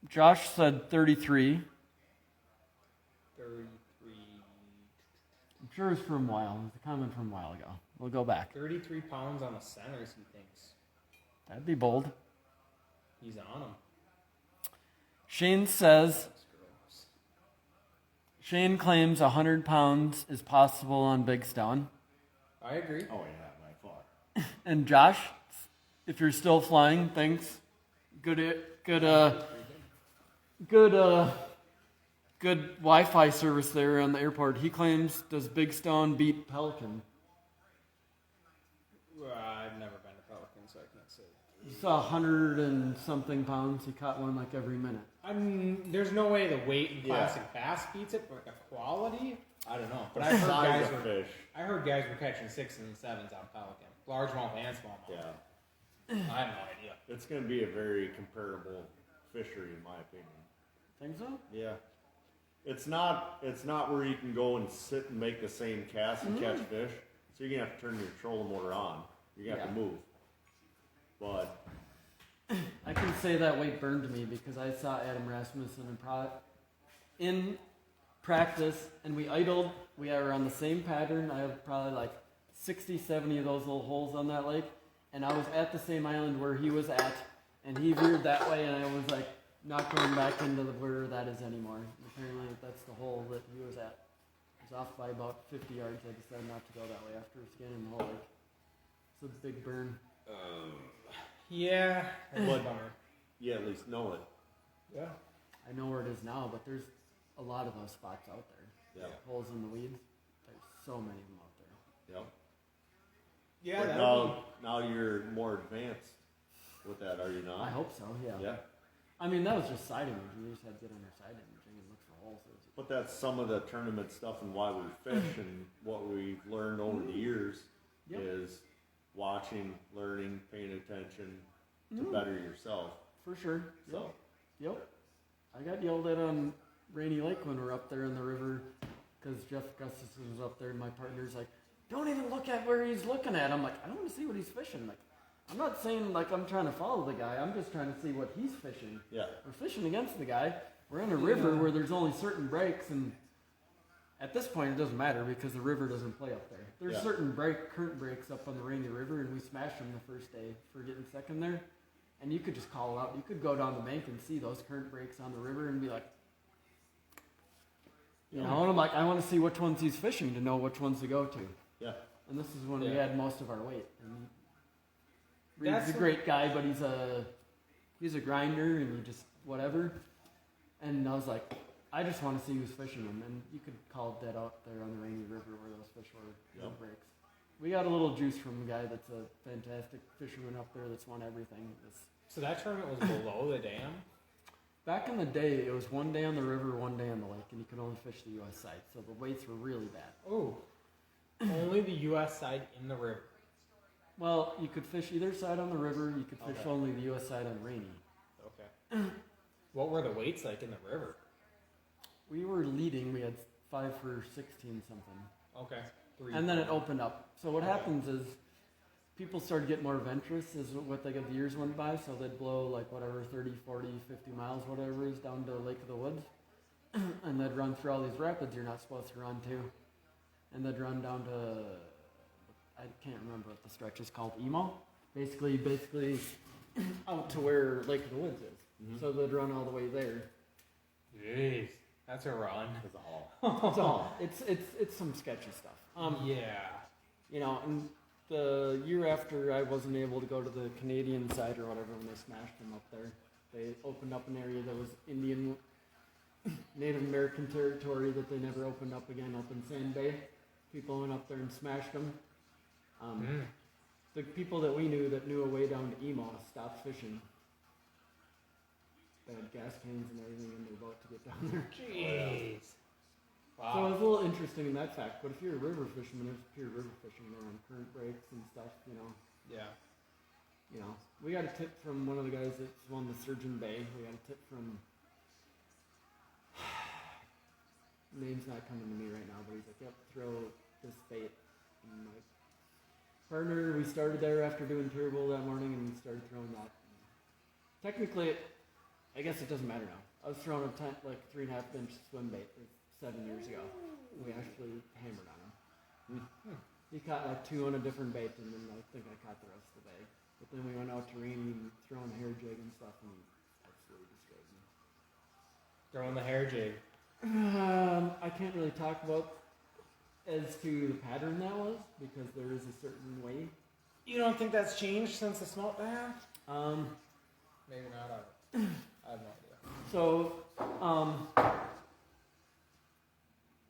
Josh said 33. 33. I'm sure it's from a while. It's a comment from a while ago. We'll go back. 33 pounds on the centers, he thinks. That'd be bold. He's on them. Shane says, That's gross. Shane claims 100 pounds is possible on Big Stone. I agree. Oh yeah, by far. And Josh, if you're still flying, thanks. Good good Wi-Fi service there on the airport. He claims, does Big Stone beat Pelican? I've never been to Pelican, so I can't say. He saw 100 and something pounds. He caught one like every minute. There's no way the weight in classic bass beats it, but the quality, I don't know. But I heard guys were catching 6s and 7s on Pelican, largemouth and smallmouth. Yeah. I have no idea. It's going to be a very comparable fishery, in my opinion. Think so? Yeah. It's not where you can go and sit and make the same cast and catch fish. So you're going to have to turn your trolling motor on. You're going to have to move. But I can say that weight burned me because I saw Adam Rasmussen in practice, and we idled. We were on the same pattern. I have probably like 60, 70 of those little holes on that lake. And I was at the same island where he was at, and he veered that way, and I was like, not going back into where that is anymore. Apparently that's the hole that he was at. It was off by about 50 yards. I decided not to go that way after scanning the whole lake. It's a big burn. Yeah. But you at least know it. Yeah. I know where it is now, but there's a lot of those spots out there. Yeah. Holes in the weeds. There's so many of them out there. Yep. Yeah. But now you're more advanced with that, are you not? I hope so, yeah. Yeah. I mean, that was just side imaging. We just had to get under side imaging and look for holes. But that's some of the tournament stuff and why we fish and what we've learned over the years is watching, learning, paying attention to better yourself. For sure. So. Yep. I got yelled at on Rainy Lake when we were up there in the river because Jeff Gustafson was up there and my partner's like, don't even look at where he's looking at. I'm like, I don't want to see what he's fishing. Like, I'm not saying like I'm trying to follow the guy. I'm just trying to see what he's fishing. Yeah. We're fishing against the guy. We're in a river where there's only certain breaks, and at this point it doesn't matter because the river doesn't play up there. There's certain current breaks up on the Rainy River, and we smashed them the first day for getting second there. And you could just call it out. You could go down the bank and see those current breaks on the river and be like, you know, and I'm like, I want to see which ones he's fishing to know which ones to go to. Yeah. And this is when we had most of our weight. And Reed's That's a great guy, but he's a grinder and he just whatever. And I was like, I just want to see who's fishing them. And you could call it dead out there on the Rainy River where those fish were breaks. We got a little juice from a guy that's a fantastic fisherman up there that's won everything. So that tournament was below the dam? Back in the day, it was one day on the river, one day on the lake, and you could only fish the U.S. side. So the weights were really bad. Oh. Only the U.S. side in the river. Well, you could fish either side on the river. You could fish only the U.S. side on Rainy. Okay. What were the weights like in the river? We were leading. We had 5 for 16 something. Okay. 3. And then it opened up. So what happens is people started getting more adventurous as what the years went by. So they'd blow like whatever, 30, 40, 50 miles, whatever it is, down to Lake of the Woods. And they'd run through all these rapids you're not supposed to run to. And they'd run down to, I can't remember what the stretch is called, Emo. Basically out to where Lake of the Woods is. Mm-hmm. So they'd run all the way there. Jeez. That's a run. That's a haul. It's all. It's some sketchy stuff. Yeah. You know, and the year after I wasn't able to go to the Canadian side or whatever when they smashed them up there, they opened up an area that was Indian, Native American territory that they never opened up again up in Sand Bay. People went up there and smashed them. The people that we knew that knew a way down to Emo stopped fishing. They had gas cans and everything in their boat to get down there. Jeez. Wow. So it was a little interesting in that fact. But if you're a river fisherman, it's pure river fishing there on current breaks and stuff, you know. Yeah. You know, we got a tip from one of the guys that's won the Surgeon Bay. We got a tip from, name's not coming to me right now, but he's like, yep, throw this bait. And my partner, we started there after doing Turbo that morning and we started throwing that. Technically, I guess it doesn't matter now. I was throwing a 3.5 inch swim bait 7 years ago. We actually hammered on him. He caught like 2 on a different bait, and then I think I caught the rest of the bag. But then we went out to Rainy and throwing a hair jig and stuff, and he absolutely destroyed me. Throwing the hair jig. I can't really talk about as to the pattern that was because there is a certain way. You don't think that's changed since the smelt ban? Um, Maybe not. I have no idea. So,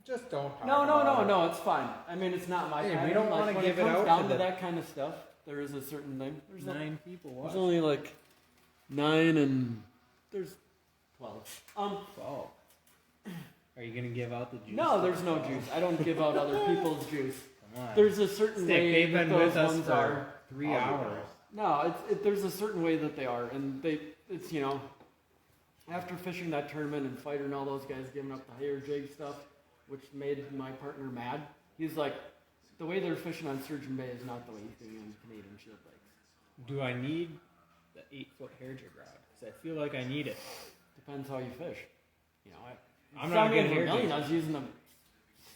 Just don't talk no, about it. it's fine. I mean, it's not my Hey, kind. we don't like, wanna when give it it comes out down to to the- that kind of stuff. There is a certain thing. There's 9 people There's watching. only like 9 and there's 12. 12. Are you gonna give out the juice? No, there's no juice. I don't give out other people's juice. Come on. There's a certain Stick, way they've that been those with us ones for are. 3 hours. No, there's a certain way that they are, and it's after fishing that tournament and fighting all those guys giving up the higher jig stuff, which made my partner mad. He's like, the way they're fishing on Sturgeon Bay is not the way he's doing on Canadian Shield Lakes. Do I need the 8-foot hair jig rod? Because I feel like I need it. Depends how you fish. I'm not a good hair million. jig. I was using a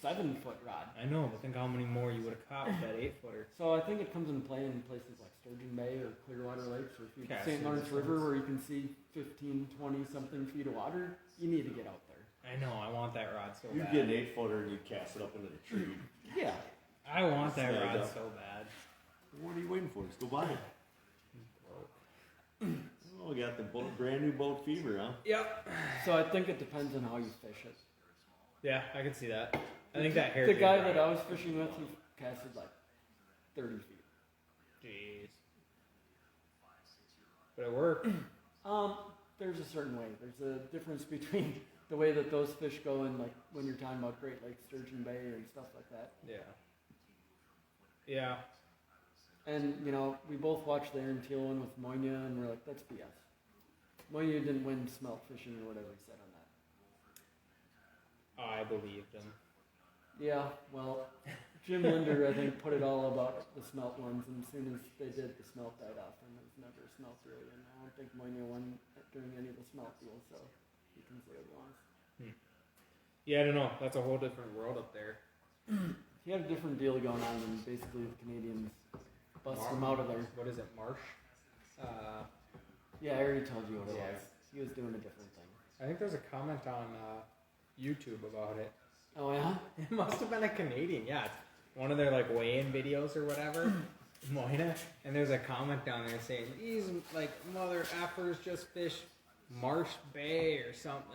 7-foot rod. I know, but think how many more you would have caught with that 8-footer. So I think it comes into play in places like Sturgeon Bay or Clearwater Lakes or Yeah, St. Lawrence so- River where you can see 15, 20 something feet of water. You need to get out there. I know, I want that rod so You'd bad. get an 8-footer and you'd cast it up into the tree. Yeah. I want that Snag rod up. so bad. What are you waiting for? Just go buy it. Oh, we got the brand new boat fever, huh? Yep. So I think it depends on how you fish it. Yeah, I can see that. I think that hair The jig guy rod. that I was fishing with, he casted like 30 feet. Jeez. But it worked. There's a certain way. There's a difference between the way that those fish go and like when you're talking about Great Lakes, Sturgeon Bay, and stuff like that. Yeah. Yeah. And we both watched the Aaron Teal one with Moynia, and we're like, that's BS. Moynia didn't win smelt fishing or whatever he said on that. I believed him. Yeah, well, Jim Linder, I think, put it all about the smelt ones, and as soon as they did, the smelt died off, and there was never a smelt really, and I don't think Moynia won during any of the smelt deals, so you can say what he wants. Yeah, I don't know. That's a whole different world up there. He had a different deal going on, and basically the Canadians busted him out of there. What is it, Marsh? Yeah, I already told you what it Yeah. was. He was doing a different thing. I think there's a comment on YouTube about it. Oh, yeah? It must have been a Canadian, yeah. It's one of their like weigh-in videos or whatever. Moina. And there's a comment down there saying, these like mother effers just fish Marsh Bay or something.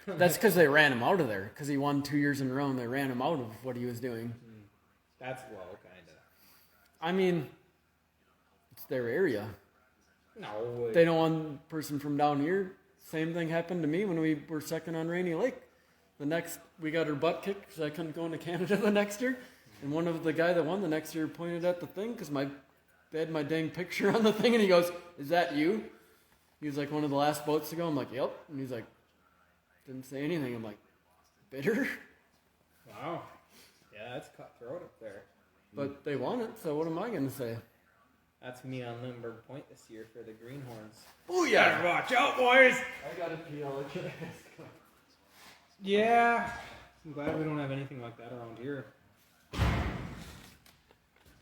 And That's because they ran him out of there, because he won 2 years in a row, and they ran him out of what he was doing. that's low, kind of. I mean, it's their area. No. They don't want a person from down here. Same thing happened to me when we were second on Rainy Lake. We got our butt kicked because I couldn't go into Canada the next year. And one of the guy that won the next year pointed at the thing because they had my dang picture on the thing, and he goes, "Is that you?" He was like one of the last boats to go. I'm like, "Yep." And he's like, didn't say anything. I'm like, bitter? Wow. Yeah, that's cutthroat up there. But they won it, so what am I going to say? That's me on Lindbergh Point this year for the Greenhorns. Oh, Better watch out, boys! I got a PL. Yeah. I'm glad we don't have anything like that around here.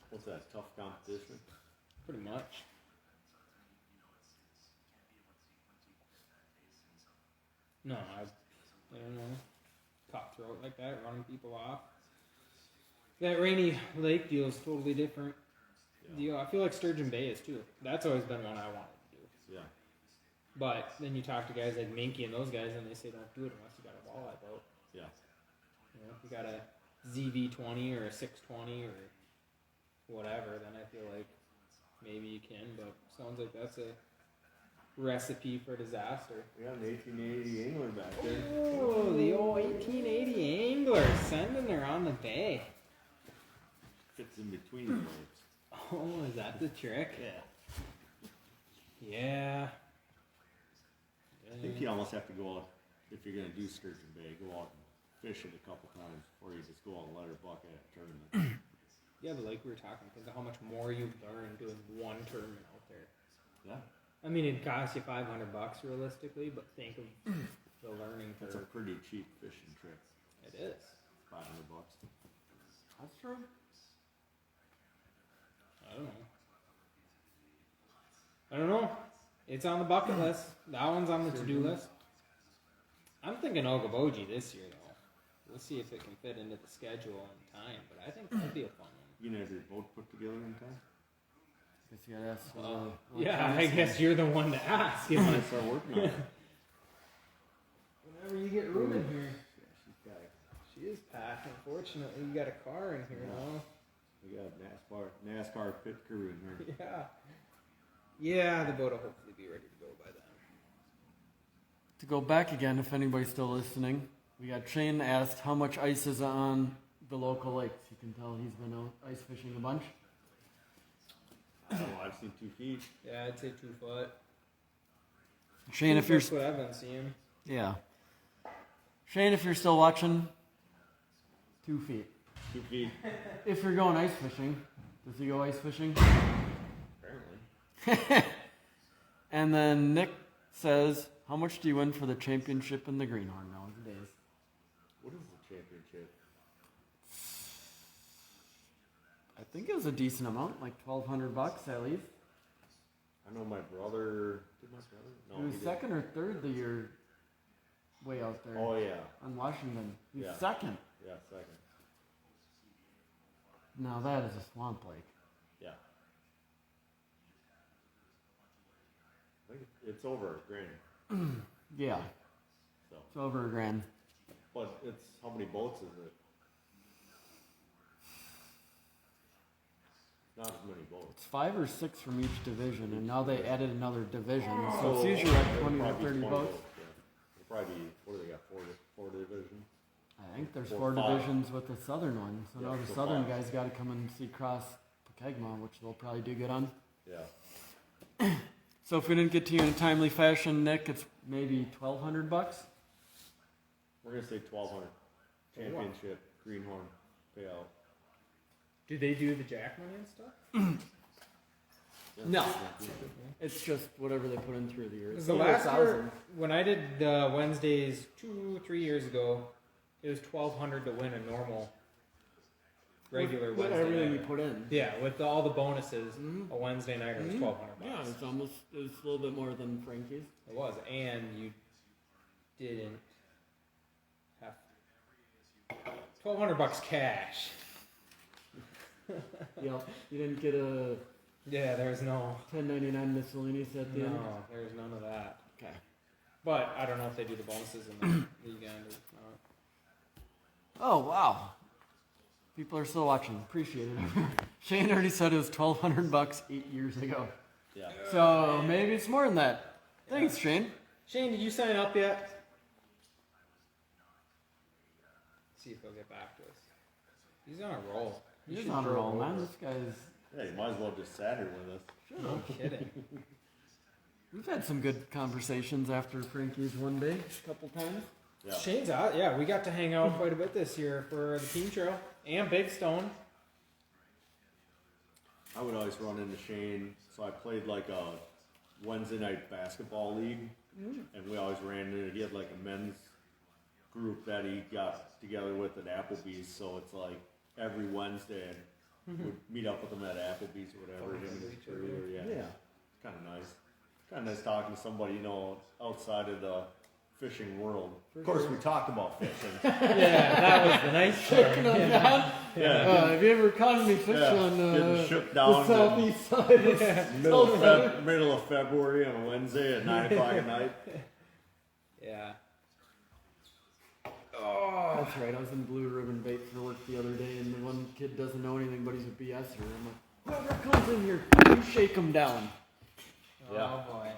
What's that, tough competition? Pretty much. No, I don't know. Cutthroat like that, running people off. That Rainy Lake deal is totally different deal. I feel like Sturgeon Bay is too. That's always been one I wanted to do. Yeah. But then you talk to guys like Minky and those guys, and they say don't do it unless you got a walleye boat. Yeah. You know, if you got a ZV20 or a 620 or whatever, then I feel like maybe you can. But sounds like that's a recipe for disaster. We got an 1880 angler back there. Oh, the old 1880 angler sending her on the bay. Fits in between the boats. Oh, is that the trick? Yeah. Yeah. I think you almost have to go out, if you're going to do Sturgeon Bay, go out and fish it a couple times before you just go out and let her buck at a tournament. Yeah, but like we were talking, think of how much more you learn doing one tournament out there. Yeah. I mean, it costs you $500 realistically, but think of the learning That's a curve. pretty cheap fishing trip. It is. $500. That's true. I don't know. It's on the bucket list. That one's on the to-do list. I'm thinking Ogoboji this year, though. We'll see if it can fit into the schedule and time, but I think that'd be a fun one. You can have your boat put together in time? Guess you gotta ask. Yeah, I guess you're the one to ask. You know? Start working on it. whenever you get room in here. Yeah, she's got it. She is packed. Unfortunately, you got a car in here now. We got NASCAR pit crew in here. Yeah. Yeah, the boat will hopefully be ready to go by then. To go back again, if anybody's still listening, we got Shane asked how much ice is on the local lakes. You can tell he's been out ice fishing a bunch. I don't know. I've seen 2 feet. Yeah, I'd say 2 foot. Shane, if you're That's what I've been seeing. yeah, Shane, if you're still watching, 2 feet. 2 feet. If you're going ice fishing, does he go ice fishing? Apparently. And then Nick says, how much do you win for the championship in the Greenhorn nowadays? What is the championship? I think it was a decent amount, like $1,200 at least. I know my brother. Did my brother? No, He was didn't. second or third the year way out there Oh yeah. on Washington. He was Yeah. second. Yeah, second. Now that is a swamp lake. Yeah. I think it's over a grand. Yeah, So, it's over $1,000. but it's how many boats is it? Not as many boats. It's 5 or 6 from each division, and now they added another division, so So, it's usually like it'll 20 to probably be 30 20 boats. Yeah. It'll probably be, what do they got, four divisions? I think there's Or 4 5. divisions with the southern one, so Yeah, now the so southern 5. guys got to come and see Cross Pokegma, which they'll probably do good on. Yeah. So if we didn't get to you in a timely fashion, Nick, it's maybe $1,200. We're gonna say 1,200. Championship, greenhorn, payout. Do they do the jack money and stuff? Yeah. No. Yeah. It's just whatever they put in through the year. It was It's the over last 1,000. year when I did the Wednesdays 2-3 years ago. It was $1,200 to win a normal regular with Wednesday everything you night. put in. Yeah, with all the bonuses, Mhm. a Wednesday nighter was Mhm. $1,200. Yeah, it's almost a little bit more than Frankie's. It was, and you didn't have $1,200 cash. Yep. You didn't get a Yeah, there's no, $10.99 miscellaneous at the end. no, there's none of that. Okay. But I don't know if they do the bonuses in the weekend or not. Oh wow. People are still watching. Appreciate it. Shane already said it was $1,200 8 years ago. Yeah. So maybe it's more than that. Thanks, Shane. Shane, did you sign up yet? See if he'll get back to us. He's on a roll. You He's should on a throw roll, over. man. This guy's. Yeah, you might as well just sat here with us. No kidding. We've had some good conversations after Frankie's one day, a couple times. Yeah. Shane's out. Yeah, we got to hang out quite a bit this year for the team trail and Big Stone. I would always run into Shane. So I played like a Wednesday night basketball league, and we always ran into. He had like a men's group that he got together with at Applebee's. So it's like every Wednesday, would meet up with him at Applebee's or whatever. Him and his crew. Or, yeah. It's kind of nice. Kind of nice talking to somebody outside of the fishing world. Of course, we talked about fishing. Yeah, that was the nice part. Shaking him down. Yeah. Have you ever caught me fishing Yeah, on getting shook the down southeast side? middle of February on a Wednesday at 9 o'clock at night. Yeah. That's right. I was in Blue Ribbon Bait for work the other day, and the one kid doesn't know anything, but he's a BSer. I'm like, whoever comes in here, you shake him down. Yeah. Oh boy.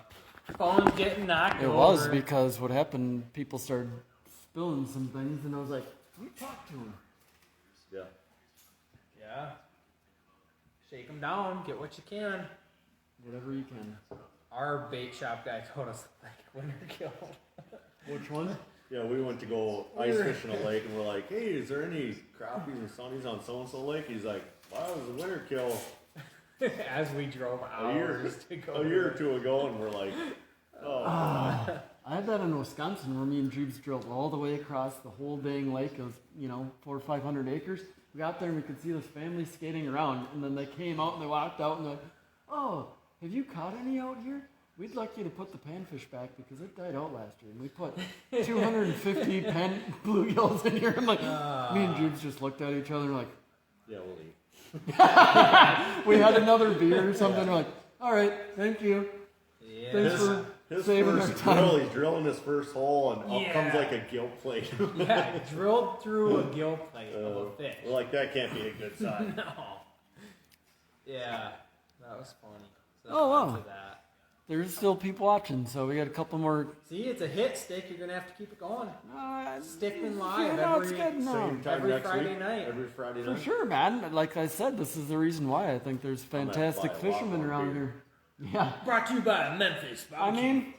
Phone's getting knocked It over. was because what happened, people started spilling some things, and I was like, let me talk to him. Yeah. Yeah. Shake them down. Get what you can. Whatever you can. Our bait shop guy told us like winter kill. Which one? Yeah, we went to go ice fishing a lake, and we're like, hey, is there any crappies or sunnies on so-and-so lake? He's like, well, it was a winter kill As we drove a year, hours to go. a year or two ago, and we're like, oh, God. I had that in Wisconsin where me and Jeeves drove all the way across the whole dang lake. It was, 400 or 500 acres. We got there and we could see this family skating around, and then they came out and they walked out and they're like, oh, have you caught any out here? We'd like you to put the panfish back because it died out last year. And we put 250 bluegills in here. I'm like, me and Jeeves just looked at each other and like, Yeah, we'll eat. we had another beer or something. We're like, all right, thank you. Yeah. Thanks for His Saving first our time. drill, he's drilling his first hole, and up comes Yeah. like a gilt plate. Yeah, drilled through a gill plate of a fish. Like that can't be a good sign. No. Yeah, that was funny. So Oh, wow. lots of that. There's still people watching, so we got a couple more. See, it's a hit stick. You're gonna have to keep it going. Stickman Yeah, live no, it's every good. No. Same time every next Friday week. night. Every Friday For night. sure, man. Like I said, this is the reason why I think there's gonna have to fantastic buy a lot fishermen more around beer. here. Yeah. Brought to you by Memphis. I mean,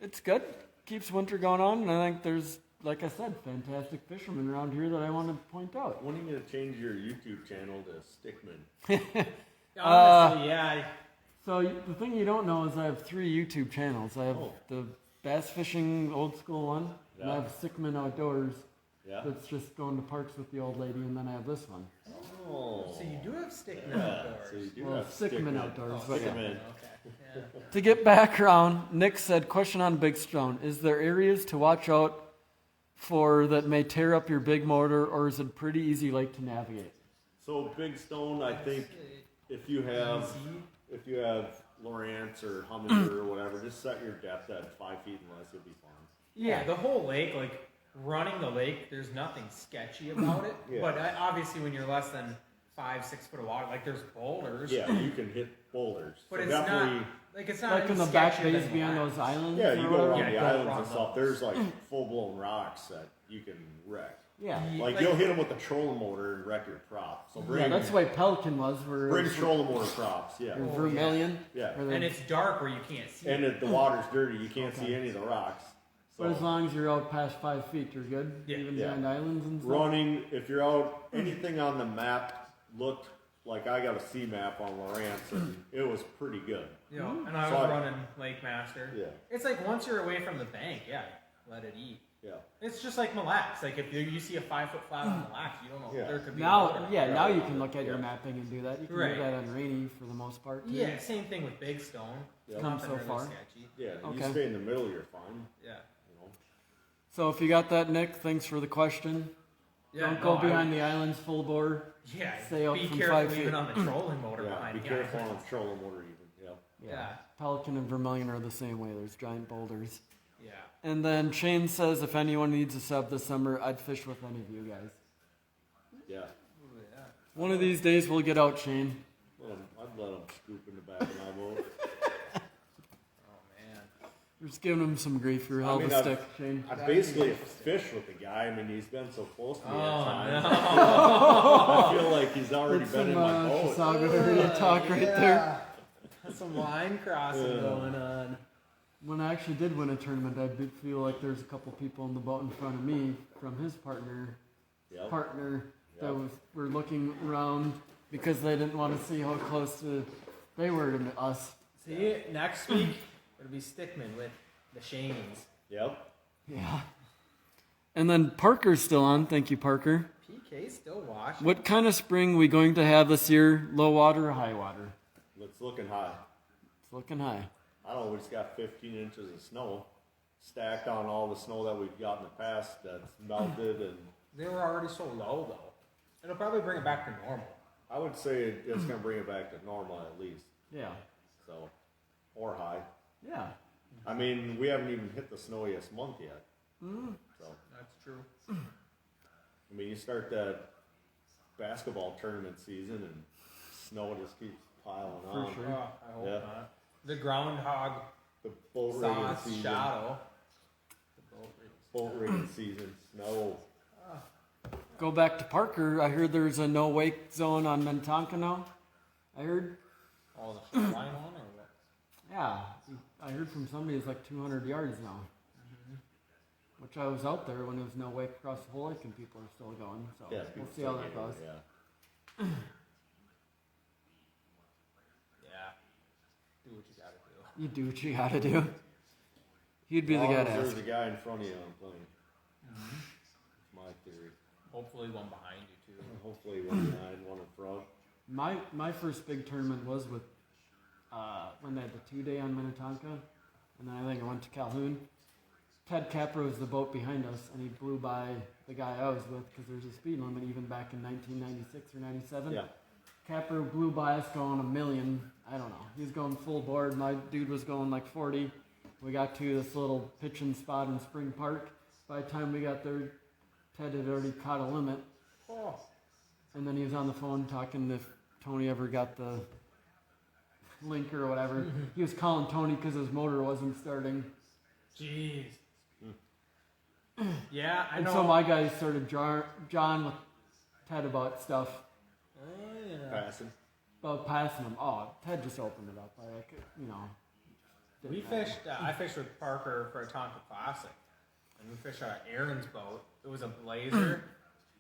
it's good. Keeps winter going on, and I think there's, like I said, fantastic fishermen around here that I want to point out. When are you gonna change your YouTube channel to Stickman? honestly, yeah. So the thing you don't know is I have 3 YouTube channels. I have Oh. the bass fishing old school one, and I Yeah. have Sickman Outdoors. Yeah. That's just going to parks with the old lady, and then I have this one. Oh. So you do have Stickman Yeah. outdoors. So you do Well, have Sickman Outdoors, but yeah. Stickman. Okay. Yeah. To get back around, Nick said, question on Big Stone. Is there areas to watch out for that may tear up your big motor, or is it pretty easy lake to navigate? So Big Stone, I think if you have Lawrence or Hummingbird or whatever, just set your depth at 5 feet and less, you'll be fine. Yeah, the whole lake, like running the lake, there's nothing sketchy about it. Yeah. But obviously, when you're less than 5-6 foot of water, like there's boulders. Yeah, you can hit boulders. But So it's definitely, not like it's not Like any in the back sketchier bays than beyond wax. those islands? yeah, or you go whatever? around Yeah, the go islands around and stuff. those. There's like full blown rocks that you can wreck. Yeah. Like Like- you'll hit them with the trolling motor and wreck your prop. So bring Yeah, that's the way Pelican was. Where bring it was trolling motor props. Yeah, or Vermilion. yeah. Or And it's dark where you can't see. And it. if the water's dirty, you can't see any of the rocks. But as So long as you're out past 5 feet, you're good. Yeah. Even Yeah. behind islands and stuff. running, if you're out, anything on the map looked like I got a C map on Lawrence, and it was pretty good. You know, and I So was I- running Lake Master. Yeah, It's like once you're away from the bank, yeah, let it eat. yeah. It's just like Mille Lacs. Like if you see a 5 foot flat on Mille Lacs, you don't know Yeah. there could be Now, water. yeah, Yeah. now you can look at your Yeah. mapping and do that. You can Right. do that on rainy for the most part. Too. Yeah, same thing with Big Stone. Yeah. Come Nothing so really far. sketchy. Yeah, Okay. you stay in the middle, you're fine. Yeah. You know. So if you got that, Nick, thanks for the question. Don't go behind the islands full bore. Yeah, Stay out be from careful 5 even feet. on the trolling motor Yeah, behind be the careful island. on the trolling motor even. Yeah. Yeah. Pelican and Vermilion are the same way. There's giant boulders. Yeah. And then Shane says, if anyone needs a sub this summer, I'd fish with any of you guys. Yeah. Ooh, yeah. One of these days we'll get out, Shane. I'd let them scoop in the back of my boat. Oh man. We're just giving him some grief for held mean, a I've- stick, Shane. I basically fished with the guy. I mean, he's been so close to me at Oh times. no. I feel like he's already That's been some in my boat. Chisago area talk right there. That's some line crossing going on. When I actually did win a tournament, I did feel like there's a couple people in the boat in front of me from his partner Yep. that Yep. were looking around because they didn't want to see how close they were to us. See, next week it'll be Stickman with the Shaneys. Yep. Yeah. And then Parker's still on. Thank you, Parker. PK still watching. What kind of spring we going to have this year? Low water or high water? It's looking high. It's looking high. I don't know, we just got 15 inches of snow stacked on all the snow that we've got in the past that's melted, and They were already so low though. It'll probably bring it back to normal. I would say it's going to bring it back to normal at least. Yeah. So, or high. Yeah. I mean, we haven't even hit the snowiest month yet. So, That's true. I mean, you start that basketball tournament season and snow just keeps piling on. sure. Oh, I hope Yeah. not. The groundhog The boat rigging sauce season. shadow. The boat rigging. Boat rigging season. Snow. Go back to Parker. I heard there's a no wake zone on Minnetonka now. I heard. Oh, the shoreline one or what? Yeah. I heard from somebody it's like 200 yards now. Which I was out there when there was no wake across the whole lake and people are still going. So Yeah, we'll people see how still that get it, goes. Yeah. Yeah. Do what you gotta do. You do what you gotta do. He'd be the guy to There's ask. a guy in front of you on plane. That's my theory. Hopefully one behind you too. Hopefully one behind, one in front. My first big tournament was with when they had the 2-day on Minnetonka, and then I think I went to Calhoun. Ted Capra was the boat behind us, and he blew by the guy I was with because there's a speed limit even back in 1996 or 97. Yeah. Capra blew by us going a million. I don't know. He was going full board. My dude was going like 40. we got to this little pitching spot in Spring Park. By the time we got there, Ted had already caught a limit. Oh. And then he was on the phone talking if Tony ever got the link or whatever. He was calling Tony because his motor wasn't starting. Jeez. Yeah, I And know. so my guys started John with Ted about stuff, Oh, yeah. Passing. about passing him. Oh, Ted just opened it up. We fished. I fished with Parker for a Tonka Classic, and we fished out of Aaron's boat. It was a Blazer.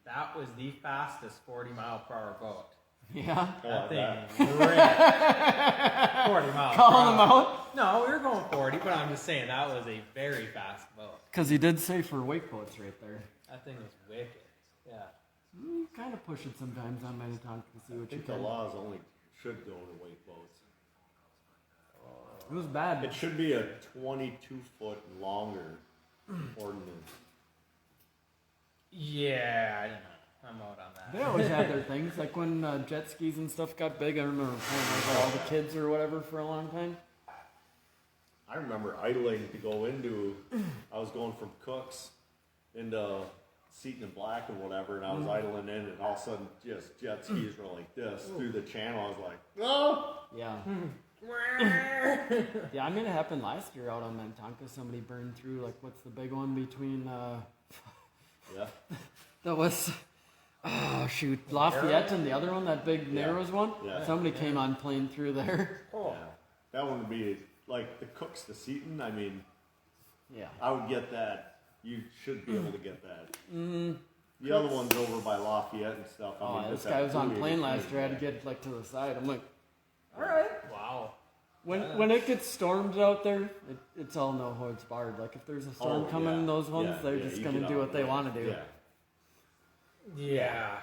That was the fastest 40-mile-per-hour boat. Yeah. That thing that. ripped. 40 miles. Calling him out? No, we were going 40, but I'm just saying that was a very fast boat. Because he did say for wake boats right there. That thing was wicked. Yeah. You kind of push it sometimes on Minnetonka to see I what you think the can. laws only should go to wake boats. It was bad. It should be a 22-foot longer ordinance. Yeah, I don't know. I'm out on that. They always had their things. Like when jet skis and stuff got big, I remember playing with all the kids or whatever for a long time. I remember idling to go into, I was going from Cook's into Seton and Black and whatever, and I was idling in, and all of a sudden, just jet skis were like this through the channel. I was like, no! Yeah. Yeah, I mean, it happened last year out on Minnetonka. Somebody burned through, like, what's the big one between, Yeah. that was, oh, shoot, Lafayette and the other one, that big Narrows one? Yeah. Somebody came on plane through there. Oh. Yeah. That one would be, like, the Cook's to Seton, I mean, Yeah. I would get that. You should be able to get that. The other one's over by Lafayette and stuff. I mean, This that's guy was on that plane buoy last year. I had to get, like, to the side. I'm like, all right. Wow. When it gets stormed out there, it's all no holds barred. Like if there's a storm coming in those ones, they're just gonna do what they want to do. Yeah. Yeah.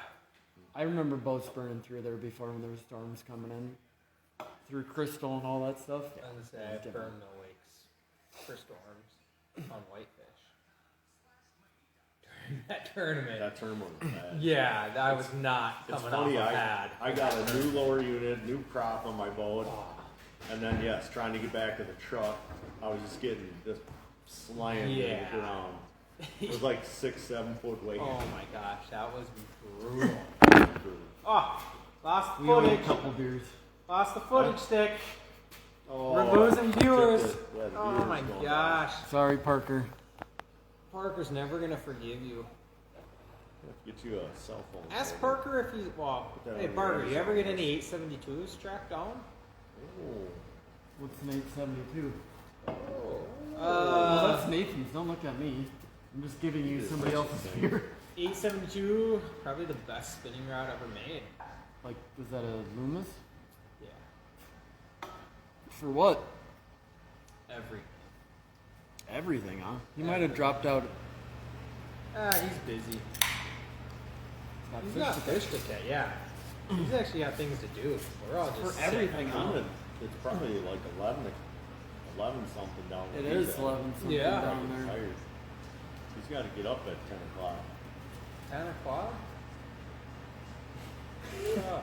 I remember boats burning through there before when there were storms coming in through Crystal and all that stuff. I was gonna say, I've burned no wakes for storms on whitefish. During that tournament. That term was bad. Yeah, I was not It's coming off funny, of bad. I got a new lower unit, new prop on my boat, and then yes, trying to get back to the truck, I was just getting just slammed into Yeah. the ground. It was like 6-7 foot wake. Oh my gosh, that was brutal. Brutal. Oh, lost the We only had a footage. couple beers. Lost the footage stick. Oh, We're losing viewers. the Oh viewers my going gosh. Sorry, Parker. Parker's never gonna forgive you. down. Get you a cell phone. Ask Parker if he's, well, Put that hey on Parker, your you ever get any 872s tracked down? Oh. What's an 872? Well, Uh, that's Nathan's. Don't look at me. I'm just giving you It is somebody such a else's thing. beer. 872, probably the best spinning rod ever made. Like, was that a Loomis? Yeah, For what? every. Everything, huh? He might have dropped out. He's busy. Got He's fish got to fish to catch, yeah. He's actually got things to do. We're all just For sitting everything, around. huh? It's probably like 11 something down It there. is He's 11 something Yeah. down there. tired. He's got to get up at 10 o'clock. 10 o'clock? Yeah.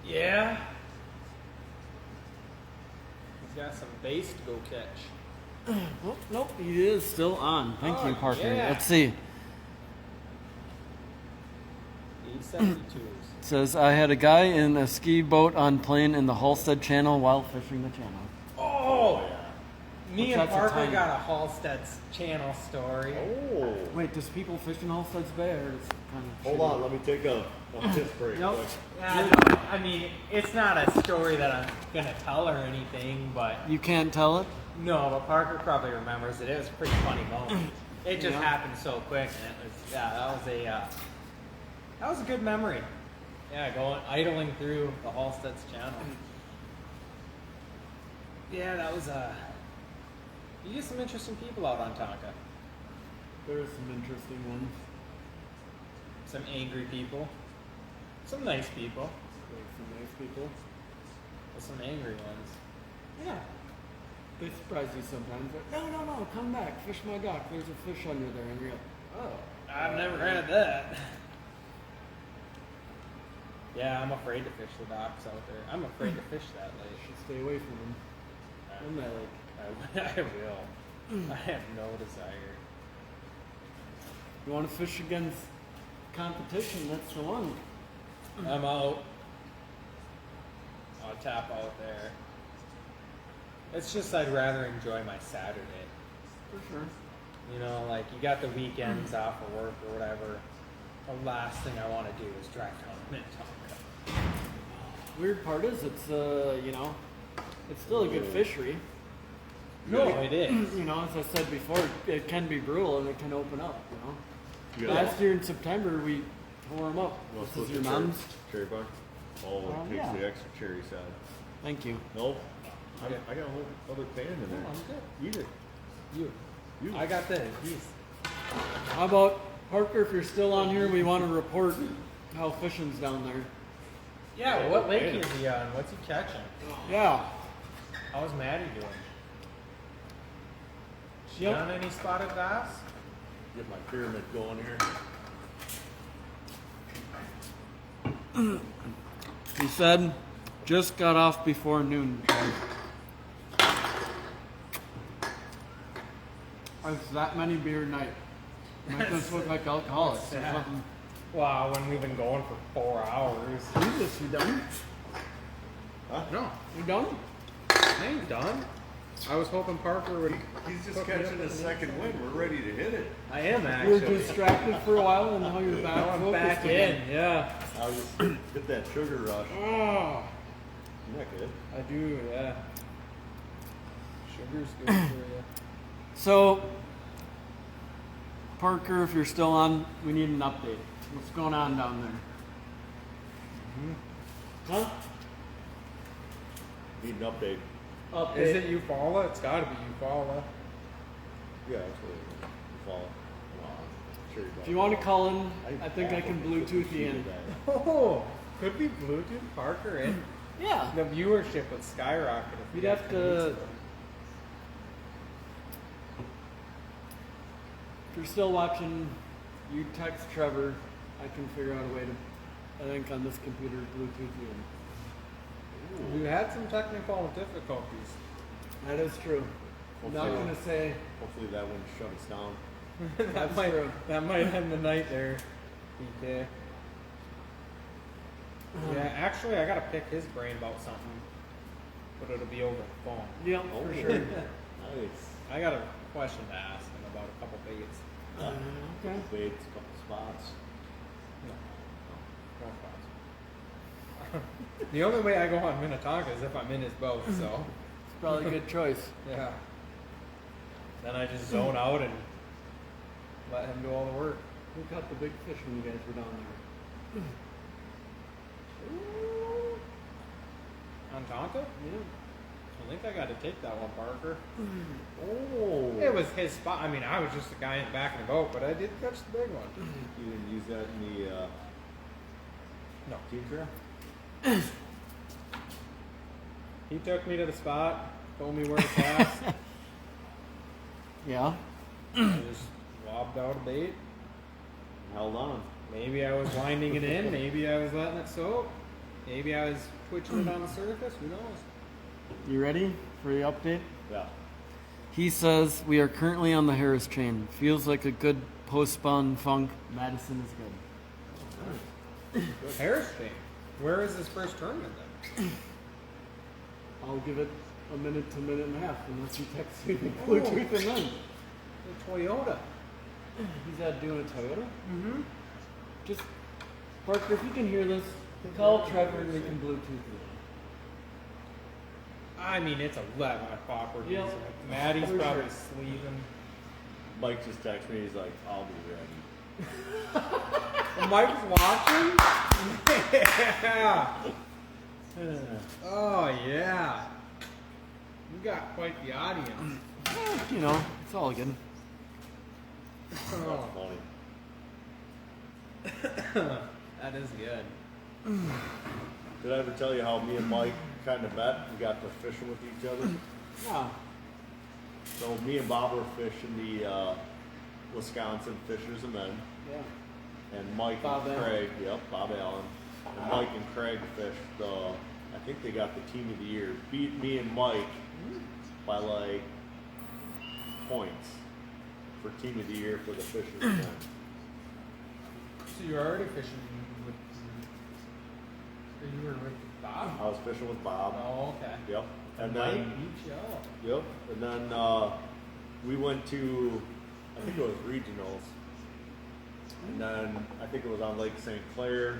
Yeah. He's got some bass to go catch. Oh, nope, he is still on. Thank Oh, you, Parker. yeah. Let's see. 872s. It says, I had a guy in a ski boat on plane in the Halstead Channel while fishing the channel. Oh! Me and That's a Parker tiny- got a Halstead's channel story. Oh. Wait, does people fish in Halstead's Bay or is it kind of Hold on, let me take a piss break Nope. quick. Yeah, no, I mean, it's not a story that I'm gonna tell or anything, but You can't tell it? no, but Parker probably remembers it. It was a pretty funny moment. It just Yeah. happened so quick, and it was that was a good memory. Yeah, going idling through the Halstead's channel. Yeah, that was you get some interesting people out on Tonka. There's some interesting ones. Some angry people, some nice people, There's some nice people. but some angry ones. Yeah. They surprise you sometimes. Like, no, come back. Fish my dock. There's a fish under there. And you're like, oh. I've never had that. Yeah, I'm afraid to fish the docks out there. I'm afraid to fish that You late. should stay away from them. Isn't that like, I will. I have no desire. you want to fish against competition? That's the one. I'm out. I'll tap out there. It's just I'd rather enjoy my Saturday. For sure. You know, like you got the weekends off of work or whatever. The last thing I want to do is drive down to Minnetonka. Weird part is it's you know, it's still a good fishery. No, it is. You know, as I said before, it can be brutal and it can open up. You know. You Last year in September we tore them up. Want This is to your put mom's. cherry bar? Oh, it takes yeah. the extra cherry side. Thank you. Nope. I got a whole other pan in there. I'm good. Eat it. You. You. I got this. Peace. How about Parker? If you're still on here, we want to report how fishing's down there. Yeah, well, what lake is he on? What's he catching? Yeah. How's Maddie doing? She Yep. on any spotted bass? Get my pyramid going here. He said, just got off before noon. It's that many beer a night. Makes us look like alcoholics or Yeah. something. Wow, when we've been going for 4 hours. Jesus, you done? No, You done? I ain't done. I was hoping Parker would. He's just catching a second wind. We're ready to hit it. I am You were actually. distracted for a while and now you're back. Now I'm focused back again. in. Yeah. I'll just hit that sugar rush. Oh, Isn't that good? I do. Yeah. Sugar's good for you. So, Parker, if you're still on, we need an update. What's going on down there? Huh? Need an update. Update. Is it Eufaula? It's got to be Eufaula. Yeah, that's what it is. Follow. Cherry bar. If you want to call in, I think I can Bluetooth you in. Oh, could be Bluetooth Parker in. Yeah. The viewership would skyrocket if we You'd have to. If you're still watching, you text Trevor. I can figure out a way to, I think on this computer, Bluetooth you in. We had some technical difficulties. That is true. I'm not Hopefully- going to say Hopefully that wouldn't shut us down. that true. might end the night there, PK. Yeah, actually, I gotta pick his brain about something, but it'll be over the phone. yeah, for sure. Nice. I got a question to ask him about a couple baits. Okay. Baits, couple spots. No spots. The only way I go on Minnetonka is if I'm in his boat, so It's probably a good choice. yeah. Then I just zone out and let him do all the work. Who caught the big fish when you guys were down there? On Tonka? Yeah. I think I got to take that one, Parker. Oh. It was his spot. I mean, I was just the guy in the back of the boat, but I did catch the big one. You didn't use that in the No. team trap? He took me to the spot, told me where to cast. Yeah. I just lobbed out a bait. Held on. Maybe I was winding it in. Maybe I was letting it soak. Maybe I was twitching it on the surface. Who knows? You ready for the update? Yeah. He says we are currently on the Harris chain. Feels like a good post-spawn funk. Madison is good. Harris chain. Where is his first tournament then? I'll give it a minute to minute and a half unless you text me the Bluetooth and then. The Toyota. He's out doing a Toyota? Mm-hmm. Just, Parker, if you can hear this, call Trevor and we can Bluetooth you. I mean, it's 11 o'clock. We're Yeah. Maddie's For probably sure. sleeping. Mike just texted me. He's like, "I'll be ready." Mike's watching? Yeah. Oh, yeah. You got quite the audience. You know, it's all good. Oh, That's funny. that is good. Did I ever tell you how me and Mike kind of met? We got to fishing with each other. Yeah. So me and Bob were fishing the Wisconsin Fishers and Men, Yeah. and Mike Bob and Allen. Craig. Yep, Bob Allen. And Mike and Craig fished. I think they got the team of the year. Beat me and Mike by like points for team of the year for the Fishers event. So you're already fishing with. You were with Bob. I was fishing with Bob. Oh, okay. Yep. And Mike then beat you out. yep. And then we went to, I think it was regionals. And then I think it was on Lake St. Clair.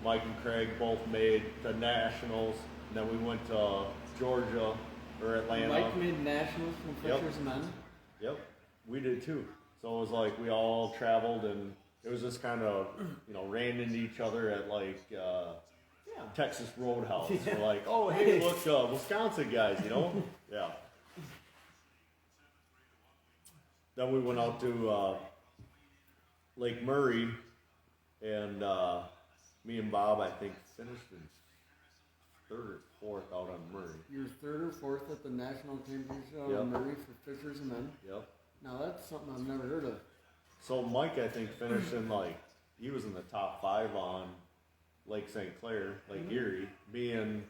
Mike and Craig both made the nationals. And then we went to Georgia or Atlanta. Mike made nationals from Yep. Fishers Men. Yep, we did too. So it was like we all traveled, and it was just kind of, ran into each other at like Texas Roadhouse. Yeah. We're like, oh hey, look, Wisconsin guys, Yeah. Then we went out to Lake Murray, and me and Bob, I think, finished in third or fourth out on Murray. You're third or fourth at the national championship Yep. on Murray for Fishers Men. Yep. Now that's something I've never heard of. So Mike, I think, finished in he was in the top 5 on Lake St. Clair, Lake Erie. Me and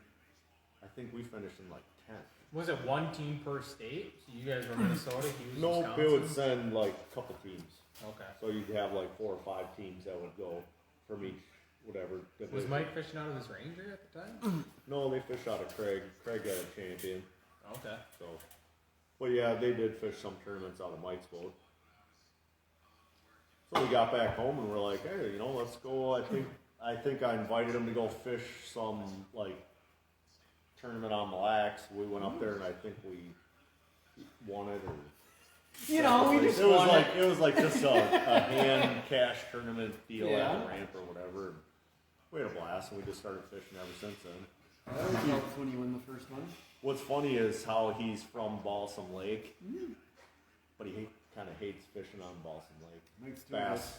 I think we finished in 10th. Was it one team per state? So you guys were Minnesota, he was No, Wisconsin? they would send a couple teams. Okay. So you'd have 4 or 5 teams that would go from each whatever. Was division. Mike fishing out of his Ranger at the time? No, they fished out of Craig. Craig got a champion. Okay. So, well, yeah, they did fish some tournaments out of Mike's boat. So we got back home and we're like, hey, let's go. I think I invited him to go fish some tournament on Mille Lacs. We went up there and I think we won it. Or we just it was won it was like just a hand cash tournament deal Yeah. at the ramp or whatever. We had a blast and we just started fishing ever since then. That always helps when you win the first one. What's funny is how he's from Balsam Lake, but he kind of hates fishing on Balsam Lake. Makes two Bass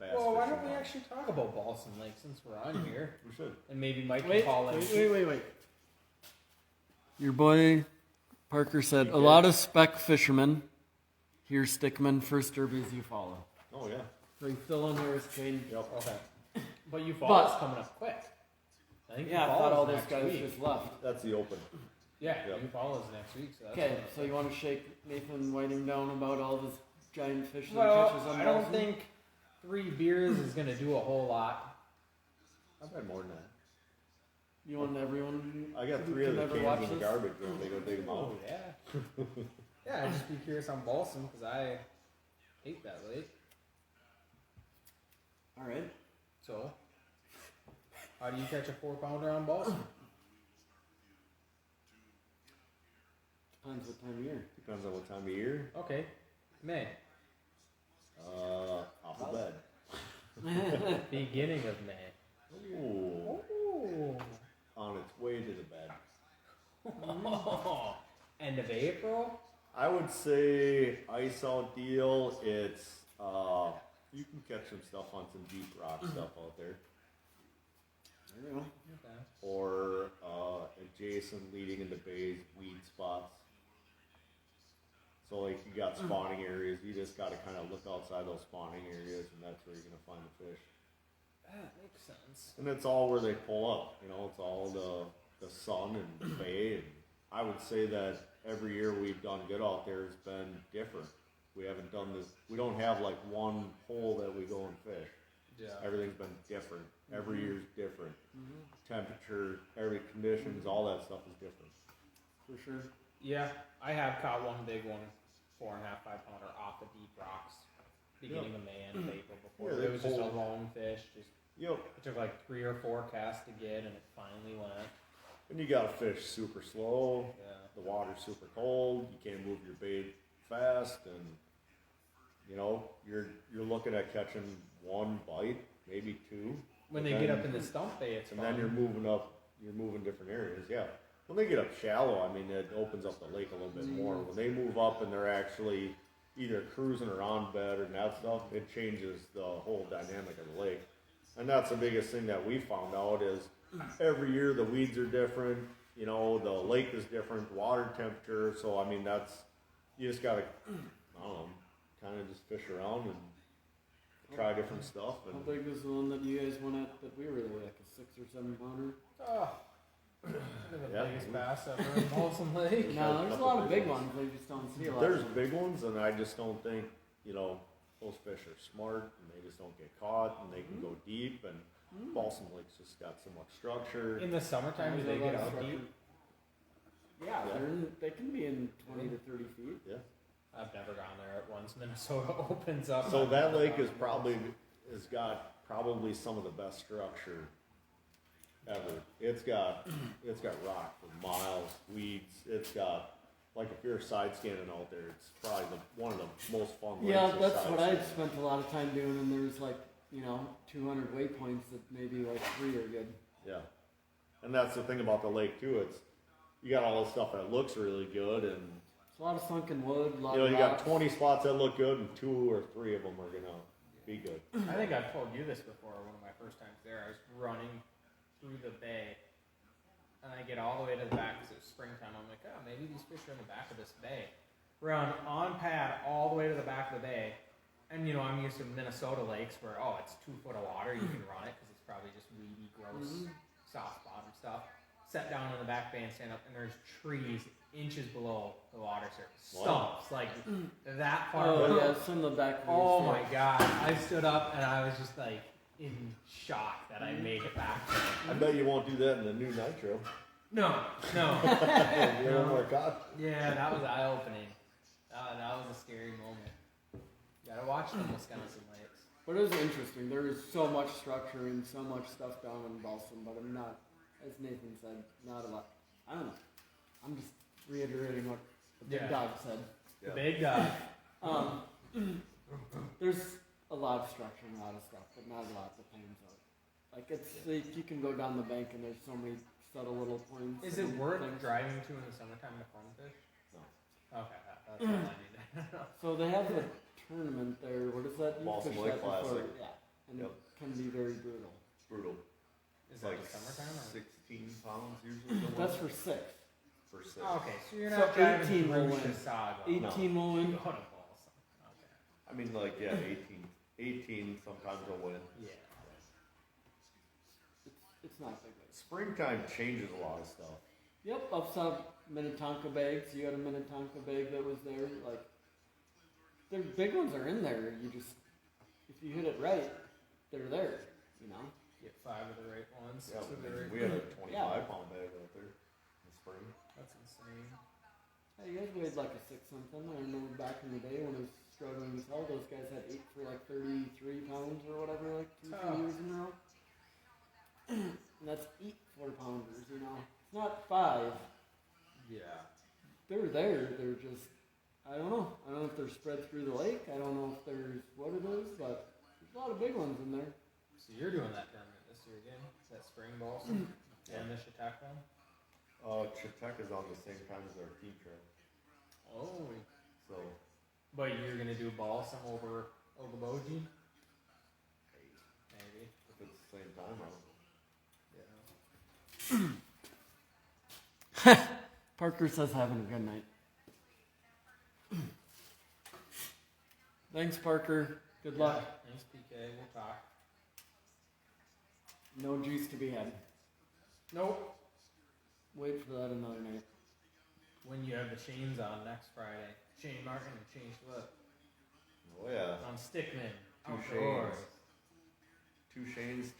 Well, why fishing don't we on- actually talk about Balsam Lake since we're on here? We should. And maybe Mike Wait, can call in. wait. Your boy Parker said a lot of spec fishermen here stickmen first derbies you follow. Oh yeah. So he's still on Harris chain. Yep. Okay. But you fall is But- coming up quick. I think Yeah, I Fall thought is all those next guys week. just left. That's the open. Yeah, Yep. you fall is next week. So that's Okay, coming up so you want to shake Nathan Whiting down about all this giant fish that he Well, catches on I don't Balsam? think 3 beers is going to do a whole lot. I've had more than that. You want everyone I got who 3 of can the never watch cans in the this? garbage when they go dig them Oh, out. yeah. Yeah, I'd just be curious on Balsam because I hate that lake. All right. So, how do you catch a 4-pounder on Balsam? Depends what time of year. Depends on what time of year. Okay, May. Off the bed. Beginning of May. Ooh. Ooh. On its way to the bed. End of April? I would say ice out deal. It's you can catch some stuff on some deep rock stuff out there, There you go. Okay. or adjacent leading into bays, weed spots. So like you got spawning areas, you just got to kind of look outside those spawning areas, and that's where you're gonna find the fish. That makes sense. And it's all where they pull up. It's all the sun and the bay. And I would say that every year we've done good out there has been different. We haven't done this. We don't have like one hole that we go and fish. Yeah. Everything's been different. Every year's different. Temperature, every conditions, all that stuff is different. For sure. Yeah, I have caught one big one, 4.5, 5-pounder off the deep rocks, beginning of May, end of April before. Yeah, But they it was just a pull. lone fish. Just Yep. it took like 3 or 4 casts to get, and it finally went. And you gotta fish super slow. Yeah. The water's super cold. You can't move your bait fast, and you're looking at catching 1 bite, maybe 2. When But they get then- up in the stump bay, it's and fun. then you're moving up. You're moving different areas. Yeah. When they get up shallow, I mean, it opens up the lake a little bit more. When they move up and they're actually either cruising or on bed or that stuff, it changes the whole dynamic of the lake. And that's the biggest thing that we found out is every year the weeds are different. The lake is different, water temperature. So I mean, you just gotta, kind of just fish around and try different stuff. How And big was the one that you guys went at that we were there, like a 6 or 7 pounder? Oh, The Yeah. biggest bass ever in Balsam Lake. No, there's a lot of big ones. They just don't see a lot. There's of them. big ones, and I just don't think, those fish are smart, and they just don't get caught, and they can go deep, and Balsam Lake's just got so much structure. In the summertime, do they get out deep? Yeah, they can be in 20 to 30 feet. Yeah. I've never gone there at once. Minnesota opens up. So I've that never lake gone has got probably some of the best structure ever. It's got rock for miles, weeds. It's got, like, if you're side scanning out there, it's probably one of the most fun lakes. Yeah, to that's side what I scan. spent a lot of time doing, and there's like 200 waypoints that maybe like 3 are good. Yeah, and that's the thing about the lake too. It's you got all this stuff that looks really good, and It's a lot of sunken wood, a lot you of got rocks. 20 spots that look good, and 2 or 3 of them are gonna be good. I think I've told you this before. One of my first times there, I was running through the bay, and I get all the way to the back because it was springtime. I'm like, oh, maybe these fish are in the back of this bay. Run on pad all the way to the back of the bay, and I'm used to Minnesota lakes where it's 2 foot of water, you can run it because it's probably just weedy, gross, soft bottom stuff. Set down in the back bay and stand up, and there's trees inches below the water surface, Wow. stumps like that far. Oh below. yeah, some of the back. Oh my god! I stood up and I was just like in shock that I made it back. I bet you won't do that in the new Nitro. No. You don't more caught. Yeah, that was eye opening. That was a scary moment. You gotta watch them Wisconsin lakes. But it was interesting. There is so much structure and so much stuff down in Balsam, but I'm not, as Nathan said, not a lot. I don't know. I'm just reiterating what the big Yeah. dog said. The big dog. There's a lot of structure and a lot of stuff, but not a lot that pans out. Like you can go down the bank and there's so many subtle little points. Is it and worth things. driving to in the summertime to farm fish? No. Okay, that's all I need to know. So they have a tournament there. What is that? You Balsam fished Lake that before. Classic. Yeah, and Yep. it can be very brutal. Brutal. Is It's that like the summertime or? 16 pounds usually. the That's one for 6. for 6. Oh, okay, so you're So not driving 18 will through win. Chisago. 18 will You win. go to Balsam. Okay. I mean, like, yeah, 18 sometimes will win. Yeah. It's not big. Springtime changes a lot of stuff. Yep, up some Minnetonka bags. You had a Minnetonka bag that was there. Like, the big ones are in there. You just, if you hit it right, they're there. Get 5 of the right ones. Yeah, 6 of the right we had a ones. 25-pound bag out there in the spring. That's insane. Hey, you guys weighed like a 6 something. I remember back in the day when I was struggling to sell, those guys had 8 for like 33 pounds or whatever, like 2 Oh. years in a row. And that's 8 4-pounders. It's not 5. Yeah. They're there. They're just, I don't know. I don't know if they're spread through the lake. I don't know if there's what it is, but there's a lot of big ones in there. So you're doing that tournament this year again? That spring Balsam? And the Chautauqua one? Chautauqua is on the same time as our team trail. Oh. So, But you're going to do Balsam over Okoboji? Maybe. if it's the same time, I don't know. Parker says having a good night. Thanks, Parker. Good luck. Yeah. Thanks, PK. We'll talk. No juice to be had. Nope. Wait for that another night. When you have the Shanes on next Friday. Shane Martin and Shane Schlipp. Oh, yeah. On Stickman. Two Outdoors. Shanes.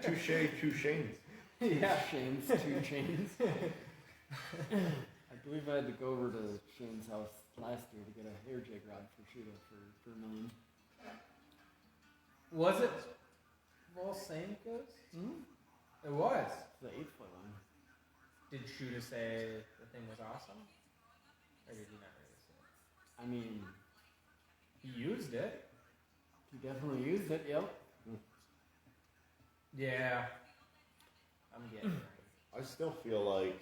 Two Shanes. Yeah. Shane's 2 chains. I believe I had to go over to Shane's house last year to get a hair jig rod for Shuda for $1 million. Was it Volsenko's? It was. The 8-foot one. Did Shuda say the thing was awesome? Or did he not really say it? I mean, He used it. he definitely used it, yep. Yeah. I'm getting it. I still feel like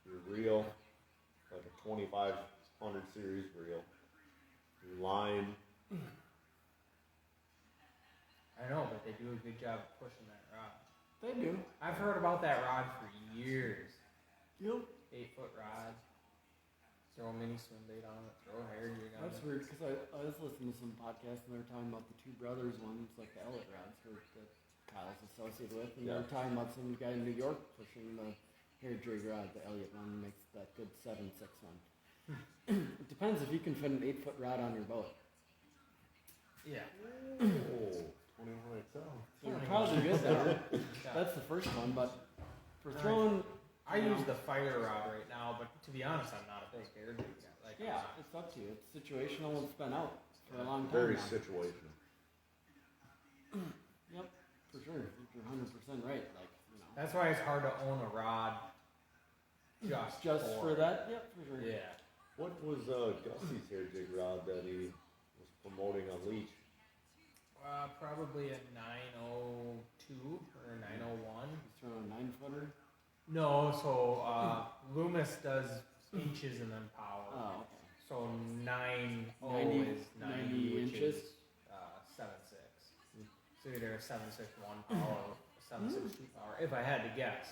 your reel, like a 2500 series reel, your line. I know, but they do a good job of pushing that rod. They do. I've heard about that rod for years. Yep. 8-foot rod. Throw a mini swim bait on it. Throw a hair jig on That's it. weird because I was listening to some podcasts and they were talking about the 2 brothers ones, like the Elliott rods, where Kyle's associated with, and Yeah. they're talking about some guy in New York pushing the hair jig rod, the Elliott one, makes that good 7.6 one. It depends if you can fit an 8-foot rod on your boat. Yeah. Oh, 21 XL. You're probably good there. Yeah. That's the first one, but for throwing, I use the fire rod right now, but to be honest, I'm not a big hair jig guy. Like, yeah, it's up to you. It's situational. It's been out for a long time Very now. situational. Yep, for sure. You're 100% right. Like, you know, that's why it's hard to own a rod just for that. Yep, for sure. Yeah. What was Gussie's hair jig rod that he was promoting on Leech? Probably a 902 or a 901. He's throwing a 9-footer. No, so Loomis does inches and then power. Oh, okay. So 90 is 90 which inches? is 7.6. So either a 7.61 power or a 7.62 power. If I had to guess,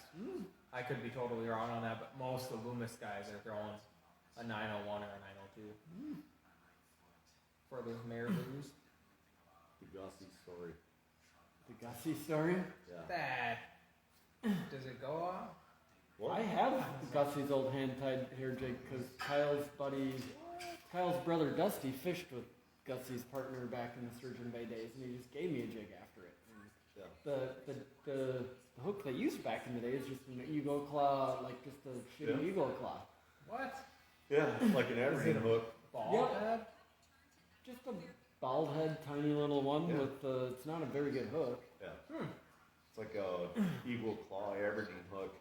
I could be totally wrong on that, but most of the Loomis guys are throwing a 901 or a 902 for the Mayor Blues. The Gussie story. The Gussie story. Yeah. That does it go off? What? I have Gussie's old hand-tied hair jig because Kyle's brother Dusty fished with Gussie's partner back in the Sturgeon Bay days, and he just gave me a jig after it. And Yeah. the hook they used back in the day is just an eagle claw, like just a shitty Yeah. eagle claw. What? Yeah, like an Aberdeen hook. Ball Yep. head? Just a bald head, tiny little one Yeah. with it's not a very good hook. Yeah. It's like a eagle claw Aberdeen hook.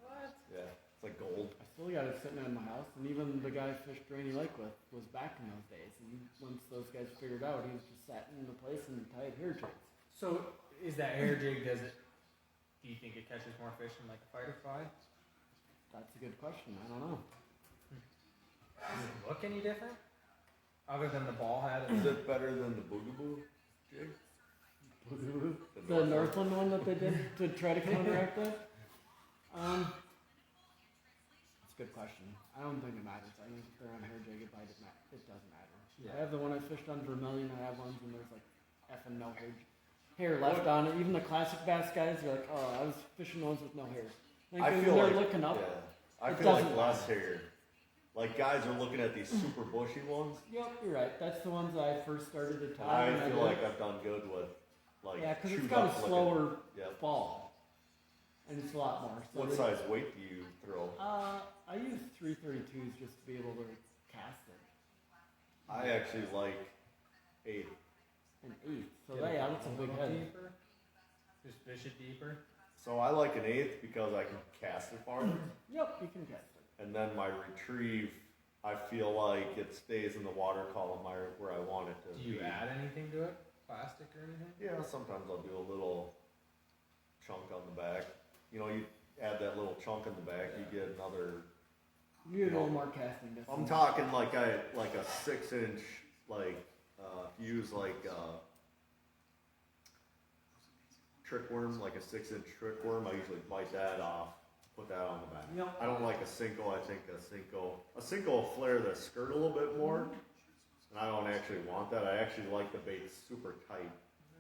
What? Yeah. It's like gold. I still got it sitting in my house, and even the guy I fished Rainy Lake with was back in those days. And once those guys figured out, he was just sat in the place and tied hair jigs. So is that hair jig? Do you think it catches more fish than like a fighter fly? That's a good question. I don't know. Does it look any different? Other than the ball head? Is it better than the Boogaboo jig? The Northland one that they did to try to counteract that? It's a good question. I don't think it matters. I think if they're on hair jig, it doesn't matter. Yeah. I have the one I fished on Vermilion. I have ones when there's like effing no hair left on it. Even the classic bass guys are like, oh, I was fishing ones with no hair. Like, I when feel they're like looking up. Yeah. I it feel like doesn't less matter. hair. Like guys are looking at these super bushy ones. Yep, you're right. That's the ones I first started to tie. I and feel did. like I've done good with like Yeah, because it's chewed got up a looking- slower Yep. fall. And it's a lot more. So What they- size weight do you throw? I use 332s just to be able to cast it. I actually like 8. An 8. So Get yeah, it that's a a big little head. deeper? Just fish it deeper? So I like an 8 because I can cast it farther. Yep, you can cast it. And then my retrieve, I feel like it stays in the water column where I want it to Do you be. add anything to it? Plastic or anything? Yeah, sometimes I'll do a little chunk on the back. You know, you add that little chunk in the back, you get another. You need a little more casting distance. I'm talking like a 6-inch, use trick worm, like a 6-inch trick worm. I usually bite that off, put that on the back. Yep. I don't like a Cinco. I think a Cinco will flare the skirt a little bit more, and I don't actually want that. I actually like the bait super tight,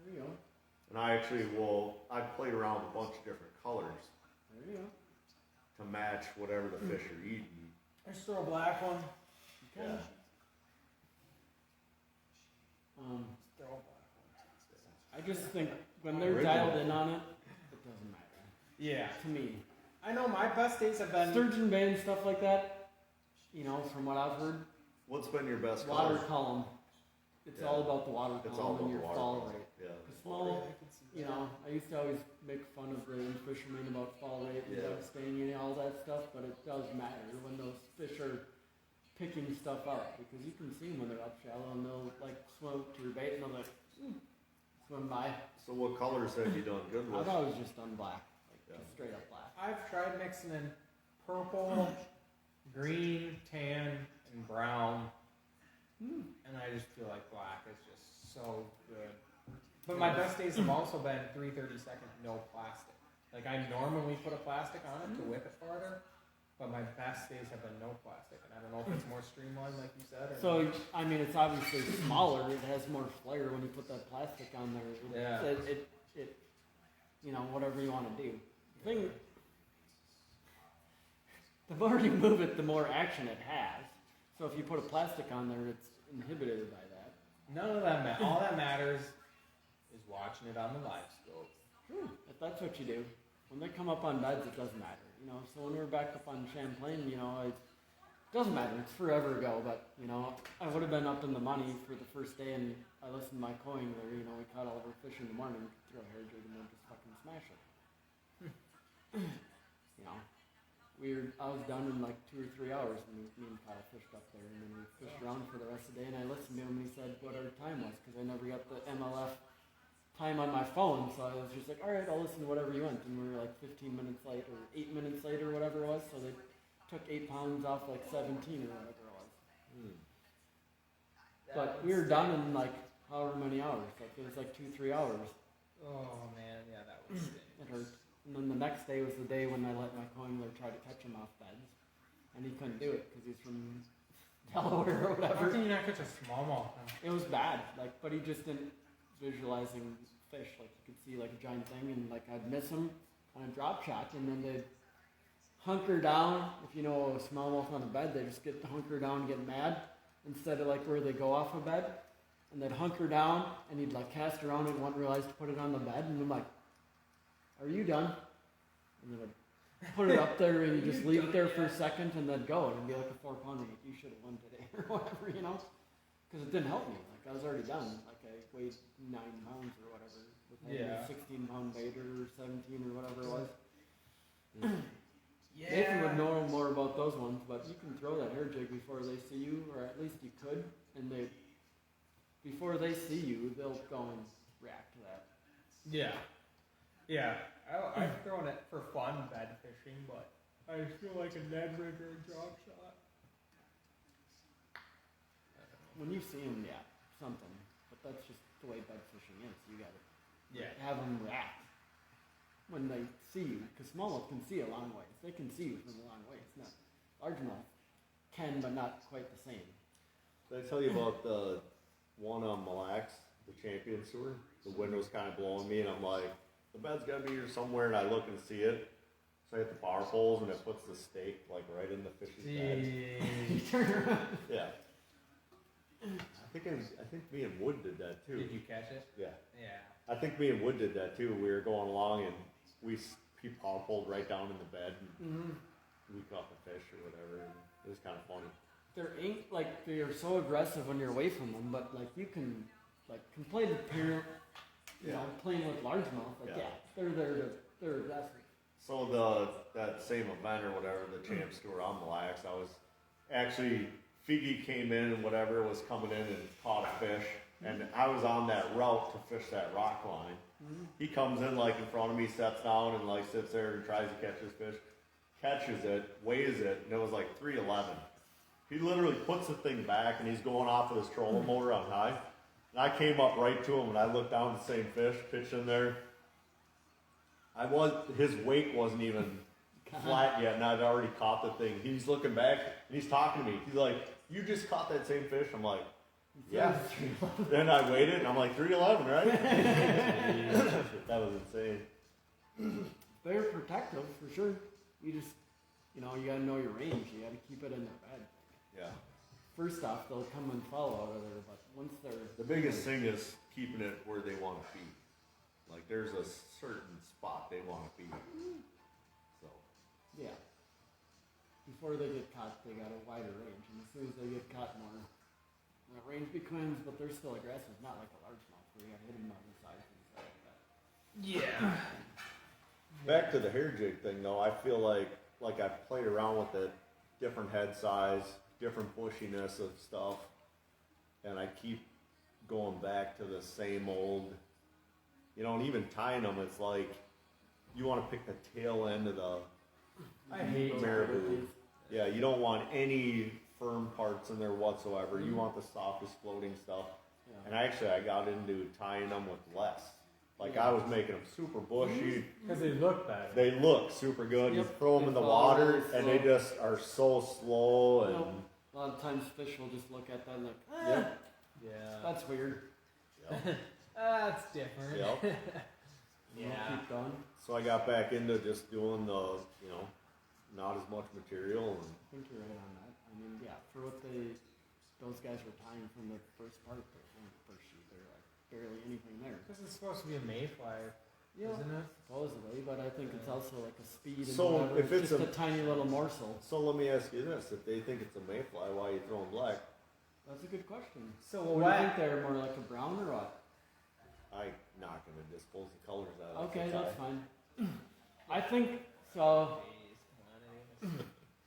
There you go. and I've played around with a bunch of different colors There you go. to match whatever the fish are eating. I just throw a black one. Okay. Yeah. Just throw a black one. I just think when they're Original. dialed in on it, it doesn't matter. Yeah. To me. I know my best days have been. Sturgeon Bay and stuff like that, you know, from what I've heard, What's been your best water color? column. It's Yeah. all about the water It's all column and about your the water fall column. rate. Yeah. The small, you know, I used to always make fun of the fishermen about fall rate and Yeah. duck staining and all that stuff, but it does matter when those fish are picking stuff up because you can see them when they're up shallow and they'll like swim to your bait and they'll like swim by. So what colors have you done good with? I've always just done black, like Yeah. just straight up black. I've tried mixing in purple, green, tan, and brown, and I just feel like black is just so good. But my best days have also been 3/32 no plastic. Like I normally put a plastic on it to whip it farther, but my best days have been no plastic, and I don't know if it's more streamlined, like you said. Or So I mean, it's obviously smaller. It has more flair when you put that plastic on there. Yeah. It you know, whatever you want to do. The more you move it, the more action it has. So if you put a plastic on there, it's inhibited by that. None of that matters. All that matters is watching it on the live scope. True. If that's what you do. When they come up on beds, it doesn't matter. You know, so when we're back up on Champlain, you know, it doesn't matter. It's forever ago, but, you know, I would have been up in the money for the first day, and I listened to my coing there. You know, we caught all of our fish in the morning, throw a hair jig, and then just fucking smash it. You know, I was done in like 2 or 3 hours when me and Kyle fished up there, and then we fished around for the rest of the day, and I listened to him, and he said what our time was, because I never got the MLF time on my phone, so I was just like, all right, I'll listen to whatever you want, and we were like 15 minutes late, or 8 minutes late, or whatever it was, so they took 8 pounds off like 17 or whatever it was. But we were done in like however many hours, like it was like 2-3 hours. Oh man, yeah, that was It hurt. And then the next day was the day when I let my coingler try to catch him off beds, and he couldn't do it because he's from Delaware or How whatever. can you not catch a smallmouth? It was bad, like, but he just didn't visualizing fish. Like you could see like a giant thing, and like I'd miss him on a drop shot, and then they'd hunker down. If you know a smallmouth on a bed, they just get to hunker down and get mad instead of like where they go off a bed, and they'd hunker down, and he'd like cast around and wouldn't realize to put it on the bed, and I'm like, "Are you done?" And then I'd put it up there, and you just leave it there for a second, and then go, and it'd be like a 4-pounder. Like, you should have won today, or whatever, you know, because it didn't help me. Like I was already done. Like I weighed 9 pounds or whatever with a 16-pound baiter or 17 or whatever it was. Yeah. Nathan would know more about those ones, but you can throw that hair jig before they see you, or at least you could, and before they see you, they'll go and react to that. Yeah. Yeah. I've thrown it for fun bed fishing, but I feel like a Ned rig or a drop shot. When you see them, yeah, something. But that's just the way bed fishing is. You gotta have them react when they see you, because smallmouth can see a long ways. They can see you from a long ways. Not largemouth can, but not quite the same. Did I tell you about the one on Mille Lacs, the champion sewer? The wind was kind of blowing me, and I'm like, the bed's gotta be here somewhere, and I look and see it. So I hit the bar poles, and it puts the stake like right in the fish's bed. You turn around. Yeah. I think me and Wood did that too. Did you catch it? Yeah. Yeah. I think me and Wood did that too. We were going along, and he power poled right down in the bed, and we caught the fish or whatever. And it was kind of funny. They're so aggressive when you're away from them, but like you can play the parent, you know, playing with largemouth. Like they're aggressive. So that same event or whatever, the champs tour on Mille Lacs, I was actually Figgy came in and whatever was coming in and caught a fish, and I was on that route to fish that rock line. He comes in like in front of me, sets down and like sits there and tries to catch his fish, catches it, weighs it, and it was like 311. He literally puts the thing back and he's going off with his trolling motor on high. And I came up right to him and I looked down at the same fish, pitched in there. His weight wasn't even flat yet, and I'd already caught the thing. He's looking back and he's talking to me. He's like, "You just caught that same fish?" I'm like, "Yeah." Then I waited and I'm like, 311, right? That was insane. They're protective for sure. You just, you gotta know your range. You gotta keep it in their bed. Yeah. First off, they'll come and follow out of there, but once they're... The biggest thing is keeping it where they want to be. Like, there's a certain spot they want to be. So. Yeah. Before they get caught, they got a wider range, and as soon as they get caught more, the range becomes, but they're still aggressive, not like a largemouth where you gotta hit them on the sides and stuff like that. Yeah. Back to the hair jig thing, though, I feel like I've played around with it, different head size, different bushiness of stuff, and I keep going back to the same old, and even tying them, it's like you want to pick the tail end of the I hate marabou. Yeah, you don't want any firm parts in there whatsoever. You want the softest floating stuff. Yeah. And I got into tying them with less. Like I was making them super bushy. Because they look better. They look super good. Yep. You throw them in the water and they just are so slow. And a lot of times fish will just look at that and like, yeah, that's weird. Yep. That's different. Yep. We'll Yeah. keep going. So I got back into just doing the, not as much material and I think you're right on that. I mean, yeah, for what those guys were tying from the first part, first sheet, they're like barely anything there. This is supposed to be a mayfly, Yeah, isn't it? supposedly, but I think it's also like a speed and So, whatever. if it's just a- a tiny little morsel. so let me ask you this, if they think it's a mayfly, why are you throwing black? That's a good question. So What do you think they're more like a brown or what? I'm not gonna dispose the colors out of Okay, the that's tie. fine. I think so.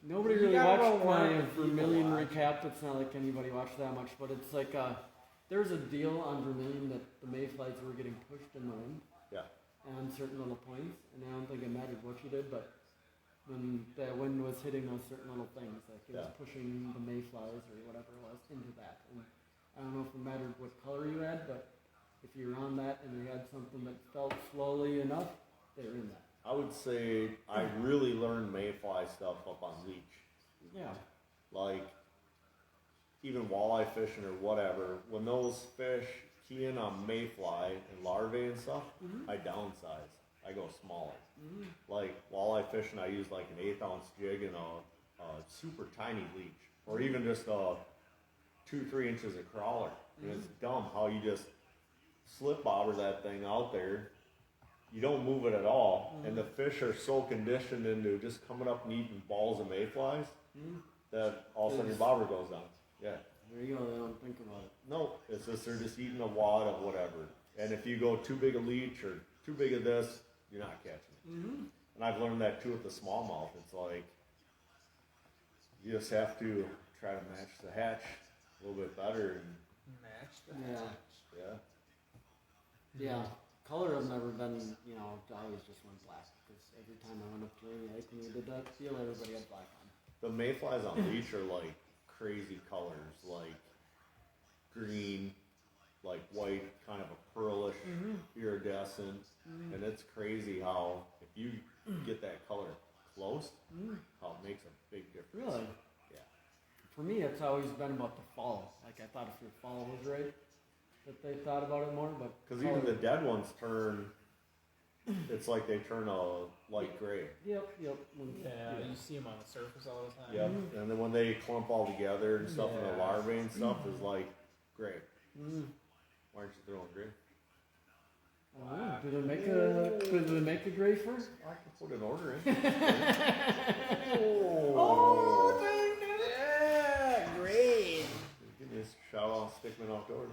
Nobody You really gotta watched go my warn the people Vermilion watching. recap. It's not like anybody watched that much, but it's like there's a deal on Vermilion that the mayflies were getting pushed in the wind. Yeah. On certain little points, and I don't think it mattered what you did, but when the wind was hitting those certain little things, like it was Yeah. pushing the mayflies or whatever it was into that. And I don't know if it mattered what color you had, but if you were on that and you had something that felt slowly enough, they were in that. I would say I really learned mayfly stuff up on leech. Yeah. Like, even walleye fishing or whatever, when those fish key in on mayfly and larvae and stuff, I downsize. I go smaller. Like, walleye fishing, I use like an 1/8 ounce jig and a super tiny leech. Or even just 2-3 inches of crawler. And it's dumb how you just slip bobber that thing out there. You don't move it at all, and the fish are so conditioned into just coming up and eating balls of mayflies that all of a sudden your bobber goes down. Yeah. There you go. They don't think about it. No, it's just they're just eating a wad of whatever. And if you go too big a leech or too big of this, you're not catching it. And I've learned that too with the smallmouth. It's like you just have to try to match the hatch a little bit better. And Match the Yeah. yeah, Yeah. Color I've never been, I always just went black because every time I went up to Rainy Lake and we did that deal, everybody had black on. the mayflies on leech are like crazy colors, like green, like white, kind of a pearlish, iridescent, and it's crazy how if you get that color close, how it makes a big difference. Really? Yeah. For me, it's always been about the fall. Like I thought if your fall was right, that they thought about it more. But Because even the dead ones turn, it's like they turn a light gray. Yep. Yeah, you see them on the surface all the time. Yep. And then when they clump all together and stuff, and the Yeah. larvae and stuff is like gray. Why aren't you throwing gray? Do they make a gray fur? I can put an order in. Oh, yeah, great. Give me a shout out, Stickman Outdoors.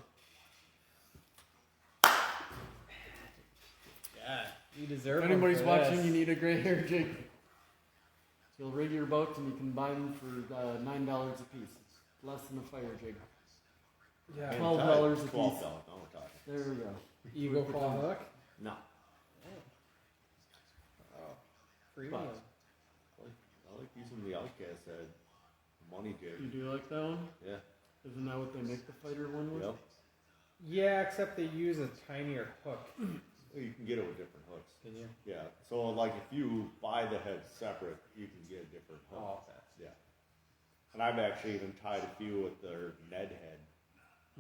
Yeah, you deserve If one anybody's for watching, this. you need a gray hair jig. You'll rig your boat and you can buy them for $9 a piece. It's less than a fire jig. Yeah. $12 a piece. $12. No, we're talking. There we go. Eagle claw hook. No. Oh, premium. I like using the Outcast head. Money You jig. do like that one? Yeah. Isn't that what they make the fighter one with? Yep. Yeah, except they use a tinier hook. Well, you can get it with different hooks. Can you? Yeah. So like if you buy the head separate, you can get a different hook. Oh, okay. Yeah. And I've actually even tied a few with their Ned head.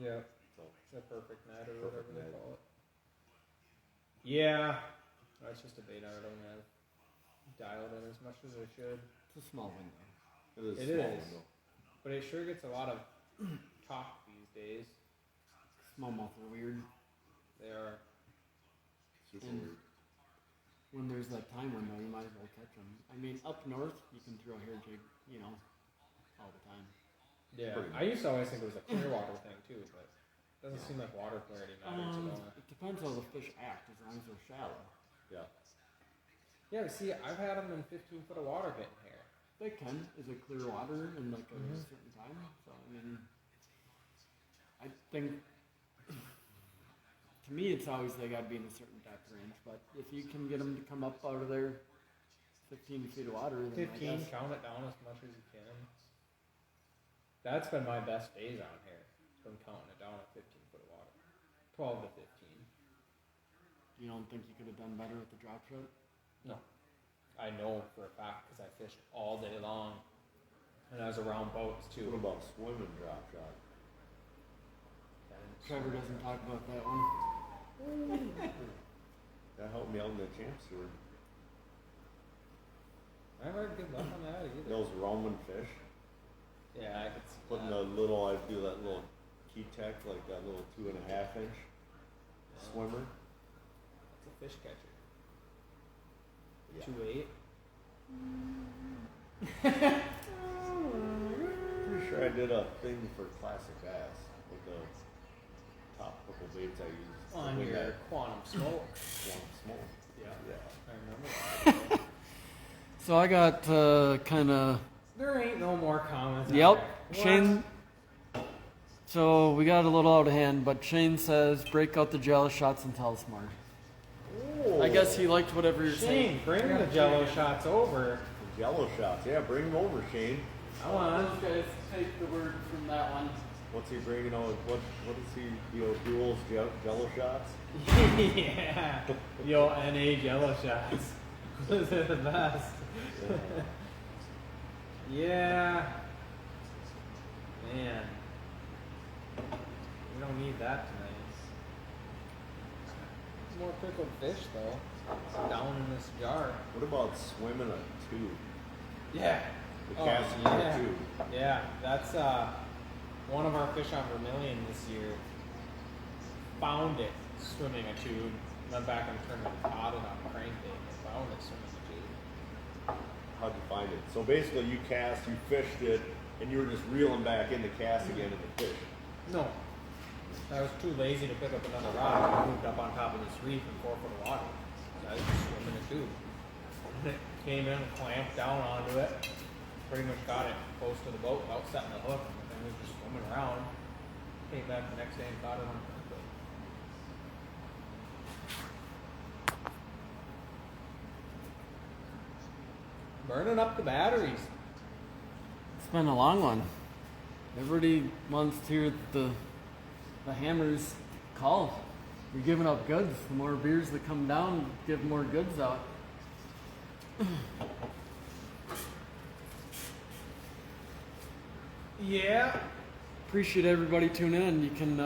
Yeah. So The perfect net or whatever Perfect they net. call it. Yeah. That's just a bait I don't have dialed in as much as I should. It's a small window. it is It small is. window. But it sure gets a lot of talk these days. Smallmouth are weird. They are. Super And- weird. When there's that time window, you might as well catch them. I mean, up north, you can throw a hair jig, all the time. Yeah. Pretty I used to always think it was a clear water thing too, but it doesn't seem like water clarity matters at all. It depends how the fish act, as long as they're shallow. Yeah. Yeah, but see, I've had them in 15 foot of water getting hair. They can, is it clear water in like a certain time? So I mean, I think to me it's always they got to be in a certain depth range. But if you can get them to come up out of there 15 feet of water, then 15, I guess, count it down as much as you can. That's been my best days on here. From counting it down at 15 foot of water. 12 to 15. you don't think you could have done better with the drop shot? No. I know for a fact because I fished all day long. And I was around boats What too. about swimming drop shot? Trevor doesn't talk about that one. That helped me out champs tour. I haven't heard good luck on that either. Those Roman fish. Yeah, I could see Putting that. a little, I do that little key tech, like that little 2.5 inch swimmer. It's a fish catcher. Yeah. 2.8. Pretty sure I did a thing for classic bass with the top couple baits I used. On With your that quantum smoke. one small. Yeah. Yeah. I remember that. So I got kind of. There ain't no more comments. Yep. out there. What? Shane. So we got a little out of hand, but Shane says break out the jealous shots and tell us more. Oh, I guess he liked whatever you're Shane, saying. bring the Jello shots over. Jello shots. Yeah, bring them over, Shane. I want. Those guys take the word from that one. What's he bringing out? What is he? Duels Jello shots. Yeah. Yo, NA Jello shots. Those are the best. Yeah. Man. We don't need that tonight. More pickled fish though. It's down in this jar. What about swimming a tube? Yeah. The Oh, casting yeah. a tube. Yeah, that's one of our fish on Vermilion this year. Found it swimming a tube. Went back and turned it, caught it on a crankbait. Found it swimming a tube. How'd you find it? So basically, you cast, you fished it, and you were just reeling back in the cast again in the fish. No. I was too lazy to pick up another rod. I moved up on top of this reef in 4 foot of water. So I was just swimming a tube. And it came in, clamped down onto it. Pretty much got it close to the boat without setting the hook. And then we were just swimming around. Came back the next day and caught it on crankbait. Burning up the batteries. It's been a long one. Everybody wants to hear the hammers call. You're giving up goods. The more beers that come down, give more goods out. Yeah. Appreciate everybody tuning in. You can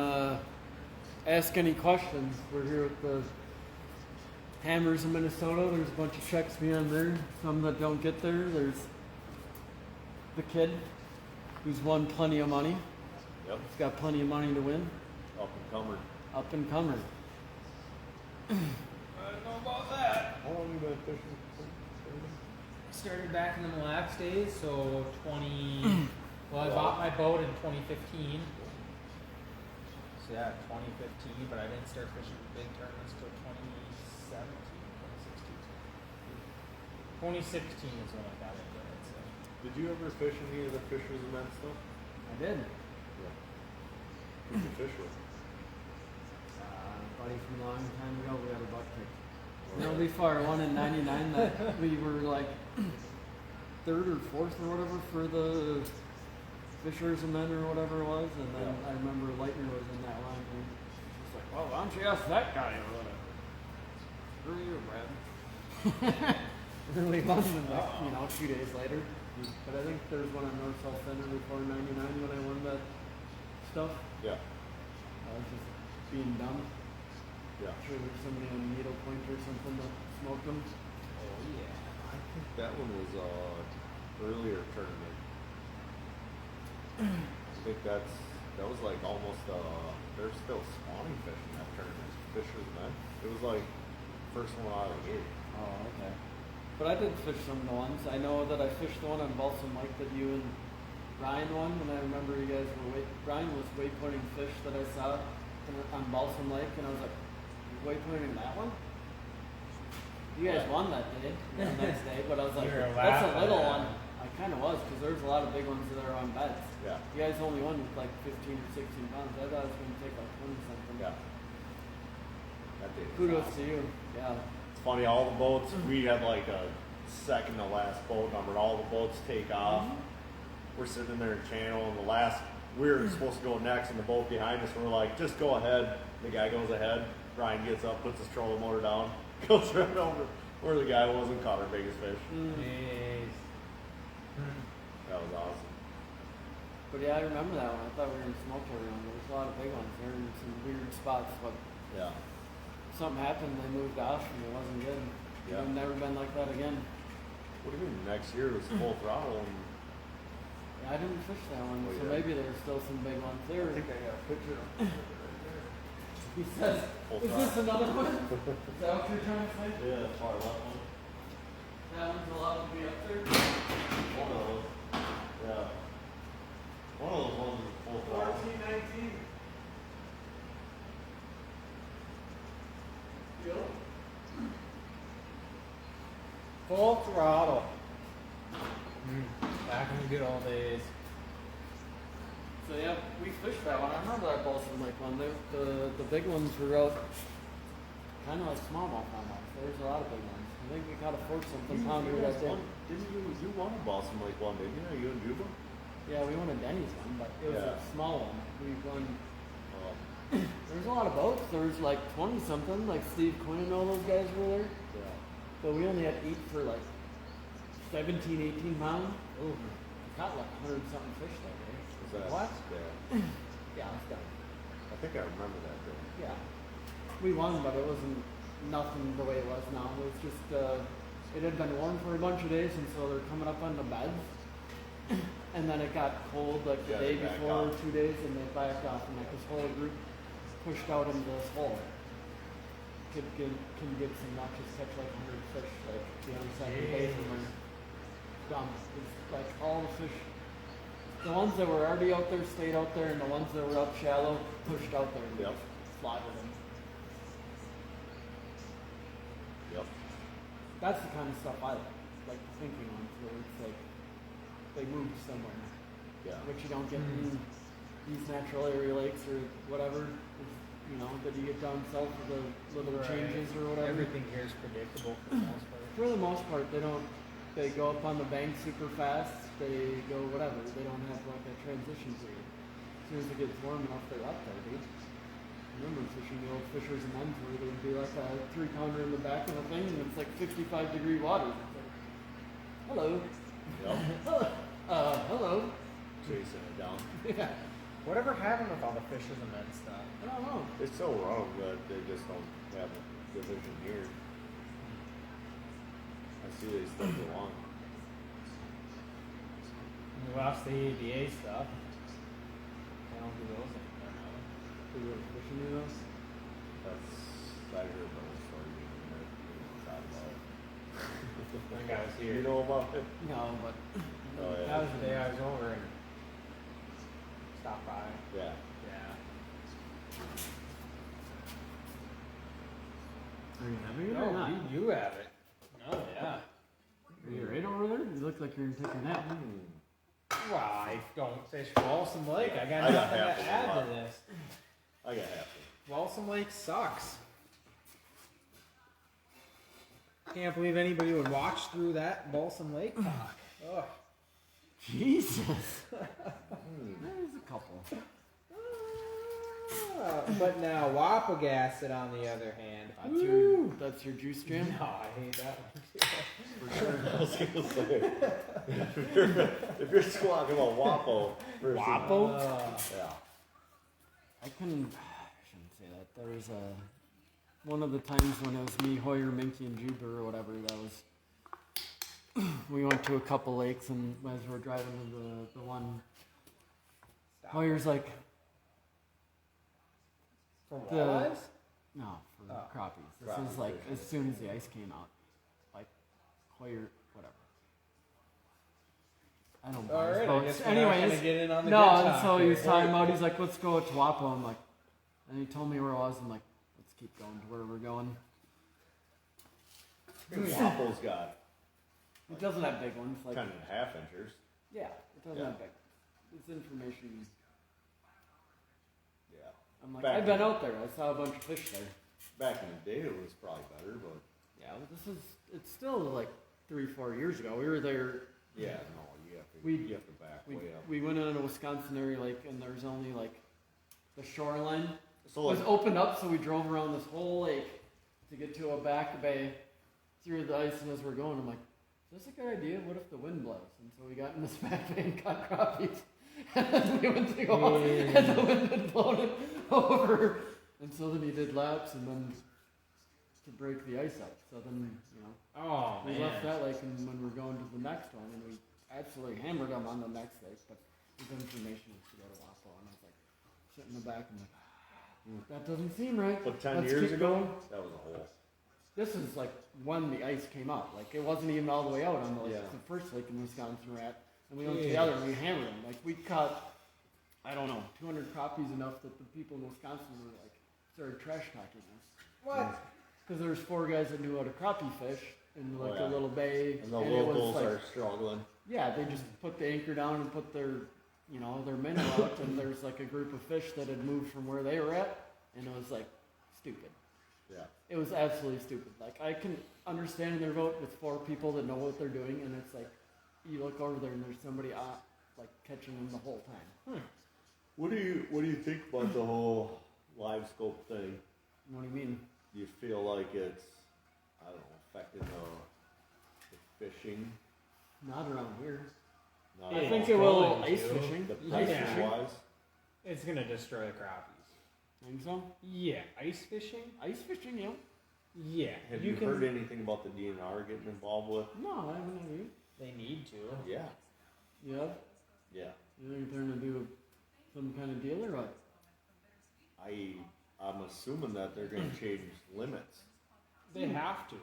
ask any questions. We're here with the Hammers in Minnesota. There's a bunch of checks beyond there. Some that don't get there. There's the kid who's won plenty of money. Yep. He's got plenty of money to win. Up and comer. Up and comer. I don't know about that. How long you been fishing? Started back in the Mille Lacs days, so 20. Well, I bought my boat in 2015. So yeah, 2015, but I didn't start fishing big tournaments till 2016 is when I got into it. So. Did you ever fish any of the Fisher's Event stuff? I did. Yeah. Who'd you fish with? Buddy from a long time ago, we had a buck kick. No, before I won in '99, that we were like 3rd or 4th or whatever for the Fishers and Men or whatever it was, and then I remember Lightner was in that line. And he was like, "Well, why don't you ask that guy or whatever?" Screw you, Brad. Really wasn't like 2 days later. But I think there was one on North South Center before '99 when I won that stuff. Yeah. I was just being dumb. Yeah. Sure, there's somebody on Needle Point or something that smoked them. Oh yeah. I think that one was earlier tournament. I think that was like almost they're still spawning fish in that tournament. Fisher's Men. It was like first one out of the gate. Oh, okay. But I did fish some of the ones. I know that I fished the one on Balsam Lake that you and Ryan won, and I remember you guys were Ryan was waypointing fish that I saw on Balsam Lake, and I was like, "You're waypointing that one?" You guys won that day, the next day, but I was like, You were "That's a laughing little at one." I kind of was, because there's a lot of big ones that are on beds. Yeah. You guys only won with like 15 or 16 pounds. I thought it was going to take like 20 something. Yeah. That day was Kudos awesome. to you. Yeah. It's funny, all the boats, we had like a second to last boat number. All the boats take off. We're sitting there in channel, and we were supposed to go next, and the boat behind us, and we're like, just go ahead. The guy goes ahead. Ryan gets up, puts his trolling motor down, goes right over where the guy was and caught our biggest fish. Jeez. That was awesome. But yeah, I remember that one. I thought we were in smoke around. There was a lot of big ones. They're in some weird spots, but Yeah. something happened, they moved off and it wasn't good. Yeah. I've never been like that again. What do you mean? Next year was full throttle and I didn't fish that one, Oh, so yeah. maybe there's still some big ones there. I got a picture of He says, full is this another one? Is that what you're trying to say? Yeah, far left one. That one's allowed to be up there. One of those. Yeah. One of those ones is full throttle. 1419. Full throttle. Back in the good old days. So yeah, we fished that one. I remember that Balsam Lake one. The big ones were out kind of like smallmouth almost. There's a lot of big ones. I think we caught a 40-something pounder that day. Didn't you won a Boston Lake one, didn't you? You and Juba? Yeah, we won a Denny's one, but it was Yeah. a small one. We won. Um, There was a lot of boats. There was like 20-something. Like Steve Quinn and all those guys were there. yeah. But we only had 8 for like 17, 18 pounds. Oh, we caught like 100-something fish that day. Was that, What? Yeah. Yeah, it's done. I think I remember that day. Yeah. We won, but it wasn't nothing the way it was now. It was just, it had been warm for a bunch of days, and so they're coming up on the beds. And then it got cold like the Yeah, day they backed before, off. 2 days, and they backed off, and like this whole group pushed out into this hole. Can get some notches, catch like 100 fish, like the other side of the bay from there. Dumb. It's like all the fish. The ones that were already out there stayed out there, and the ones that were up shallow pushed out there and Yep. slaughtered them. Yep. That's the kind of stuff I like thinking on, where it's like they moved somewhere, Yeah. which you don't get in these natural area lakes or whatever. It's, you know, that you get down south with the little Right. changes or whatever. Everything here is predictable for the most part. For the most part, they don't. They go up on the bank super fast. They go whatever. They don't have like a transition period. As soon as it gets warm enough, they're up there, dude. I remember fishing the old Fishers and Men's where there'd be like a 3-pounder in the back of the thing, and it's like 55-degree water. It's like, hello. Yep. Hello. Chasing it down. Yeah. Whatever happened with all the Fishers and Men stuff? I don't know. It's so wrong that they just don't have a division here. I see they still go on. We lost the ABA stuff. They don't do those anymore now. Are you really fishing with us? That's I heard those stories that we talk about. I think I was here. You know about it? No, but Oh yeah. That was the day I was over and stopped by. Yeah. Yeah. are you having it No, or not? you have it. No, yeah. Are you right over there? You look like you're taking a nap. Well, I don't fish Walsam Lake. I got I got nothing half to of add them to this. I got happy. Walsam Lake sucks. Can't believe anybody would watch through that Balsam Lake talk. Ugh. Jesus. There's a couple. But now Wapagasset, on the other hand, That's your juice jam? no, I hate that one. For sure. I was gonna say if you're talking about Wapo versus Wapo? yeah. I shouldn't say that. There was one of the times when it was me, Hoyer, Minky, and Juba or whatever. That was we went to a couple lakes, and as we're driving to the one, Hoyer's like, For The- walleyes? no, for Oh. crappies. This Crappie is like fishing. as soon as the ice came out, like Hoyer, whatever. I don't buy his Alright, I boats. guess we're not Anyways, gonna get in on the no, good and talk so he was here. talking about, he's like, let's go to Wapo. I'm like, and he told me where it was. I'm like, let's keep going to where we're going. Wapo's got It doesn't have big ones. Like, 10.5 inchers. yeah, it doesn't Yeah. have big. It's information. Yeah. I'm like, Back I've been in- out there. I saw a bunch of fish there. Back in the day, it was probably better, but Yeah, but it's still like 3-4 years ago. We were there. yeah, no, you have to We- you have to back We, way up. we went on a Wisconsin area lake, and there was only like the shoreline So was like, opened up, so we drove around this whole lake to get to a back bay through the ice. And as we're going, I'm like, is this a good idea? What if the wind blows? And so we got in this back bay and caught crappies. And we went to go, and the wind had blown it over. And so then he did laps, and then to break the ice up. So then, Oh we man. left that lake, and when we're going to the next one, and we absolutely hammered them on the next lake, but his information was to go to Wapo, and I was like, sitting in the back, and like, that doesn't seem right. But 10 Let's years keep ago, going. that was a hole. This is like when the ice came out. Like, it wasn't even all the way out on the lake. Yeah. The first lake in Wisconsin we're at, and we went to the other, and we hammered them. Like, we caught, I don't know, 200 crappies, enough that the people in Wisconsin were like, started trash talking us. What? Because there's 4 guys that knew how to crappie fish in like yeah. a little bay, And the it was locals like, are struggling. yeah, they just put the anchor down and put their, their minnow out, and there's like a group of fish that had moved from where they were at, and it was like stupid. Yeah. It was absolutely stupid. Like, I can understand their vote with 4 people that know what they're doing, and it's like you look over there and there's somebody like catching them the whole time. What do you think about the whole live scope thing? What do you mean? Do you feel like it's, I don't know, affecting the fishing? Not around here. Not I at think all? it will going ice to. fishing. The Ice pricing fishing. wise. It's gonna destroy the crappies. Think so? Yeah, ice fishing. Ice fishing, yeah. Yeah, Have you heard anything about the DNR getting involved with? No, I haven't had you. They need to. Yeah. Yeah. Yeah. You think they're gonna do some kind of deal or what? I'm assuming that they're gonna change limits. They have to.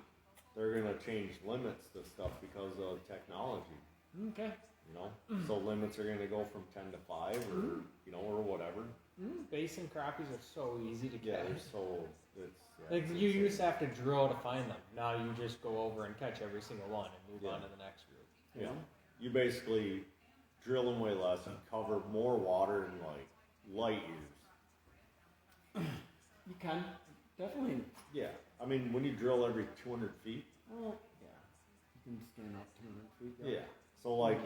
They're gonna change limits to stuff because of technology. Okay. So limits are gonna go from 10 to 5 or or whatever. Basin crappies are so easy to Yeah, catch. they're so it's Like it's you insane. used to have to drill to find them. Now you just go over and catch every single one and move Yeah. on to the next group. Yeah. You basically drill them way less and cover more water in like light years. You can definitely. Yeah. I mean, when you drill every 200 feet. Well, yeah. You can scan up 200 feet. Yeah. So like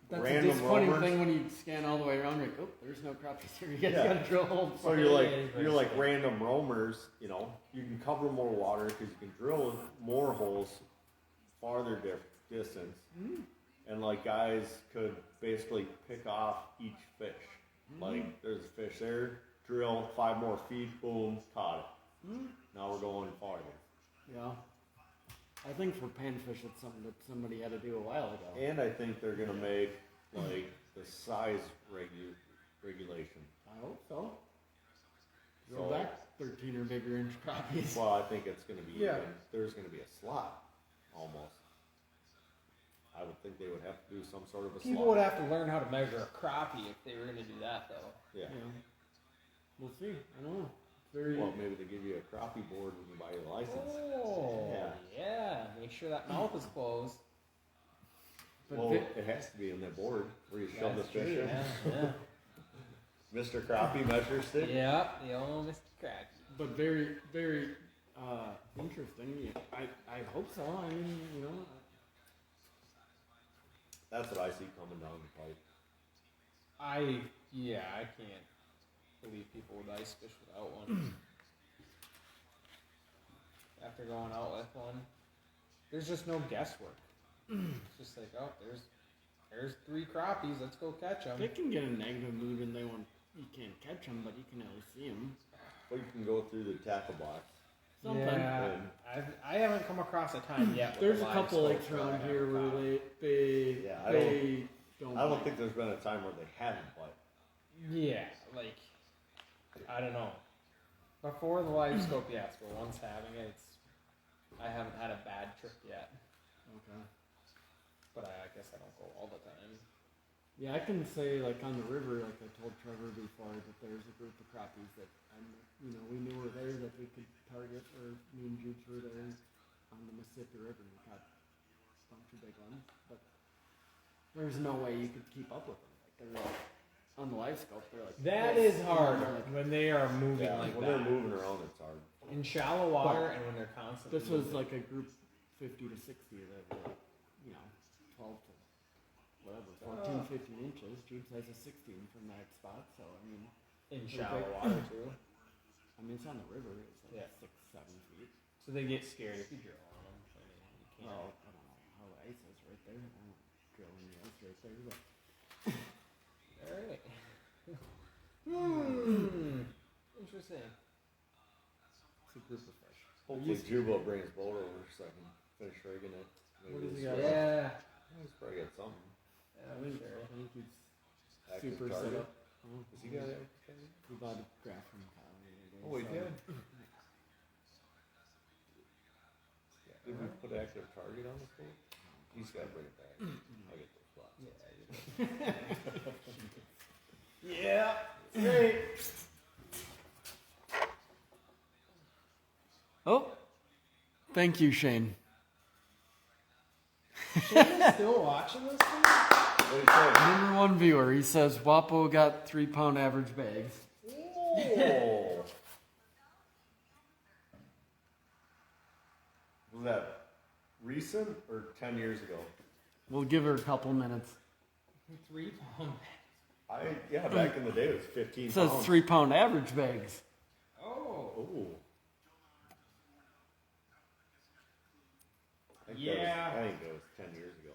That's a random disappointing roamers. thing when you scan all the way around. You're like, oh, there's no crappies here. You guys Yeah. gotta drill a whole. So you're like random roamers. You can cover more water because you can drill more holes farther distance, and like guys could basically pick off each fish. Like there's a fish there, drill 5 more feet, boom, caught it. Now we're going farther. Yeah. I think for panfish, it's something that somebody had to do a while ago. And I think they're gonna make like the size regulation. I hope so. So- Go back 13 or bigger inch crappies. Well, I think it's gonna be Yeah. there's gonna be a slot almost. I would think they would have to do some sort of a People slot. would have to learn how to measure a crappie if they were going to do that, though. Yeah. Yeah. We'll see. I don't know. It's very. Well, maybe they give you a crappie board when you buy your license. Oh, Yeah. yeah. Make sure that mouth is closed. but Well, ve- it has to be in that board where you shove the That's fish true, in. yeah, Mr. Crappie measure stick. yeah. The old Mr. Crack. but very, very interesting. Yeah, I hope so. I mean, That's what I see coming down the pipe. I can't believe people would ice fish without one. After going out with one, there's just no guesswork. It's just like, oh, there's 3 crappies. Let's go catch them. they can get a negative mood and they want you can't catch them, but you can always see them. Or you can go through the tackle box. Sometimes. Yeah, I haven't come across a time yet. There's with a live couple scope lakes where I around have here where caught. they Yeah, I don't. I don't think there's been a time where they haven't played. Yeah, like I don't know. Before the live scope, yes, but once having it, I haven't had a bad trip yet. Okay. But I guess I don't go all the time. Yeah, I can say like on the river, like I told Trevor before, that there's a group of crappies that we knew were there that we could target, or me and Jude were there on the Mississippi River and we caught a bunch of big ones. But there's no way you could keep up with them. Like they're like, on the live scope, they're like That this, is hard they're like, when they are moving Yeah, like when that. they're moving around, it's hard. In shallow water and when they're constantly. this was moving. like a group 50 to 60 that were like, 12 to whatever, 14, 15 inches. Jude has a 16 from that spot, so I mean. in they're shallow big. water too. I mean, it's on the river. It's like Yeah. 6, 7 feet. So they get scared if you drill on them. I mean, you can't. Well, I don't know how the ice is right there. I don't drill in the ice right there, but All right. Interesting. it's a group of fish. Hopefully Juba will bring his boat over so I can finish rigging it. Maybe What does he this got? week. Yeah. He's probably got something. I think it's Active super target. set up. Has he got it? We bought a graph from Kyle the other day. Oh, he so- did. Did we put active target on this boat? He's got to bring it back. I'll get those spots. Yeah. Great. Oh, thank you, Shane. Shane's still watching this thing? What do you say? Number one viewer, he says Wapo got 3 pound average bags. Oh. Was that recent or 10 years ago? We'll give her a couple minutes. 3 pound. Yeah, back in the day it was 15 It says pounds. 3 pound average bags. Oh. Oh. Yeah. I think that was 10 years ago.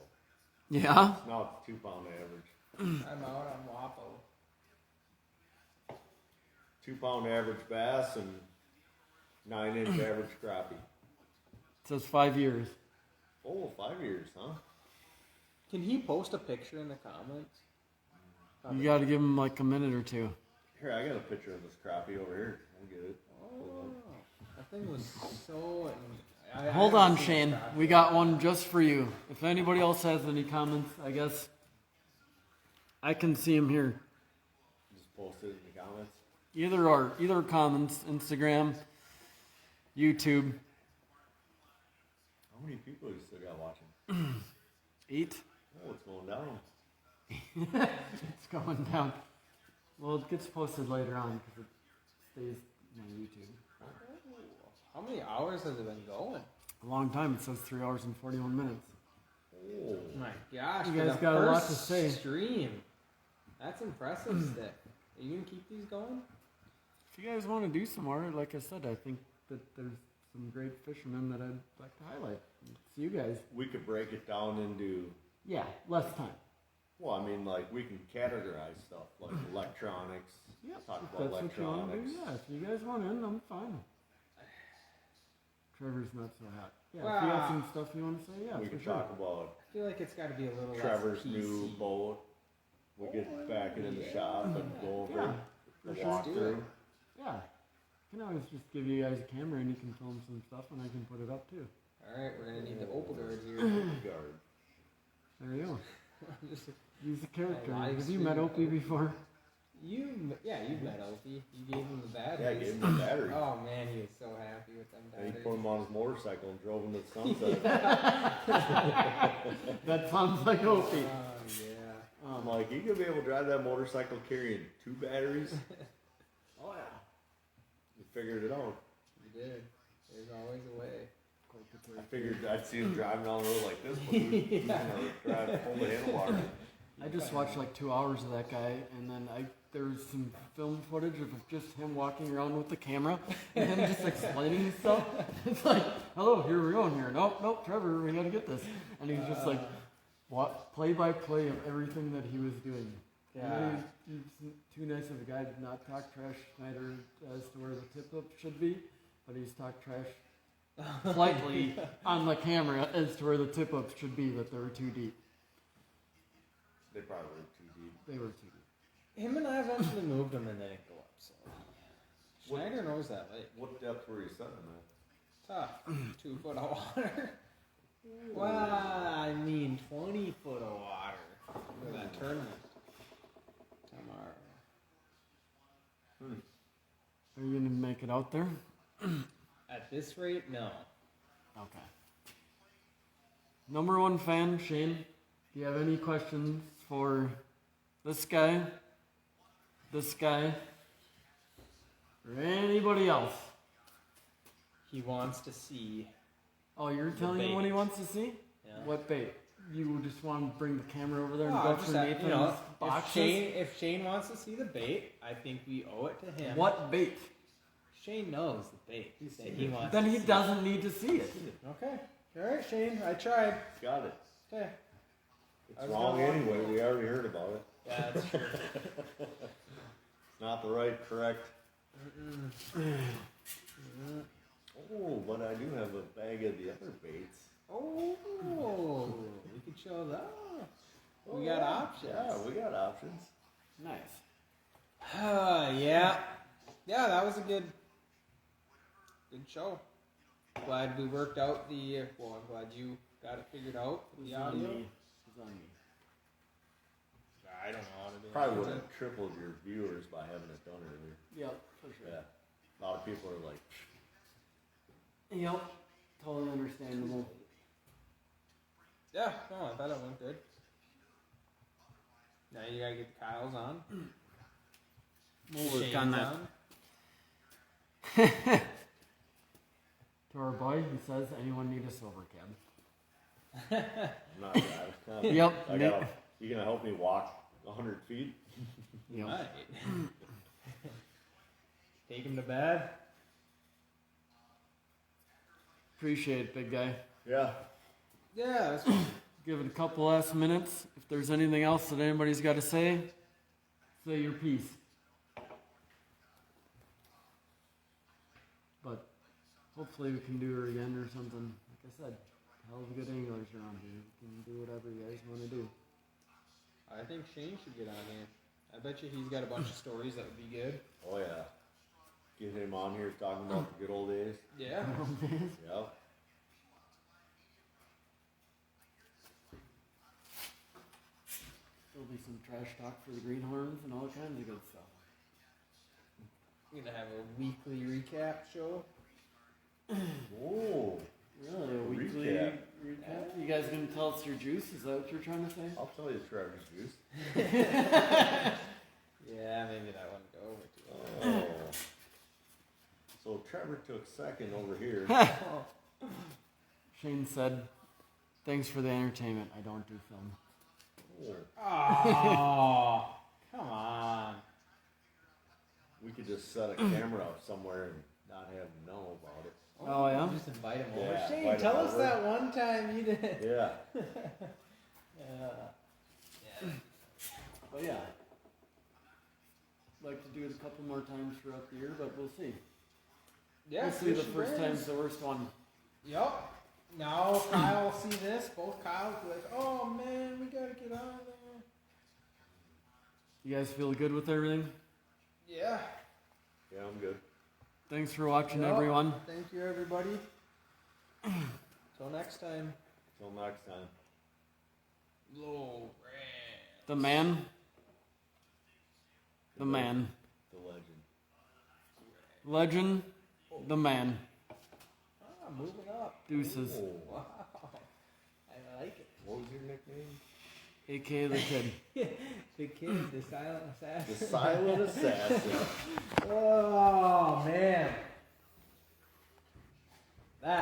Yeah? Now it's 2 pound average. I'm out on Wapo. 2 pound average bass and 9-inch average crappie. It says 5 years. Oh, 5 years, huh? Can he post a picture in the comments? You got to give him like a minute or two. Here, I got a picture of this crappie over here. I'll get it. Oh, that thing was so. Hold on, Shane. We got one just for you. If anybody else has any comments, I guess I can see them here. Just post it in the comments. Either comments, Instagram, YouTube. How many people you still got watching? 8. Oh, it's going down. It's going down. Well, it gets posted later on because it stays on YouTube. How many hours has it been going? A long time. It says 3 hours and 41 minutes. Oh. My gosh, You for guys the got a lot first to say. Stream. That's impressive, Stick. Are you gonna keep these going? If you guys want to do some more, like I said, I think that there's some great fishermen that I'd like to highlight. It's you guys. We could break it down into, Yeah, less time. well, I mean, like, we can categorize stuff, like electronics. Yeah, Talk if about that's what you want to electronics. do. Yeah, if you guys want in, I'm fine. Trevor's not so hot. Yeah, if you Well, got some stuff you want to say, yeah, We for can sure. talk about I feel like it's got to be a little Trevor's less PC. new boat. We get back it in the shop and go over Yeah, the for sure. walkthrough. Yeah. I can always just give you guys a camera and you can film some stuff and I can put it up too. All right, we're gonna need the Opal guard here. Guard. There you go. Just, Use the character. live Have you met stream. Opie before? you've met Opie. You gave him the batteries. Yeah, I gave him the battery. Oh man, he was so happy with them And he batteries. put him on his motorcycle and drove him to the sunset. That sounds like Opie. yeah. I'm like, you gonna be able to drive that motorcycle carrying 2 batteries? Oh yeah. You figured it out. You did. There's always a way. I figured I'd see him driving down the road like this, but he's gonna drive full of handlebar. I just watched like 2 hours of that guy, and then there was some film footage of just him walking around with the camera and him just explaining stuff. It's like, hello, here we're going here. Nope, Trevor, we gotta get this. And he's just like, what play by play of everything that he was doing. Yeah. He's too nice of a guy to not talk trash Schneider as to where the tip up should be, but he's talked trash politely on the camera as to where the tip ups should be, that they were too deep. They probably were too deep. They were too deep. Him and I eventually moved them and they didn't go up. So Schneider knows that lake. What depth were you setting at? Tough. 2 foot of water. Well, I mean 20 foot of water for that tournament tomorrow. Are you gonna make it out there? At this rate, no. Okay. Number 1 fan, Shane. Do you have any questions for this guy, or anybody else? He wants to see. Oh, you're telling him what he wants to see? Yeah. What bait? You just want to bring the camera over there and Oh, go just through that, Nathan's boxes? if Shane wants to see the bait, I think we owe it to him. What bait? Shane knows the bait that he wants. Then to he see. doesn't need to see it. Okay. All right, Shane. I tried. Got it. Okay. I It's was wrong gonna walk anyway. away. We already heard about it. Yeah, that's true. It's not the right, correct. Oh, but I do have a bag of the other baits. Oh, we could show that. We got options. Yeah, we got options. Nice. Yeah, that was a good show. Glad we worked out the. Well, I'm glad you got it figured out. The audio. It's on me. I don't know how to do Probably it. would have tripled your viewers by having it done earlier. Yep, for sure. Yeah. A lot of people are like, Yep, totally understandable. Yeah, no, I thought it went good. Now you gotta get the Kyles on. We'll work Shane's on that. To our boy, he says, anyone need a silver cab? not that. Yep. You gonna help me walk 100 feet? Yep. Right. Take him to bed. Appreciate it, big guy. Yeah. Yeah, that's Give it a couple last minutes. If there's anything else that anybody's got to say your piece. But hopefully we can do it again or something. Like I said, hell of a good anglers around here. We can do whatever you guys want to do. I think Shane should get on here. I bet you he's got a bunch of stories that would be good. Oh yeah. Get him on here talking about the good old days. Yeah. Yep. There'll be some trash talk for the greenhorns and all kinds of good stuff. We're gonna have a weekly recap show. Oh, Really, a weekly Recap. recap? You guys gonna tell us your juice? Is that what you're trying to say? I'll tell you Trevor's juice. Yeah, maybe that wouldn't go over too well. Oh. So Trevor took second over here. Shane said, thanks for the entertainment. I don't do film. Oh. Oh, come on. We could just set a camera up somewhere and not have him know about it. Oh, yeah? Just invite him over. Yeah, Shane, invite tell him us over. that one time you did. Yeah. But yeah. Like to do it a couple more times throughout the year, but we'll see. Yeah, We'll see the fish first wins. time's the worst one. Yup. Now Kyle will see this. Both Kyle's will be like, oh man, we gotta get out of there. You guys feel good with everything? Yeah. Yeah, I'm good. Thanks for watching, Yup. everyone. Thank you, everybody. Till next time. Till next time. Low The man. The man. The legend. Legend. The man. Ah, moving up. Deuces. Oh. Wow. I like it. What was your nickname? A.K.A. the kid. The kid, the silent assassin. The Silent Assassin. Oh man. That